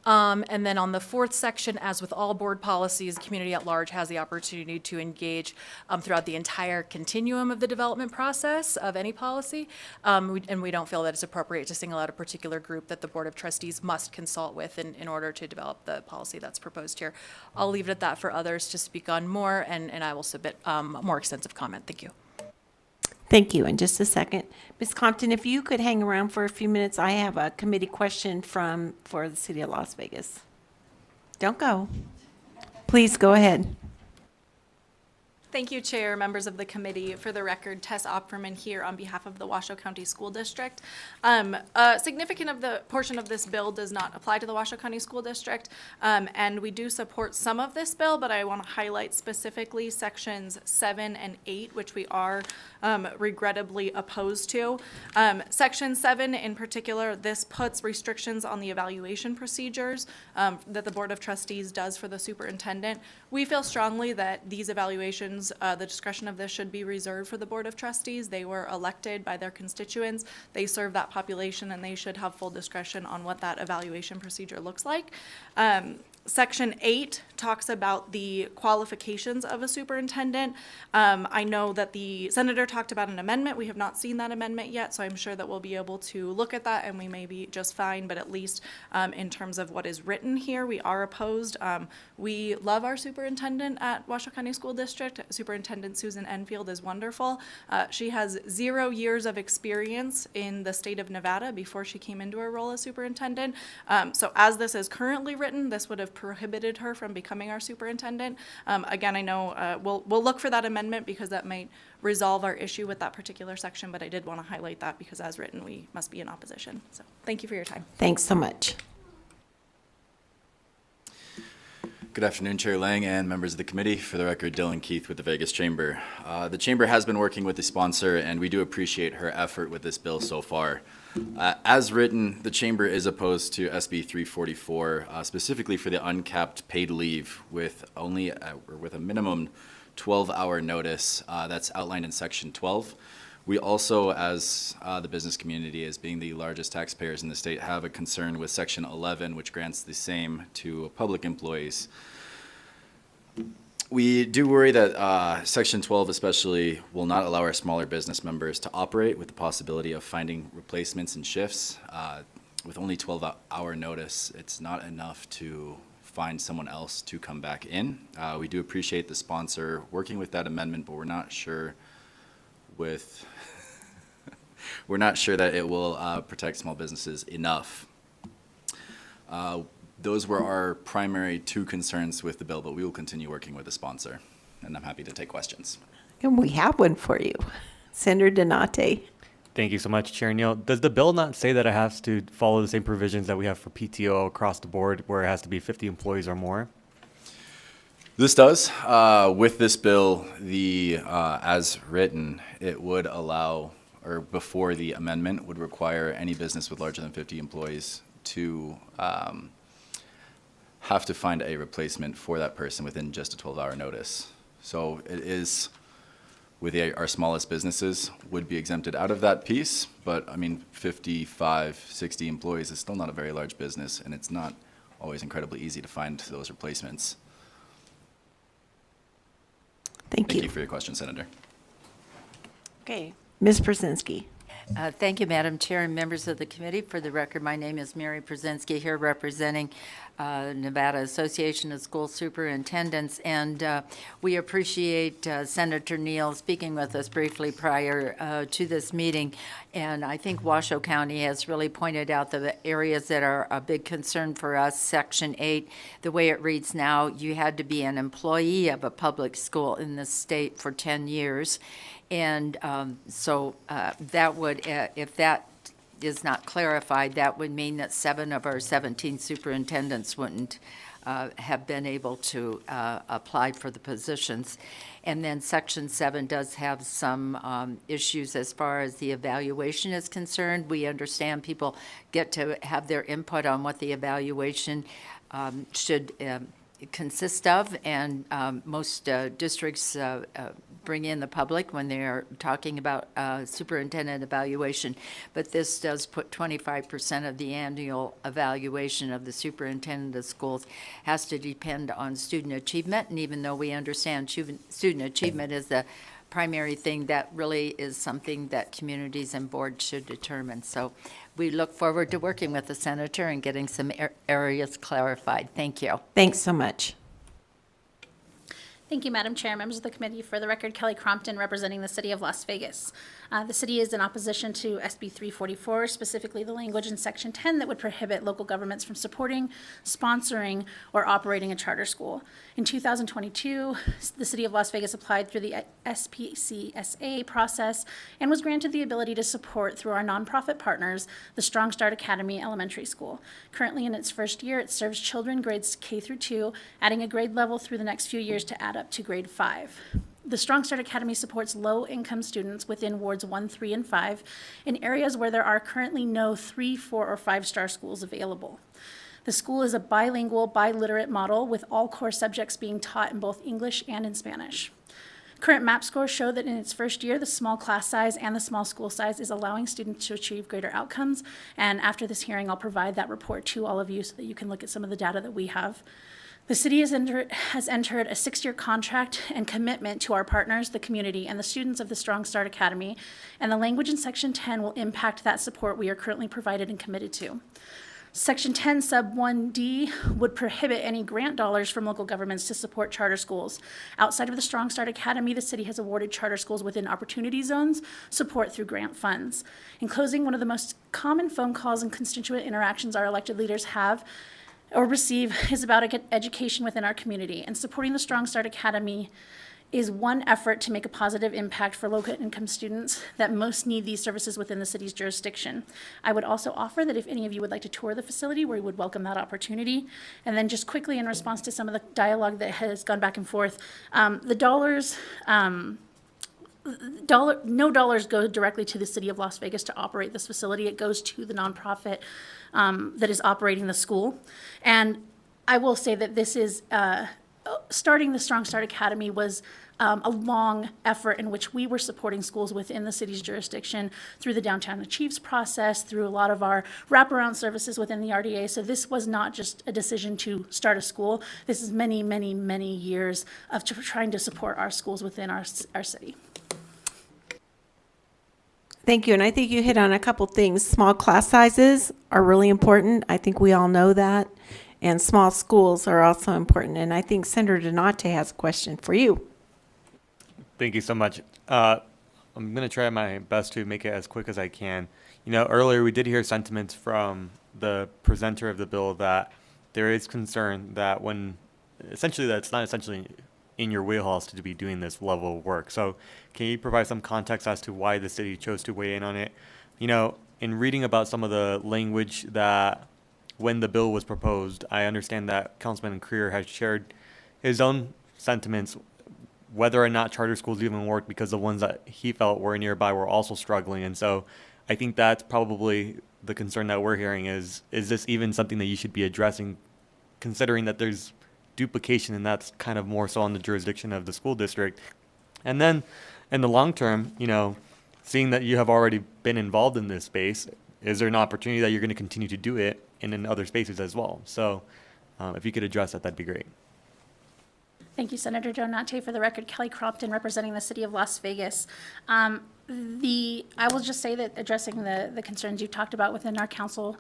And then on the 4th section, as with all board policies, the community at large has the opportunity to engage throughout the entire continuum of the development process of any policy. And we don't feel that it's appropriate to single out a particular group that the Board of Trustees must consult with in order to develop the policy that's proposed here. I'll leave it at that for others to speak on more, and I will submit more extensive comment. Thank you. Thank you. In just a second. Ms. Compton, if you could hang around for a few minutes, I have a committee question for the City of Las Vegas. Don't go. Please go ahead. Thank you, Chair, members of the committee. For the record, Tess Opferman here on behalf of the Washoe County School District. A significant of the portion of this bill does not apply to the Washoe County School District, and we do support some of this bill, but I want to highlight specifically sections 7 and 8, which we are regrettably opposed to. Section 7 in particular, this puts restrictions on the evaluation procedures that the Board of Trustees does for the superintendent. We feel strongly that these evaluations, the discretion of this should be reserved for the Board of Trustees. They were elected by their constituents. They serve that population, and they should have full discretion on what that evaluation procedure looks like. Section 8 talks about the qualifications of a superintendent. I know that the senator talked about an amendment. We have not seen that amendment yet, so I'm sure that we'll be able to look at that and we may be just fine, but at least in terms of what is written here, we are opposed. We love our superintendent at Washoe County School District. Superintendent Susan Enfield is wonderful. She has 0 years of experience in the state of Nevada before she came into her role as superintendent. So as this is currently written, this would have prohibited her from becoming our superintendent. Again, I know we'll look for that amendment because that might resolve our issue with that particular section, but I did want to highlight that because as written, we must be in opposition. So thank you for your time. Thanks so much. Good afternoon, Chair Lang and members of the committee. For the record, Dylan Keith with the Vegas Chamber. The Chamber has been working with the sponsor, and we do appreciate her effort with this bill so far. As written, the Chamber is opposed to SB 344, specifically for the uncapped paid leave with only with a minimum 12-hour notice that's outlined in Section 12. We also, as the business community, as being the largest taxpayers in the state, have a concern with Section 11, which grants the same to public employees. We do worry that Section 12 especially will not allow our smaller business members to operate with the possibility of finding replacements and shifts. With only 12-hour notice, it's not enough to find someone else to come back in. We do appreciate the sponsor working with that amendment, but we're not sure we're not sure that it will protect small businesses enough. Those were our primary two concerns with the bill, but we will continue working with the sponsor, and I'm happy to take questions. And we have one for you. Senator Donate. Thank you so much, Chair Neal. Does the bill not say that it has to follow the same provisions that we have for PTO across the board, where it has to be 50 employees or more? This does. With this bill, as written, it would allow, or before the amendment, would require any business with larger than 50 employees to have to find a replacement for that person within just a 12-hour notice. So it is, with our smallest businesses, would be exempted out of that piece, but I mean, 55, 60 employees is still not a very large business, and it's not always incredibly easy to find those replacements. Thank you for your question, Senator. Okay, Ms. Brzezinski. Thank you, Madam Chair and members of the committee. For the record, my name is Mary Brzezinski, here representing Nevada Association of School Superintendents, and we appreciate Senator Neal speaking with us briefly prior to this meeting. And I think Washoe County has really pointed out the areas that are a big concern for us. Section 8, the way it reads now, you had to be an employee of a public school in the state for 10 years. And so that would, if that is not clarified, that would mean that 7 of our 17 superintendents wouldn't have been able to apply for the positions. And then Section 7 does have some issues as far as the evaluation is concerned. We understand people get to have their input on what the evaluation should consist of, and most districts bring in the public when they are talking about superintendent evaluation, but this does put 25% of the annual evaluation of the superintendent of schools has to depend on student achievement, and even though we understand student achievement is the primary thing, that really is something that communities and boards should determine. So we look forward to working with the senator and getting some areas clarified. Thank you. Thanks so much. Thank you, Madam Chair, members of the committee. For the record, Kelly Crompton, representing the City of Las Vegas. The city is in opposition to SB 344, specifically the language in Section 10 that would prohibit local governments from supporting, sponsoring, or operating a charter school. In 2022, the City of Las Vegas applied through the SPCSA process and was granted the ability to support through our nonprofit partners the Strong Start Academy Elementary School. Currently in its first year, it serves children grades K through 2, adding a grade level through the next few years to add up to grade 5. The Strong Start Academy supports low-income students within wards 1, 3, and 5 in areas where there are currently no 3, 4, or 5-star schools available. The school is a bilingual, biliterate model with all core subjects being taught in both English and in Spanish. Current MAP scores show that in its first year, the small class size and the small school size is allowing students to achieve greater outcomes. And after this hearing, I'll provide that report to all of you so that you can look at some of the data that we have. The city has entered a 6-year contract and commitment to our partners, the community, and the students of the Strong Start Academy, and the language in Section 10 will impact that support we are currently provided and committed to. Section 10 sub 1D would prohibit any grant dollars from local governments to support charter schools. Outside of the Strong Start Academy, the city has awarded charter schools within opportunity zones support through grant funds. In closing, one of the most common phone calls and constituent interactions our elected leaders have or receive is about education within our community, and supporting the Strong Start Academy is one effort to make a positive impact for low-income students that most need these services within the city's jurisdiction. I would also offer that if any of you would like to tour the facility, we would welcome that opportunity. And then just quickly in response to some of the dialogue that has gone back and forth, the dollars, no dollars go directly to the City of Las Vegas to operate this facility. It goes to the nonprofit that is operating the school. And I will say that this is, starting the Strong Start Academy was a long effort in which we were supporting schools within the city's jurisdiction through the Downtown Achieves process, through a lot of our wraparound services within the RDA. So this was not just a decision to start a school. This is many, many, many years of trying to support our schools within our city. Thank you. And I think you hit on a couple things. Small class sizes are really important. I think we all know that. And small schools are also important. And I think Senator Donate has a question for you. Thank you so much. I'm going to try my best to make it as quick as I can. You know, earlier we did hear sentiments from the presenter of the bill that there is concern that when essentially that's not essentially in your wheelhouse to be doing this level of work. So can you provide some context as to why the city chose to weigh in on it? You know, in reading about some of the language that when the bill was proposed, I understand that Councilman Creer has shared his own sentiments, whether or not charter schools even worked, because the ones that he felt were nearby were also struggling. And so I think that's probably the concern that we're hearing is this even something that you should be addressing, considering that there's duplication and that's kind of more so on the jurisdiction of the school district. And then in the long term, you know, seeing that you have already been involved in this space, is there an opportunity that you're going to continue to do it and in other spaces as well? So if you could address that, that'd be great. Thank you, Senator Donate. For the record, Kelly Crompton, representing the City of Las Vegas. I will just say that addressing the concerns you talked about within our council,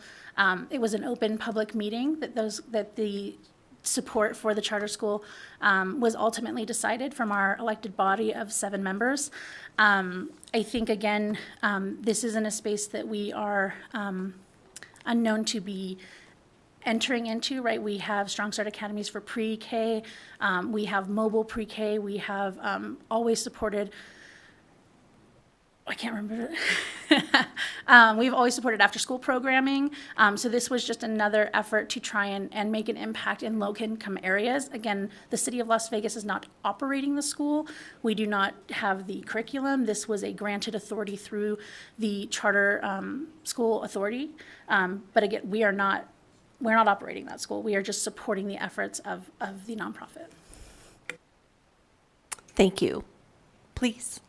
it was an open public meeting that the support for the charter school was ultimately decided from our elected body of 7 members. I think, again, this isn't a space that we are unknown to be entering into, right? We have Strong Start Academies for pre-K. We have mobile pre-K. We have always supported, I can't remember. We've always supported after-school programming. So this was just another effort to try and make an impact in low-income areas. Again, the City of Las Vegas is not operating the school. We do not have the curriculum. This was a granted authority through the Charter School Authority. But again, we're not operating that school. We are just supporting the efforts of the nonprofit. Thank you. Please.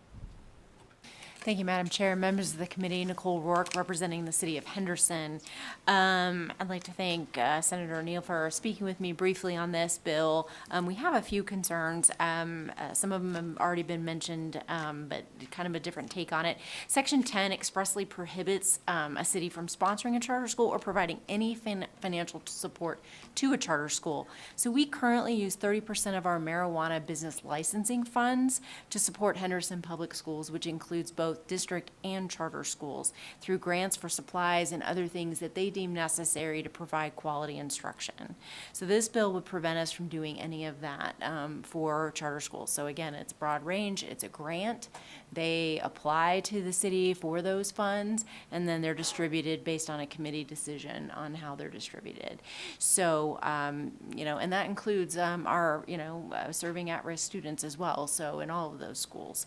Thank you, Madam Chair. Members of the committee, Nicole Rourke, representing the city of Henderson. I'd like to thank Senator O'Neill for speaking with me briefly on this bill. We have a few concerns. Some of them have already been mentioned, but kind of a different take on it. Section 10 expressly prohibits a city from sponsoring a charter school or providing any financial support to a charter school. So we currently use 30% of our marijuana business licensing funds to support Henderson Public Schools, which includes both district and charter schools, through grants for supplies and other things that they deem necessary to provide quality instruction. So this bill would prevent us from doing any of that for charter schools. So again, it's broad range, it's a grant. They apply to the city for those funds, and then they're distributed based on a committee decision on how they're distributed. So, and that includes our, serving at-risk students as well, so in all of those schools.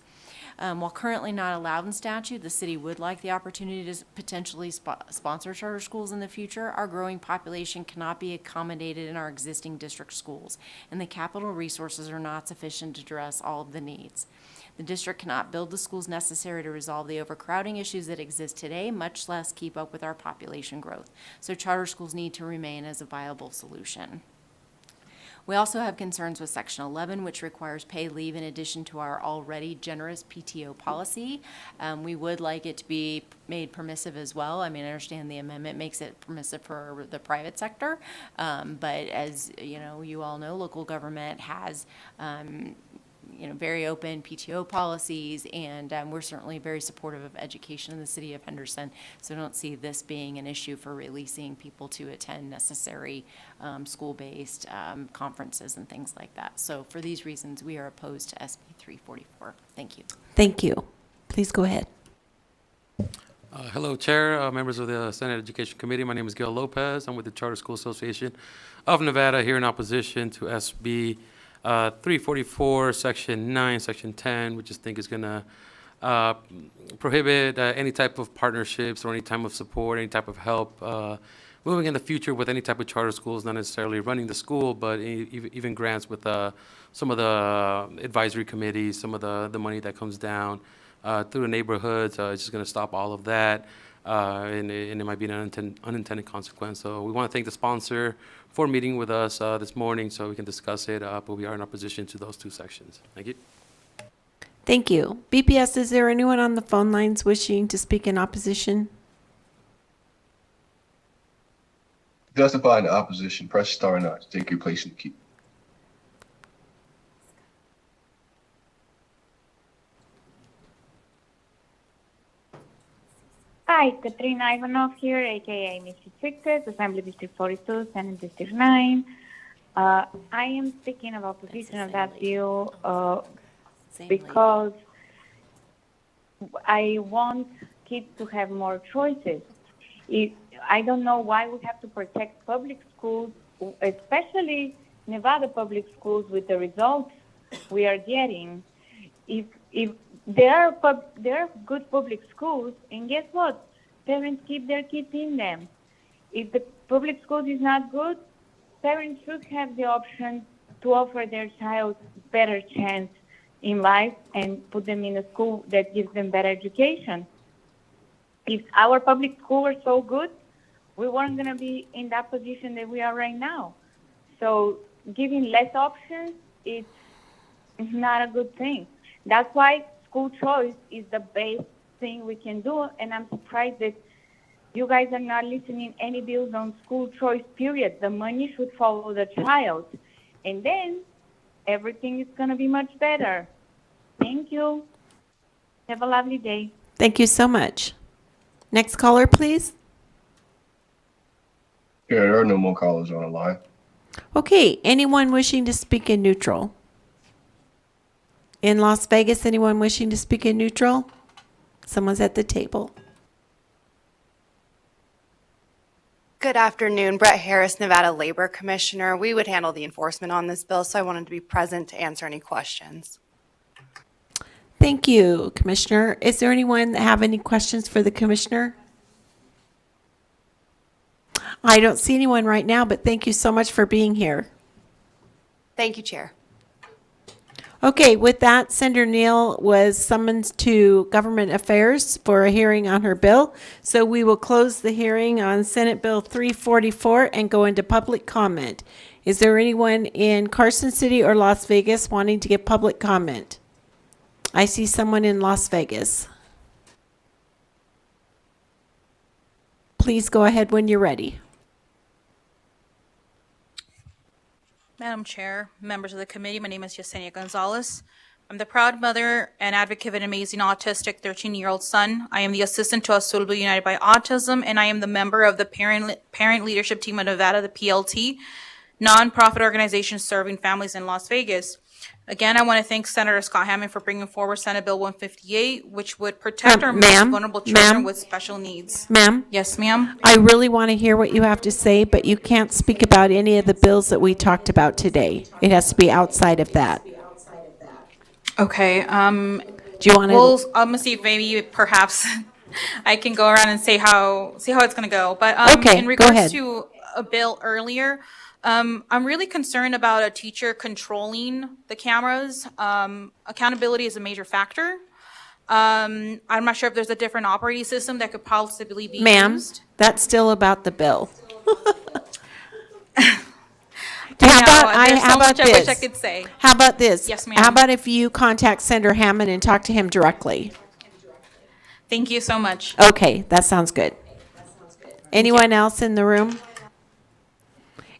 While currently not allowed in statute, the city would like the opportunity to potentially sponsor charter schools in the future. Our growing population cannot be accommodated in our existing district schools, and the capital resources are not sufficient to address all of the needs. The district cannot build the schools necessary to resolve the overcrowding issues that exist today, much less keep up with our population growth. So charter schools need to remain as a viable solution. We also have concerns with Section 11, which requires paid leave in addition to our already generous PTO policy. We would like it to be made permissive as well. I mean, I understand the amendment makes it permissive for the private sector, but as you all know, local government has very open PTO policies, and we're certainly very supportive of education in the city of Henderson, so I don't see this being an issue for releasing people to attend necessary school-based conferences and things like that. So for these reasons, we are opposed to SB 344. Thank you. Thank you. Please go ahead. Hello, Chair, members of the Senate Education Committee. My name is Gil Lopez. I'm with the Charter School Association of Nevada, here in opposition to SB 344, Section 9, Section 10, which I think is going to prohibit any type of partnerships or any type of support, any type of help moving in the future with any type of charter schools, not necessarily running the school, but even grants with some of the advisory committees, some of the money that comes down through the neighborhoods. It's just going to stop all of that, and it might be an unintended consequence. So we want to thank the sponsor for meeting with us this morning so we can discuss it, but we are in opposition to those two sections. Thank you. Thank you. BPS, is there anyone on the phone lines wishing to speak in opposition? To testify in opposition, press star 9 to take your place in the queue. Hi, Katrina Ivanov here, aka Mrs. Sixes, Assembly District 42, Senate District 9. I am speaking of opposition of that bill because I want kids to have more choices. I don't know why we have to protect public schools, especially Nevada public schools, with the results we are getting. If there are good public schools, and guess what? Parents keep their kids in them. If the public school is not good, parents should have the option to offer their child better chance in life and put them in a school that gives them better education. If our public schools were so good, we weren't going to be in that position that we are right now. So giving less options, it's not a good thing. That's why school choice is the best thing we can do, and I'm surprised that you guys are not listening any bills on school choice, period. The money should follow the child, and then everything is going to be much better. Thank you. Have a lovely day. Thank you so much. Next caller, please. Yeah, there are no more callers on the line. Okay, anyone wishing to speak in neutral? In Las Vegas, anyone wishing to speak in neutral? Someone's at the table. Good afternoon, Brett Harris, Nevada Labor Commissioner. We would handle the enforcement on this bill, so I wanted to be present to answer any questions. Thank you, Commissioner. Is there anyone that have any questions for the Commissioner? I don't see anyone right now, but thank you so much for being here. Thank you, Chair. Okay, with that, Senator Neal was summoned to Government Affairs for a hearing on her bill. So we will close the hearing on Senate Bill 344 and go into public comment. Is there anyone in Carson City or Las Vegas wanting to give public comment? I see someone in Las Vegas. Please go ahead when you're ready. Madam Chair, members of the committee, my name is Yesenia Gonzalez. I'm the proud mother and advocate of an amazing autistic 13-year-old son. I am the assistant to Azul Blue United by Autism, and I am the member of the parent leadership team of Nevada, the PLT, nonprofit organization serving families in Las Vegas. Again, I want to thank Senator Scott Hammond for bringing forward Senate Bill 158, which would protect our most ma'am, vulnerable children ma'am, with special needs. Ma'am? Yes, ma'am. I really want to hear what you have to say, but you can't speak about any of the bills that we talked about today. It has to be outside of that. Okay, Do you want to? well, I'm gonna see if maybe perhaps I can go around and see how it's gonna go. But Okay, in go regards ahead. to a bill earlier, I'm really concerned about a teacher controlling the cameras. Accountability is a major factor. I'm not sure if there's a different operating system that could possibly be Ma'am, used. that's still about the bill. I How know, about, there's how so about much I wish I this? could say. How about this? Yes, ma'am. How about if you contact Senator Hammond and talk to him directly? Thank you so much. Okay, that sounds good. Anyone else in the room?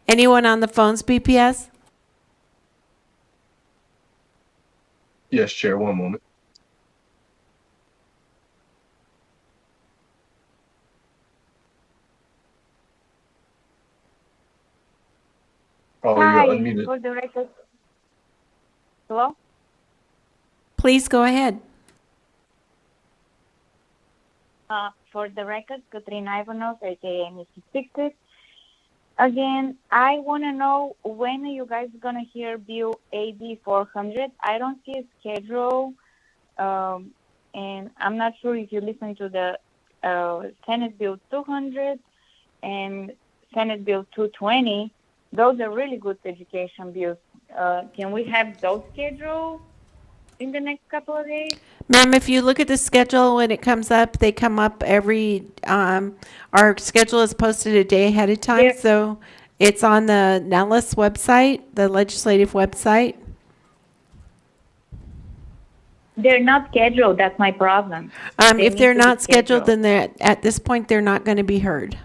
Anyone on the phones, BPS? Yes, Chair, one moment. Oh, you're Hi, unmuted. for the record. Hello? Please go ahead. For the record, Katrina Ivanov, aka Mrs. Fixit. Again, I want to know when are you guys going to hear Bill AB 400? I don't see a schedule, and I'm not sure if you listen to the Senate Bill 200 and Senate Bill 220. Those are really good education bills. Can we have those scheduled in the next couple of days? Ma'am, if you look at the schedule when it comes up, they come up our schedule is posted a day ahead of time, Yeah. so it's on the Nellis website, the legislative website. They're not scheduled. That's my problem. They If need they're to be not scheduled, then at this point, they're not going to be heard.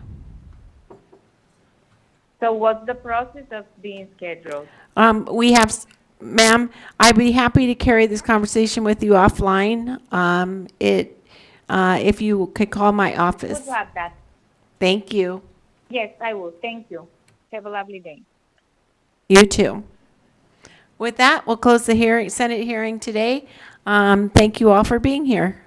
So what's the process of being scheduled? We have, ma'am, I'd be happy to carry this conversation with you offline. If you could call my office. Good luck, that. Thank you. Yes, I will. Thank you. Have a lovely day. You too. With that, we'll close the hearing, Senate hearing today. Thank you all for being here.